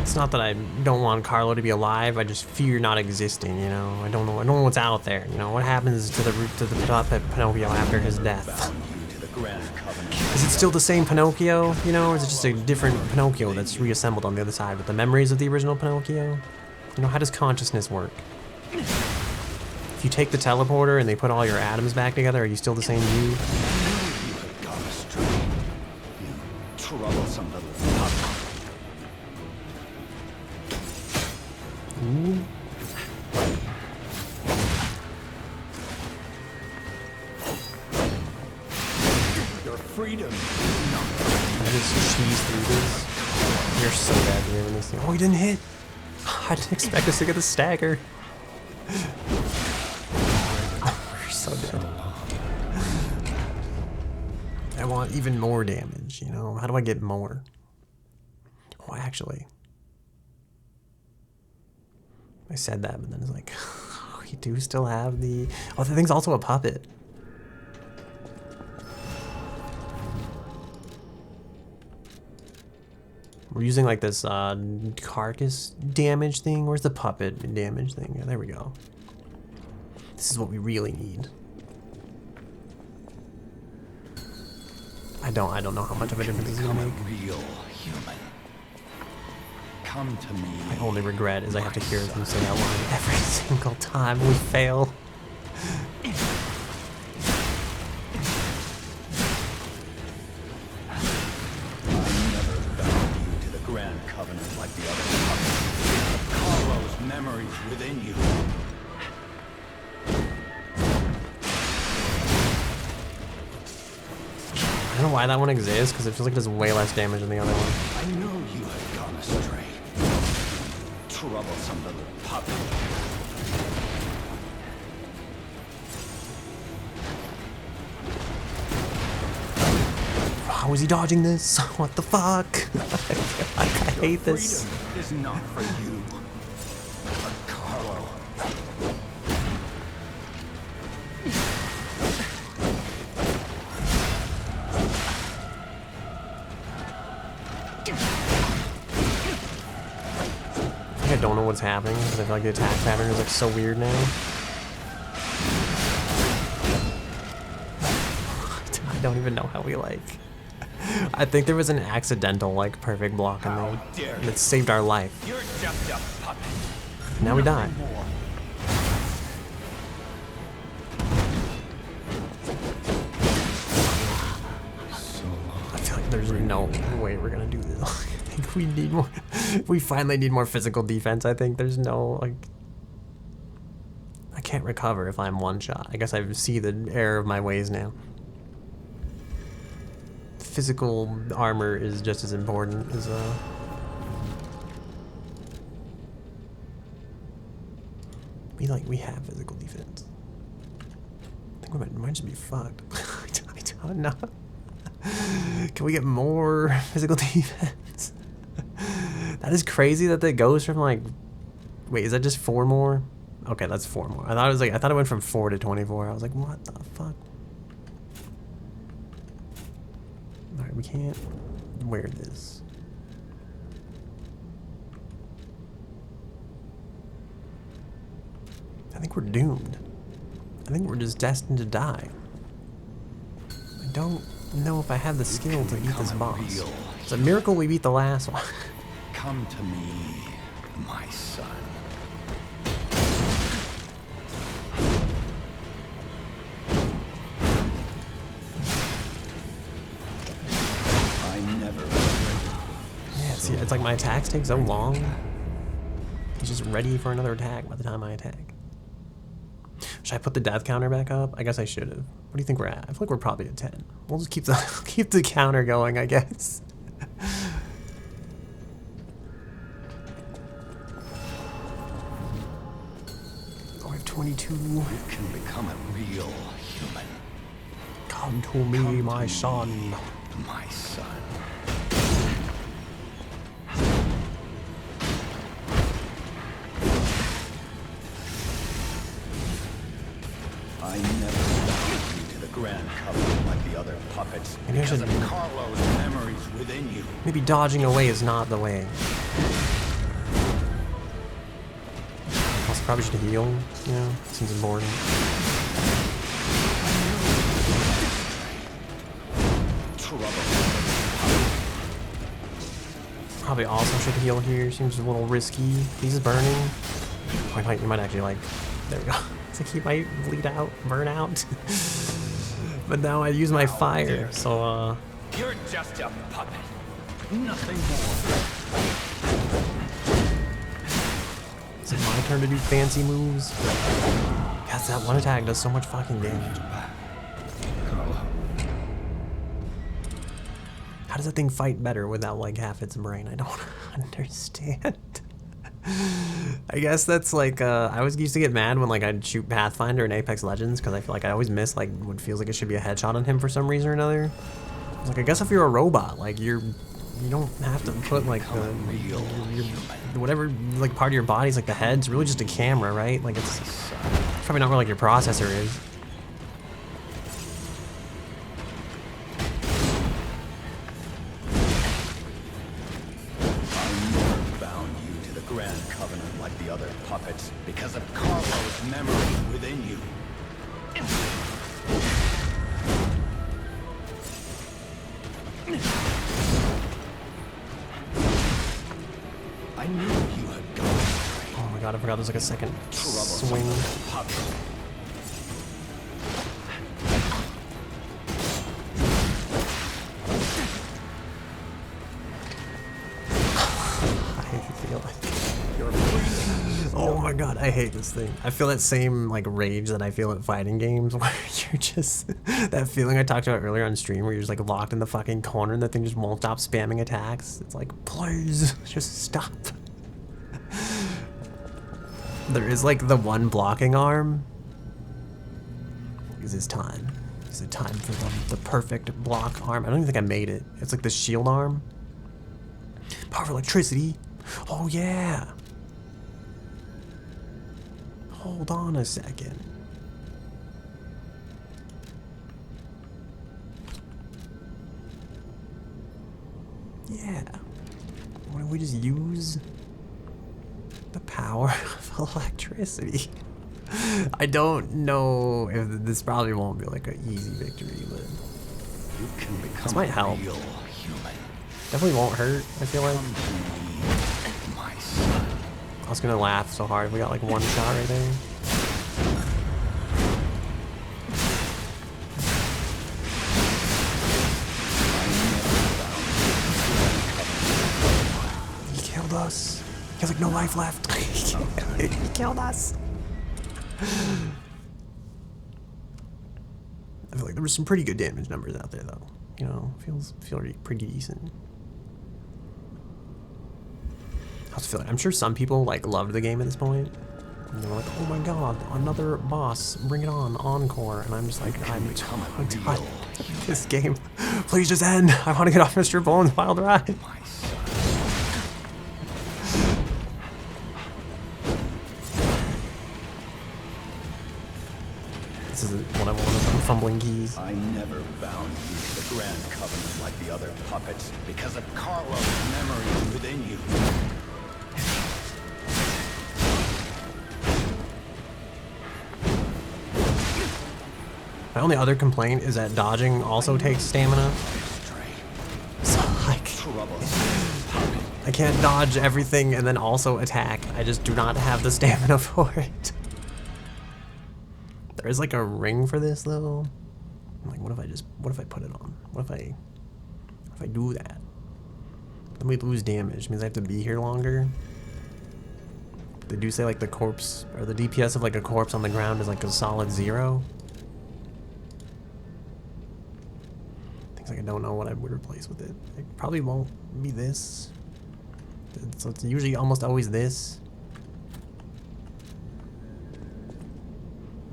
Speaker 1: It's not that I don't want Carlo to be alive. I just fear not existing. You know, I don't know what's out there. You know, what happens to the puppet Pinocchio after his death?
Speaker 3: Bound you to the Grand Covenant.
Speaker 1: Is it still the same Pinocchio? You know, or is it just a different Pinocchio that's reassembled on the other side with the memories of the original Pinocchio? You know, how does consciousness work? If you take the teleporter and they put all your atoms back together, are you still the same you?
Speaker 3: You had gone astray. You troublesome little puppet.
Speaker 1: Ooh.
Speaker 3: Your freedom.
Speaker 1: I just cheese through this. You're so bad at doing this thing. Oh, he didn't hit. I didn't expect us to get the stagger. We're so dead. I want even more damage, you know? How do I get more? Oh, actually. I said that, but then it's like, oh, you do still have the... Oh, the thing's also a puppet. We're using like this carcass damage thing. Where's the puppet damage thing? Yeah, there we go. This is what we really need. I don't know how much of a difference this is gonna make.
Speaker 3: Real human. Come to me.
Speaker 1: My only regret is I have to hear them say that line every single time we fail.
Speaker 3: like the other puppets. Carlo's memories within you.
Speaker 1: I don't know why that one exists, because it feels like it does way less damage than the other one.
Speaker 3: I know you have gone astray. Troublesome little puppet.
Speaker 1: How is he dodging this? What the fuck? I hate this.
Speaker 3: Freedom is not for you, but Carlo.
Speaker 1: I don't know what's happening because I feel like the attack pattern is like so weird now. I don't even know how we like. I think there was an accidental like perfect block in there that saved our life.
Speaker 3: You're just a puppet.
Speaker 1: Now we die.
Speaker 3: More.
Speaker 1: I feel like there's no way we're gonna do this. I think we need more. We finally need more physical defense. I think there's no like. I can't recover if I'm one shot. I guess I see the error of my ways now. Physical armor is just as important as we have physical defense. I think we might just be fucked. I don't know. Can we get more physical defense? That is crazy that that goes from like, wait, is that just 4 more? Okay, that's 4 more. I thought it went from 4 to 24. I was like, what the fuck? Alright, we can't wear this. I think we're doomed. I think we're just destined to die. I don't know if I have the skill to beat this boss. It's a miracle we beat the last one.
Speaker 3: Come to me, my son. I never.
Speaker 1: Yeah, see, it's like my attacks take so long. He's just ready for another attack by the time I attack. Should I put the death counter back up? I guess I should have. What do you think we're at? I feel like we're probably at 10. We'll just keep the counter going, I guess. Oh, I have 22.
Speaker 3: You can become a real human.
Speaker 1: Come to me, my son.
Speaker 3: My son. I never bound you to the Grand Covenant like the other puppets
Speaker 1: Maybe I
Speaker 3: because
Speaker 1: should-
Speaker 3: of Carlo's memories within you.
Speaker 1: Maybe dodging away is not the way. Also, probably should heal. You know, seems important. Probably also should heal here. Seems a little risky. He's burning. Oh, you might actually like. There we go. It's like he might bleed out, burn out. But now I use my fire, so
Speaker 3: You're just a puppet. Nothing more.
Speaker 1: is it my turn to do fancy moves? Yes, that one attack does so much fucking damage.
Speaker 3: Carlo.
Speaker 1: How does that thing fight better without like half its brain? I don't understand. I guess that's like I always used to get mad when like I'd shoot Pathfinder in Apex Legends because I feel like I always miss like what feels like it should be a headshot on him for some reason or another. I was like, I guess if you're a robot, like you don't have to put like your whatever like part of your body's like the head's really just a camera, right? Like it's probably not where like your processor is.
Speaker 3: Grand Covenant like the other puppets because of Carlo's memories within you. I knew you had gone.
Speaker 1: Oh my god, I forgot there's like a second swing.
Speaker 3: Puppet.
Speaker 1: my god, I hate this thing. I feel that same like rage that I feel at fighting games where you're just that feeling I talked about earlier on stream where you're just like locked in the fucking corner and the thing just won't stop spamming attacks. It's like, please just stop. There is like the one blocking arm. Is this time? Is it time for the perfect block arm? I don't even think I made it. It's like the shield arm. Powerful electricity. Oh yeah. Hold on a second. Yeah. Why don't we just use the power of electricity? I don't know if this probably won't be like an easy victory, but
Speaker 3: You can become
Speaker 1: this might help.
Speaker 3: a real human.
Speaker 1: Definitely won't hurt, I feel like.
Speaker 3: My son.
Speaker 1: I was gonna laugh so hard. We got like one shot right there. He killed us. He has like no life left. He killed us. I feel like there was some pretty good damage numbers out there though. You know, feels pretty decent. How's it feel? I'm sure some people like loved the game at this point. And they were like, oh my god, another boss, bring it on, encore. And I'm just like, I'm tired of this game. Please just end. I want to get off Mr. Bones' wild ride. This is what I want, I'm fumbling keys.
Speaker 3: I never bound you to the Grand Covenant like the other puppets because of Carlos' memories within you.
Speaker 1: My only other complaint is that dodging also takes stamina. So like, I can't dodge everything and then also attack. I just do not have the stamina for it. There is like a ring for this though. I'm like, what if I put it on? What if I do that? Then we lose damage. It means I have to be here longer. They do say like the corpse or the DPS of like a corpse on the ground is like a solid 0. Like I don't know what I would replace with it. It probably won't be this. So it's usually almost always this.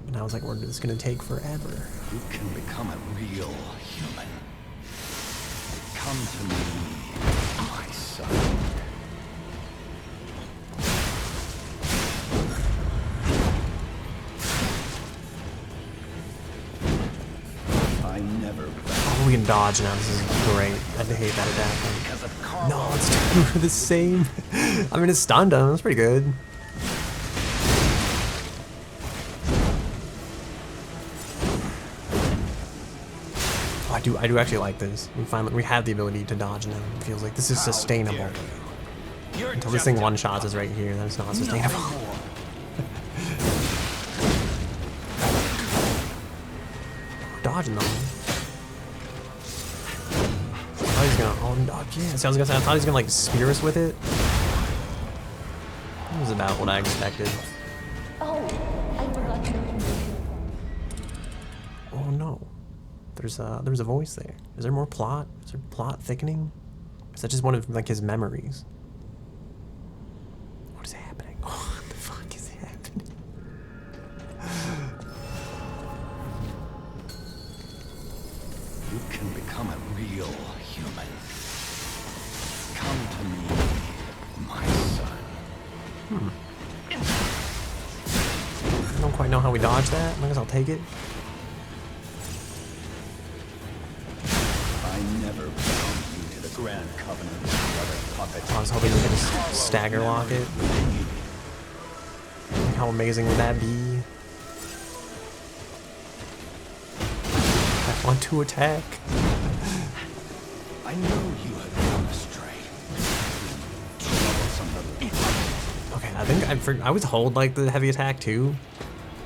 Speaker 1: And I was like, we're just gonna take forever.
Speaker 3: You can become a real human. Come to me, my son. I never.
Speaker 1: Oh, we can dodge now. This is great. I hate that attack. No, it's the same. I mean, it's stunned him. That's pretty good. Oh, I do actually like this. We have the ability to dodge now. It feels like this is sustainable. Until this thing one-shots us right here, then it's not sustainable. We're dodging them. I thought he was gonna dodge. Yeah, so I was gonna say, I thought he was gonna like spear us with it. That was about what I expected.
Speaker 6: Oh, I forgot to mention.
Speaker 1: Oh no. There's a voice there. Is there more plot? Is there plot thickening? Is that just one of like his memories? What is happening? What the fuck is happening?
Speaker 3: You can become a real human. Come to me, my son.
Speaker 1: I don't quite know how we dodge that. I guess I'll take it.
Speaker 3: I never bound you to the Grand Covenant of the other puppets.
Speaker 1: I was hoping we could just stagger lock it. Like, how amazing would that be? I want to attack.
Speaker 3: I know you have gone astray.
Speaker 1: Okay, I think I always hold like the heavy attack too.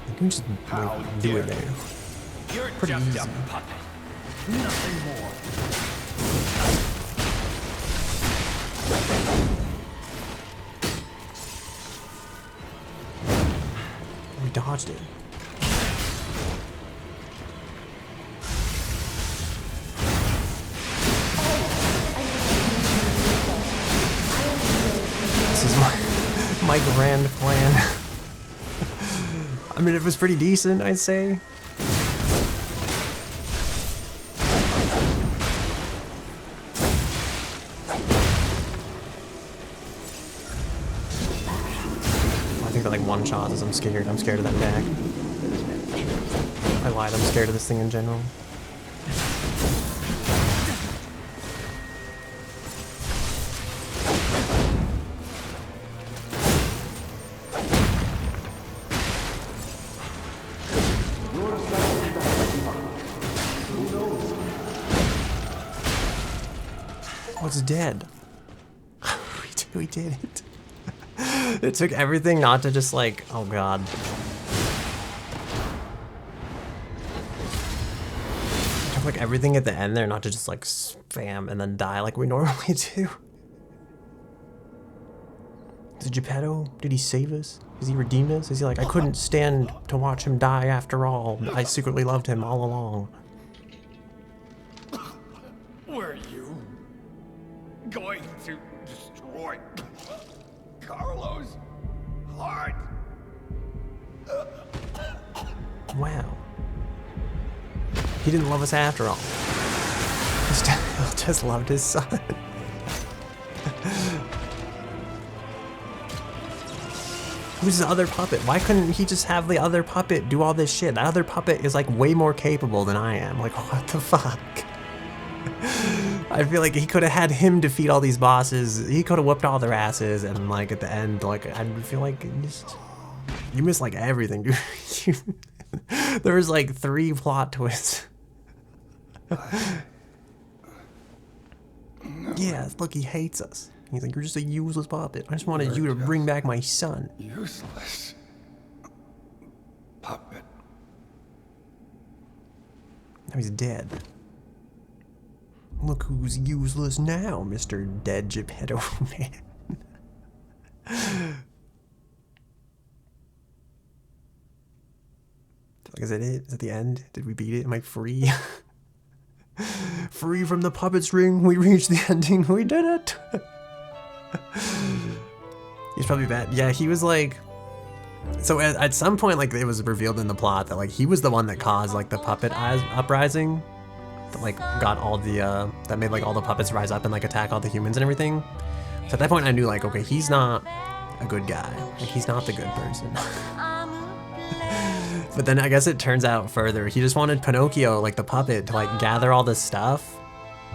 Speaker 1: You can just
Speaker 3: How
Speaker 1: like, do it
Speaker 3: dare
Speaker 1: there.
Speaker 3: You're
Speaker 1: Pretty
Speaker 3: just
Speaker 1: easy.
Speaker 3: a puppet. Nothing more.
Speaker 1: dodged it. This is my grand plan. I mean, it was pretty decent, I'd say. I think that like one shot is I'm scared. I'm scared of that deck. I lied, I'm scared of this thing in general. Oh, it's dead. We did it. It took everything not to just like, oh god. It took like everything at the end there not to just like spam and then die like we normally do. Did Geppetto, did he save us? Has he redeemed us? Is he like, I couldn't stand to watch him die after all. I secretly loved him all along.
Speaker 3: Were you going to destroy Carlos' heart?
Speaker 1: Wow. He didn't love us after all. He just loved his son. Who's the other puppet? Why couldn't he just have the other puppet do all this shit? That other puppet is like way more capable than I am. Like, what the fuck? I feel like he could have had him defeat all these bosses. He could have whooped all their asses, and like at the end, like I feel like you missed like everything, dude. There was like 3 plot twists. Yeah, look, he hates us. He's like, you're just a useless puppet. I just wanted you to bring back my son.
Speaker 3: Useless puppet.
Speaker 1: Now he's dead. Look who's useless now, Mr. Dead Geppetto Man. Like, is that it? Is that the end? Did we beat it? Am I free? Free from the puppet's ring. We reached the ending. We did it. He's probably bad. Yeah, he was like... So at some point, like, it was revealed in the plot that, like, he was the one that caused, like, the puppet uprising. That, like, got all the, that made, like, all the puppets rise up and, like, attack all the humans and everything. So at that point, I knew, like, okay, he's not a good guy. Like, he's not the good person. But then I guess it turns out further. He just wanted Pinocchio, like, the puppet, to, like, gather all this stuff.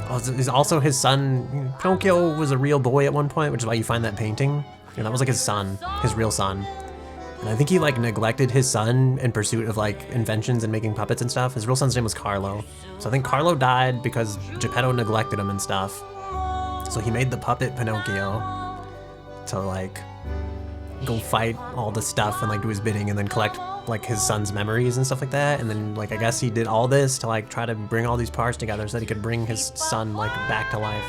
Speaker 1: Also his son, Pinocchio was a real boy at one point, which is why you find that painting. And that was, like, his son, his real son. And I think he, like, neglected his son in pursuit of, like, inventions and making puppets and stuff. His real son's name was Carlo. So I think Carlo died because Geppetto neglected him and stuff. So he made the puppet Pinocchio to, like, go fight all the stuff and, like, do his bidding and then collect, like, his son's memories and stuff like that. And then, like, I guess he did all this to, like, try to bring all these parts together so that he could bring his son, like, back to life.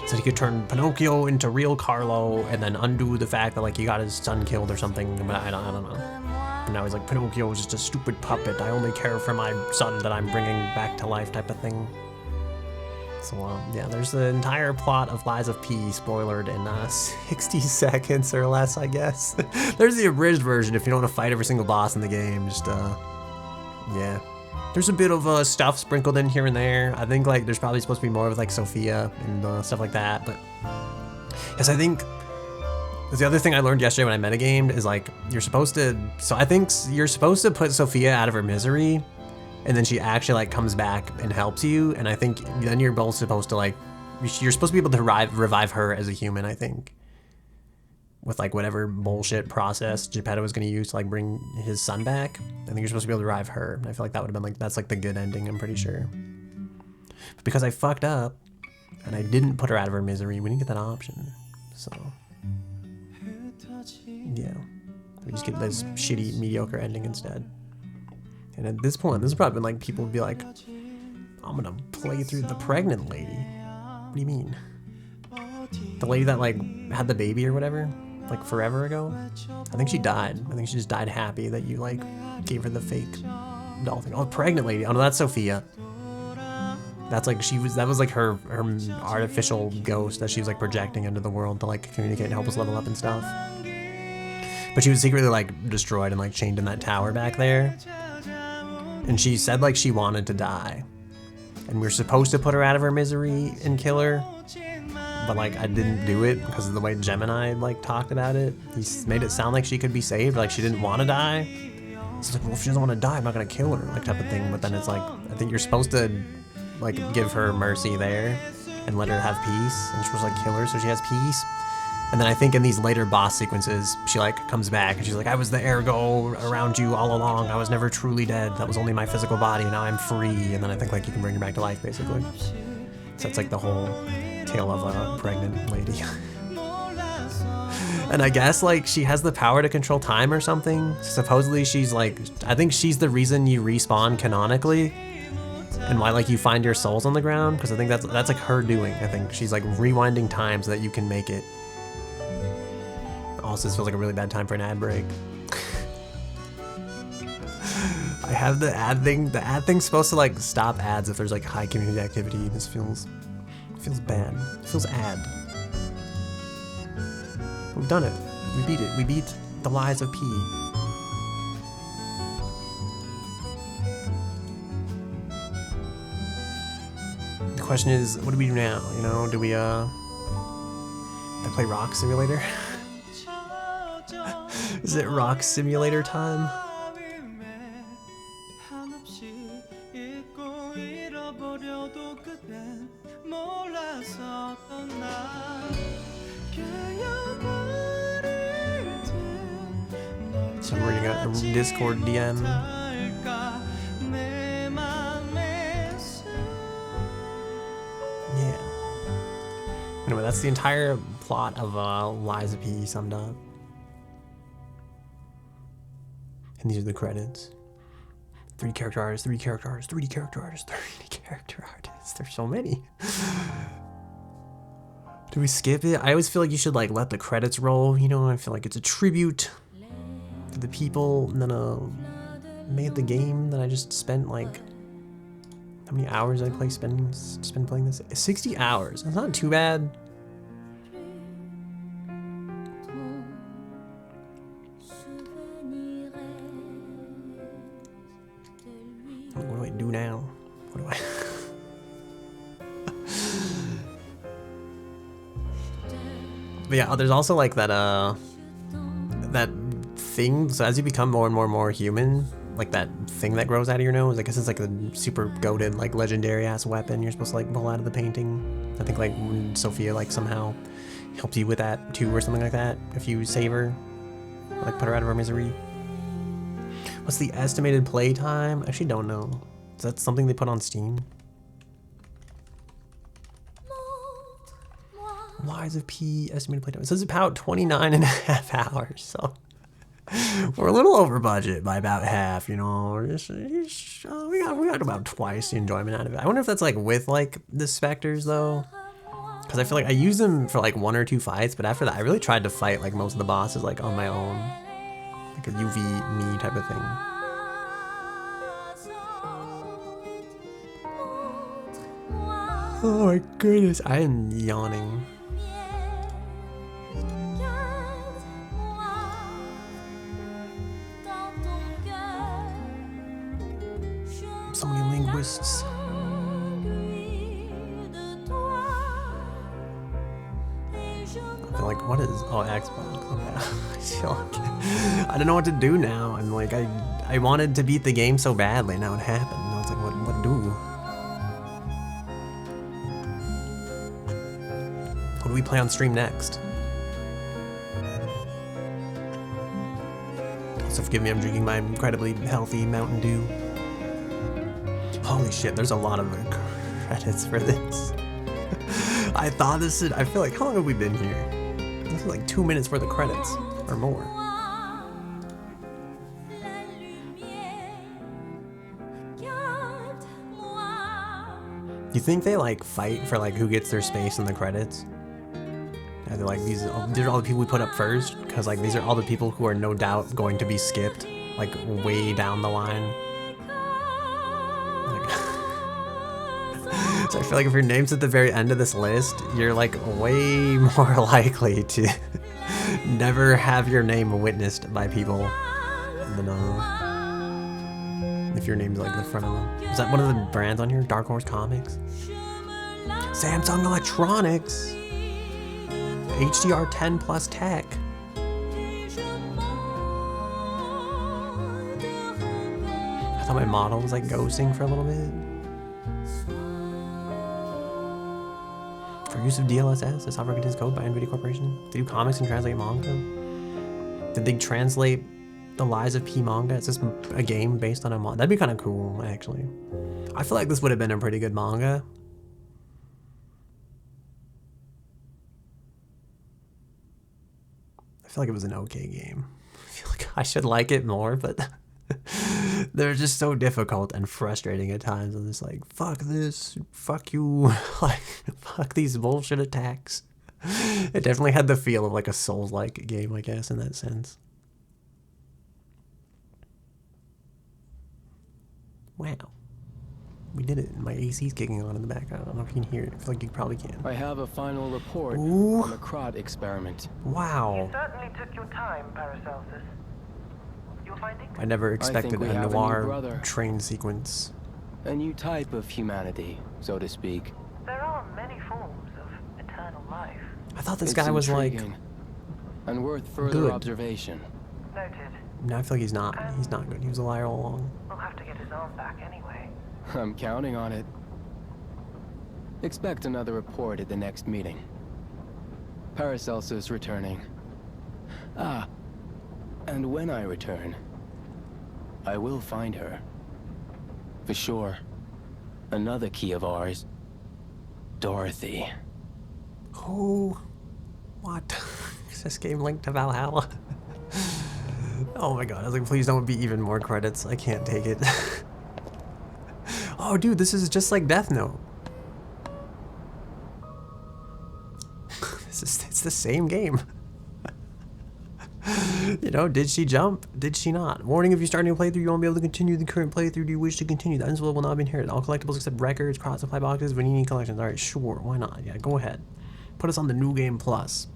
Speaker 1: So he could turn Pinocchio into real Carlo and then undo the fact that, like, he got his son killed or something. But I don't know. And now he's like, Pinocchio is just a stupid puppet. I only care for my son that I'm bringing back to life type of thing. So, yeah, there's the entire plot of Lies of P spoilered in 60 seconds or less, I guess. There's the abridged version if you don't want to fight every single boss in the game. Just, yeah. There's a bit of stuff sprinkled in here and there. I think, like, there's probably supposed to be more with, like, Sophia and stuff like that, but... Yes, I think... The other thing I learned yesterday when I metagamed is, like, you're supposed to... So I think you're supposed to put Sophia out of her misery, and then she actually, like, comes back and helps you, and I think then you're both supposed to, like... You're supposed to be able to revive her as a human, I think. With, like, whatever bullshit process Geppetto was going to use to, like, bring his son back. I think you're supposed to be able to revive her. And I feel like that would have been, like, that's, like, the good ending, I'm pretty sure. But because I fucked up, and I didn't put her out of her misery, we didn't get that option. So, yeah. We just get this shitty, mediocre ending instead. And at this point, this has probably been, like, people would be like, I'm gonna play through the pregnant lady. What do you mean? The lady that, like, had the baby or whatever? like forever ago. I think she died. I think she just died happy that you like gave her the fake doll thing. Oh, pregnant lady. Oh no, that's Sophia. That's like that was like her artificial ghost that she was like projecting into the world to like communicate and help us level up and stuff. But she was secretly like destroyed and like chained in that tower back there. And she said like she wanted to die. And we were supposed to put her out of her misery and kill her. But like I didn't do it because of the way Gemini like talked about it. He made it sound like she could be saved, like she didn't want to die. It's like, well, if she doesn't want to die, I'm not gonna kill her, like type of thing. But then it's like, I think you're supposed to like give her mercy there and let her have peace, and you're supposed to like kill her so she has peace. And then I think in these later boss sequences, she like comes back and she's like, I was the ergo around you all along. I was never truly dead. That was only my physical body. Now I'm free. And then I think like you can bring her back to life basically. So that's like the whole tale of a pregnant lady. And I guess like she has the power to control time or something. Supposedly she's like, I think she's the reason you respawn canonically. And why like you find your souls on the ground, because I think that's like her doing. I think she's like rewinding time so that you can make it. Also, this feels like a really bad time for an ad break. I have the ad thing. The ad thing's supposed to like stop ads if there's like high community activity. This feels bad. It feels ad. We've done it. We beat it. We beat the lies of P. The question is, what do we do now? You know, do we play Rock Simulator? Is it Rock Simulator time? So I'm reading a Discord DM. Yeah. Anyway, that's the entire plot of Liza P summed up. And these are the credits. 3 character artists, 3 character artists, 3D character artists, 3D character artists. There's so many. Do we skip it? I always feel like you should like let the credits roll, you know? I feel like it's a tribute to the people that made the game that I just spent like, how many hours did I spend playing this? 60 hours. That's not too bad. What do I do now? What do I... But yeah, there's also like that that thing. So as you become more and more human, like that thing that grows out of your nose, I guess it's like a super goated, like legendary ass weapon you're supposed to like pull out of the painting. I think like Sophia like somehow helps you with that too, or something like that. If you save her, like put her out of her misery. What's the estimated play time? I actually don't know. Is that something they put on Steam? Lies of P estimated playtime. It says about 29.5 hours, so we're a little over budget by about half, you know. We got about twice the enjoyment out of it. I wonder if that's like with like the specters though, because I feel like I use them for like 1 or 2 fights, but after that I really tried to fight like most of the bosses like on my own, like a UV me type of thing. Oh my goodness, I am yawning. So many linguists. They're like, what is, oh, Xbox. Okay. I feel like, I don't know what to do now. I'm like, I wanted to beat the game so badly, now it happened. Now it's like, what do? What do we play on stream next? Also forgive me, I'm drinking my incredibly healthy Mountain Dew. Holy shit, there's a lot of credits for this. I thought this would, I feel like, how long have we been here? This is like 2 minutes for the credits, or more. You think they like fight for like who gets their space in the credits? And they're like, these are all the people we put up first, because like these are all the people who are no doubt going to be skipped, like way down the line. Like, so I feel like if your name's at the very end of this list, you're like way more likely to never have your name witnessed by people than if your name's like the front of them. Is that one of the brands on here? Dark Horse Comics? Samsung Electronics? HDR 10 plus tech. I thought my model was like ghosting for a little bit. For use of DLSS, the software contains code by NVIDIA Corporation. They do comics and translate manga. Did they translate the Lies of P manga? Is this a game based on a manga? That'd be kind of cool, actually. I feel like this would have been a pretty good manga. I feel like it was an okay game. I feel like I should like it more, but they're just so difficult and frustrating at times. I'm just like, fuck this, fuck you, like, fuck these bullshit attacks. It definitely had the feel of like a Souls-like game, I guess, in that sense. Wow. We did it. My AC's kicking on in the background. I don't know if you can hear it. I feel like you probably can.
Speaker 7: I have a final report
Speaker 1: Ooh.
Speaker 7: on the Crod experiment.
Speaker 1: Wow.
Speaker 8: You certainly took your time, Paracelsus. Your findings?
Speaker 1: I never expected
Speaker 7: we
Speaker 1: a
Speaker 7: have a new
Speaker 1: noir
Speaker 7: brother.
Speaker 1: train sequence.
Speaker 7: A new type of humanity, so to speak.
Speaker 8: There are many forms of eternal life.
Speaker 1: I thought this
Speaker 7: It's
Speaker 1: guy was like
Speaker 7: intriguing and worth further
Speaker 1: good.
Speaker 7: observation.
Speaker 8: Noted.
Speaker 1: No, I feel like he's not. He's not good. He was a liar all along.
Speaker 8: We'll have to get his arm back anyway.
Speaker 7: I'm counting on it. Expect another report at the next meeting. Paracelsus returning. Ah, and when I return, I will find her. For sure. Another key of ours. Dorothy.
Speaker 1: Oh, what? Is this game linked to Valhalla? Oh my god, I was like, please don't be even more credits. I can't take it. Oh dude, this is just like Death Note. It's the same game. You know, did she jump? Did she not? Warning, if you start a new playthrough, you won't be able to continue the current playthrough. Do you wish to continue? The ends will not be inherited. All collectibles except records, cross supply boxes, Vanini collections. Alright, sure, why not? Yeah, go ahead. Put us on the New Game Plus.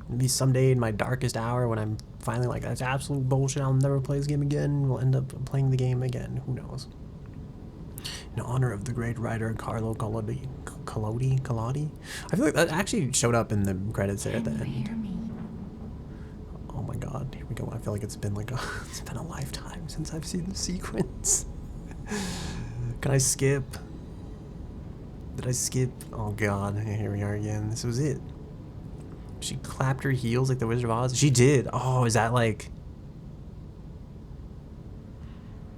Speaker 1: Maybe someday in my darkest hour when I'm finally like, that's absolute bullshit, I'll never play this game again, we'll end up playing the game again. Who knows? In honor of the great writer Carlo Collodi. I feel like that actually showed up in the credits there at the end. Oh my god, here we go. I feel like it's been like it's been a lifetime since I've seen the sequence. Can I skip? Did I skip? Oh god, here we are again. This was it. She clapped her heels like the Wizard of Oz? She did. Oh, is that like...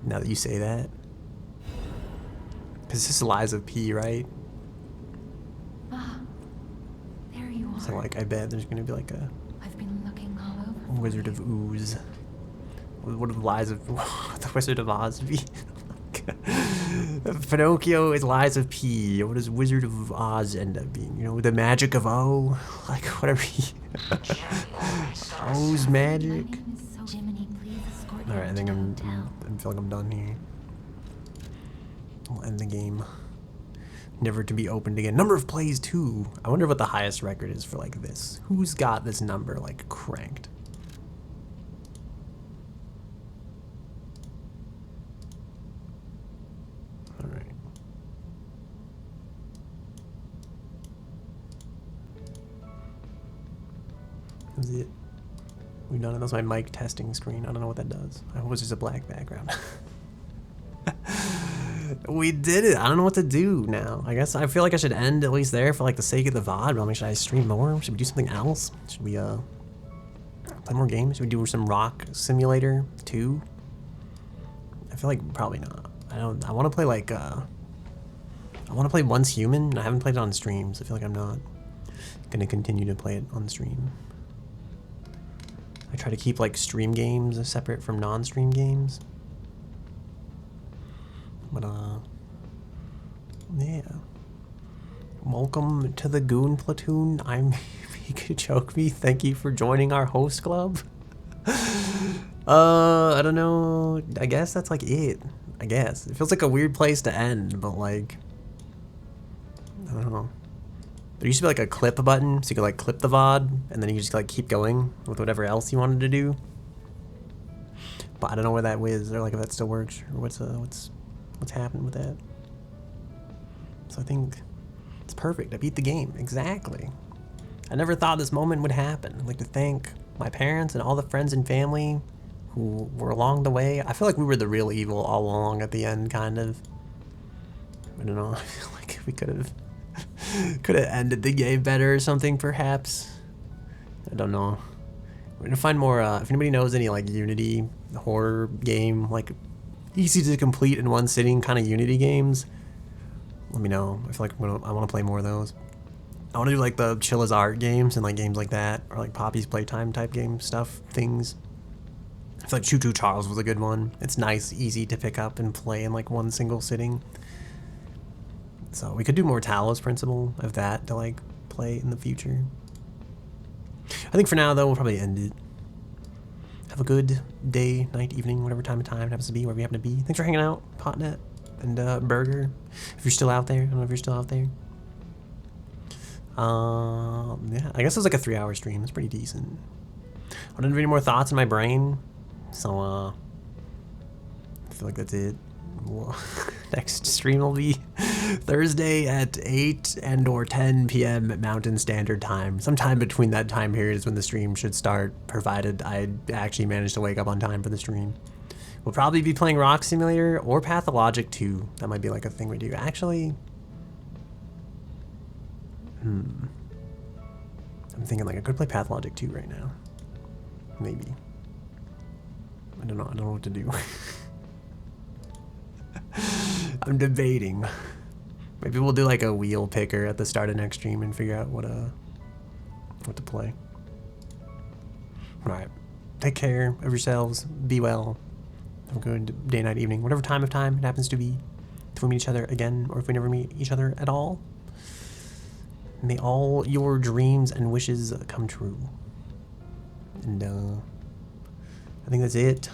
Speaker 1: Now that you say that? Because this is Lies of P, right?
Speaker 6: Ah, there you are.
Speaker 1: So like, I bet there's going to be like a
Speaker 6: I've been looking all over.
Speaker 1: Wizard of Ooze. What would Lies of... the Wizard of Oz be? Pinocchio is Lies of P. What does Wizard of Oz end up being? You know, the magic of O? Like, whatever he... O's magic? Alright, I think I feel like I'm done here. We'll end the game. Never to be opened again. Number of plays, too. I wonder what the highest record is for, like, this. Who's got this number, like, cranked? Alright. That's it. We've done it. That's my mic testing screen. I don't know what that does. I hope it's just a black background. We did it. I don't know what to do now. I guess I feel like I should end at least there for like the sake of the VOD, but I mean, should I stream more? Should we do something else? Should we play more games? Should we do some Rock Simulator 2? I feel like probably not. I want to play like I want to play Once Human. I haven't played it on stream, so I feel like I'm not gonna continue to play it on stream. I try to keep like stream games separate from non-stream games. But yeah. Welcome to the Goon Platoon. I'm You could choke me. Thank you for joining our host club. I don't know. I guess that's like it. I guess. It feels like a weird place to end, but like, I don't know. There used to be like a clip button, so you could like clip the VOD, and then you just like keep going with whatever else you wanted to do. But I don't know where that is, or like if that still works, or what's happening with that. So I think it's perfect. I beat the game. Exactly. I never thought this moment would happen. I'd like to thank my parents and all the friends and family who were along the way. I feel like we were the real evil all along at the end, kind of. I don't know. I feel like we could have ended the game better or something, perhaps. I don't know. We're gonna find more. If anybody knows any like Unity horror game, like easy to complete in one sitting kind of Unity games, let me know. I feel like I want to play more of those. I want to do like the chill as art games and like games like that, or like Poppy's Playtime type game stuff, things. I feel like Choo Choo Charles was a good one. It's nice, easy to pick up and play in like one single sitting. So we could do more Talos Principle of that to like play in the future. I think for now though, we'll probably end it. Have a good day, night, evening, whatever time of time it happens to be, wherever you happen to be. Thanks for hanging out, Potnet and Burger. If you're still out there, I don't know if you're still out there. Yeah, I guess it was like a 3-hour stream. It's pretty decent. I don't have any more thoughts in my brain, so I feel like that's it. Well, next stream will be Thursday at 8 and or 10 p.m. Mountain Standard Time. Sometime between that time period is when the stream should start, provided I actually manage to wake up on time for the stream. We'll probably be playing Rock Simulator or Pathologic 2. That might be like a thing we do. Actually, I'm thinking like I could play Pathologic 2 right now. Maybe. I don't know. I don't know what to do. I'm debating. Maybe we'll do like a wheel picker at the start of next stream and figure out what to play. Alright. Take care of yourselves. Be well. Have a good day, night, evening. Whatever time of time it happens to be. If we meet each other again, or if we never meet each other at all. May all your dreams and wishes come true. And I think that's it.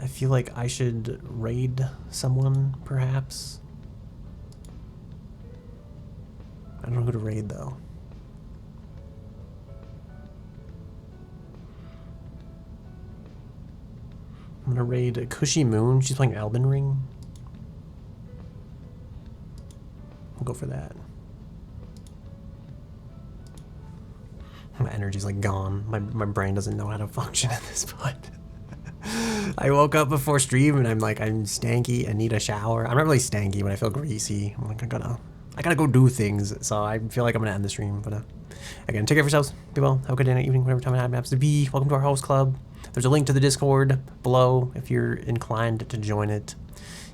Speaker 1: I feel like I should raid someone, perhaps. I don't know who to raid, though. I'm gonna raid Cushy Moon. She's playing Elden Ring. We'll go for that. My energy's like gone. My brain doesn't know how to function at this point. I woke up before stream and I'm like, I'm stanky and need a shower. I'm not really stanky, but I feel greasy. I'm like, I gotta go do things. So I feel like I'm gonna end the stream. But again, take care of yourselves. Be well. Have a good day, night, evening, whatever time it happens to be. Welcome to our host club. There's a link to the Discord below if you're inclined to join it.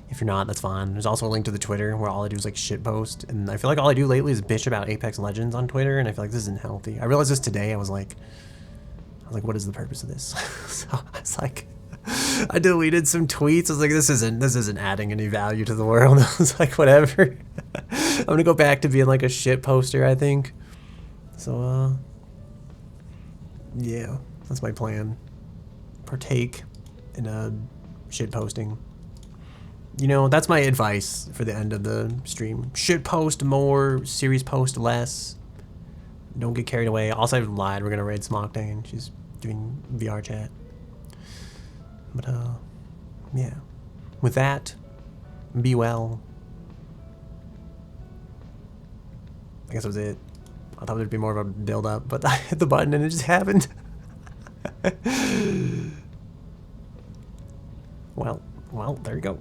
Speaker 1: If you're not, that's fine. There's also a link to the Twitter where all I do is like shitpost. And I feel like all I do lately is bitch about Apex Legends on Twitter. And I feel like this isn't healthy. I realized this today. I was like, what is the purpose of this? So I was like, I deleted some tweets. I was like, this isn't adding any value to the world. I was like, whatever. I'm gonna go back to being like a shit poster, I think. So yeah, that's my plan. Partake in a shit posting. You know, that's my advice for the end of the stream. Shit post more, series post less. Don't get carried away. Also, I lied. We're gonna raid Smockdane. She's doing VR chat. But yeah. With that, be well. I guess that was it. I thought there'd be more of a build up, but I hit the button and it just happened. Well, there you go.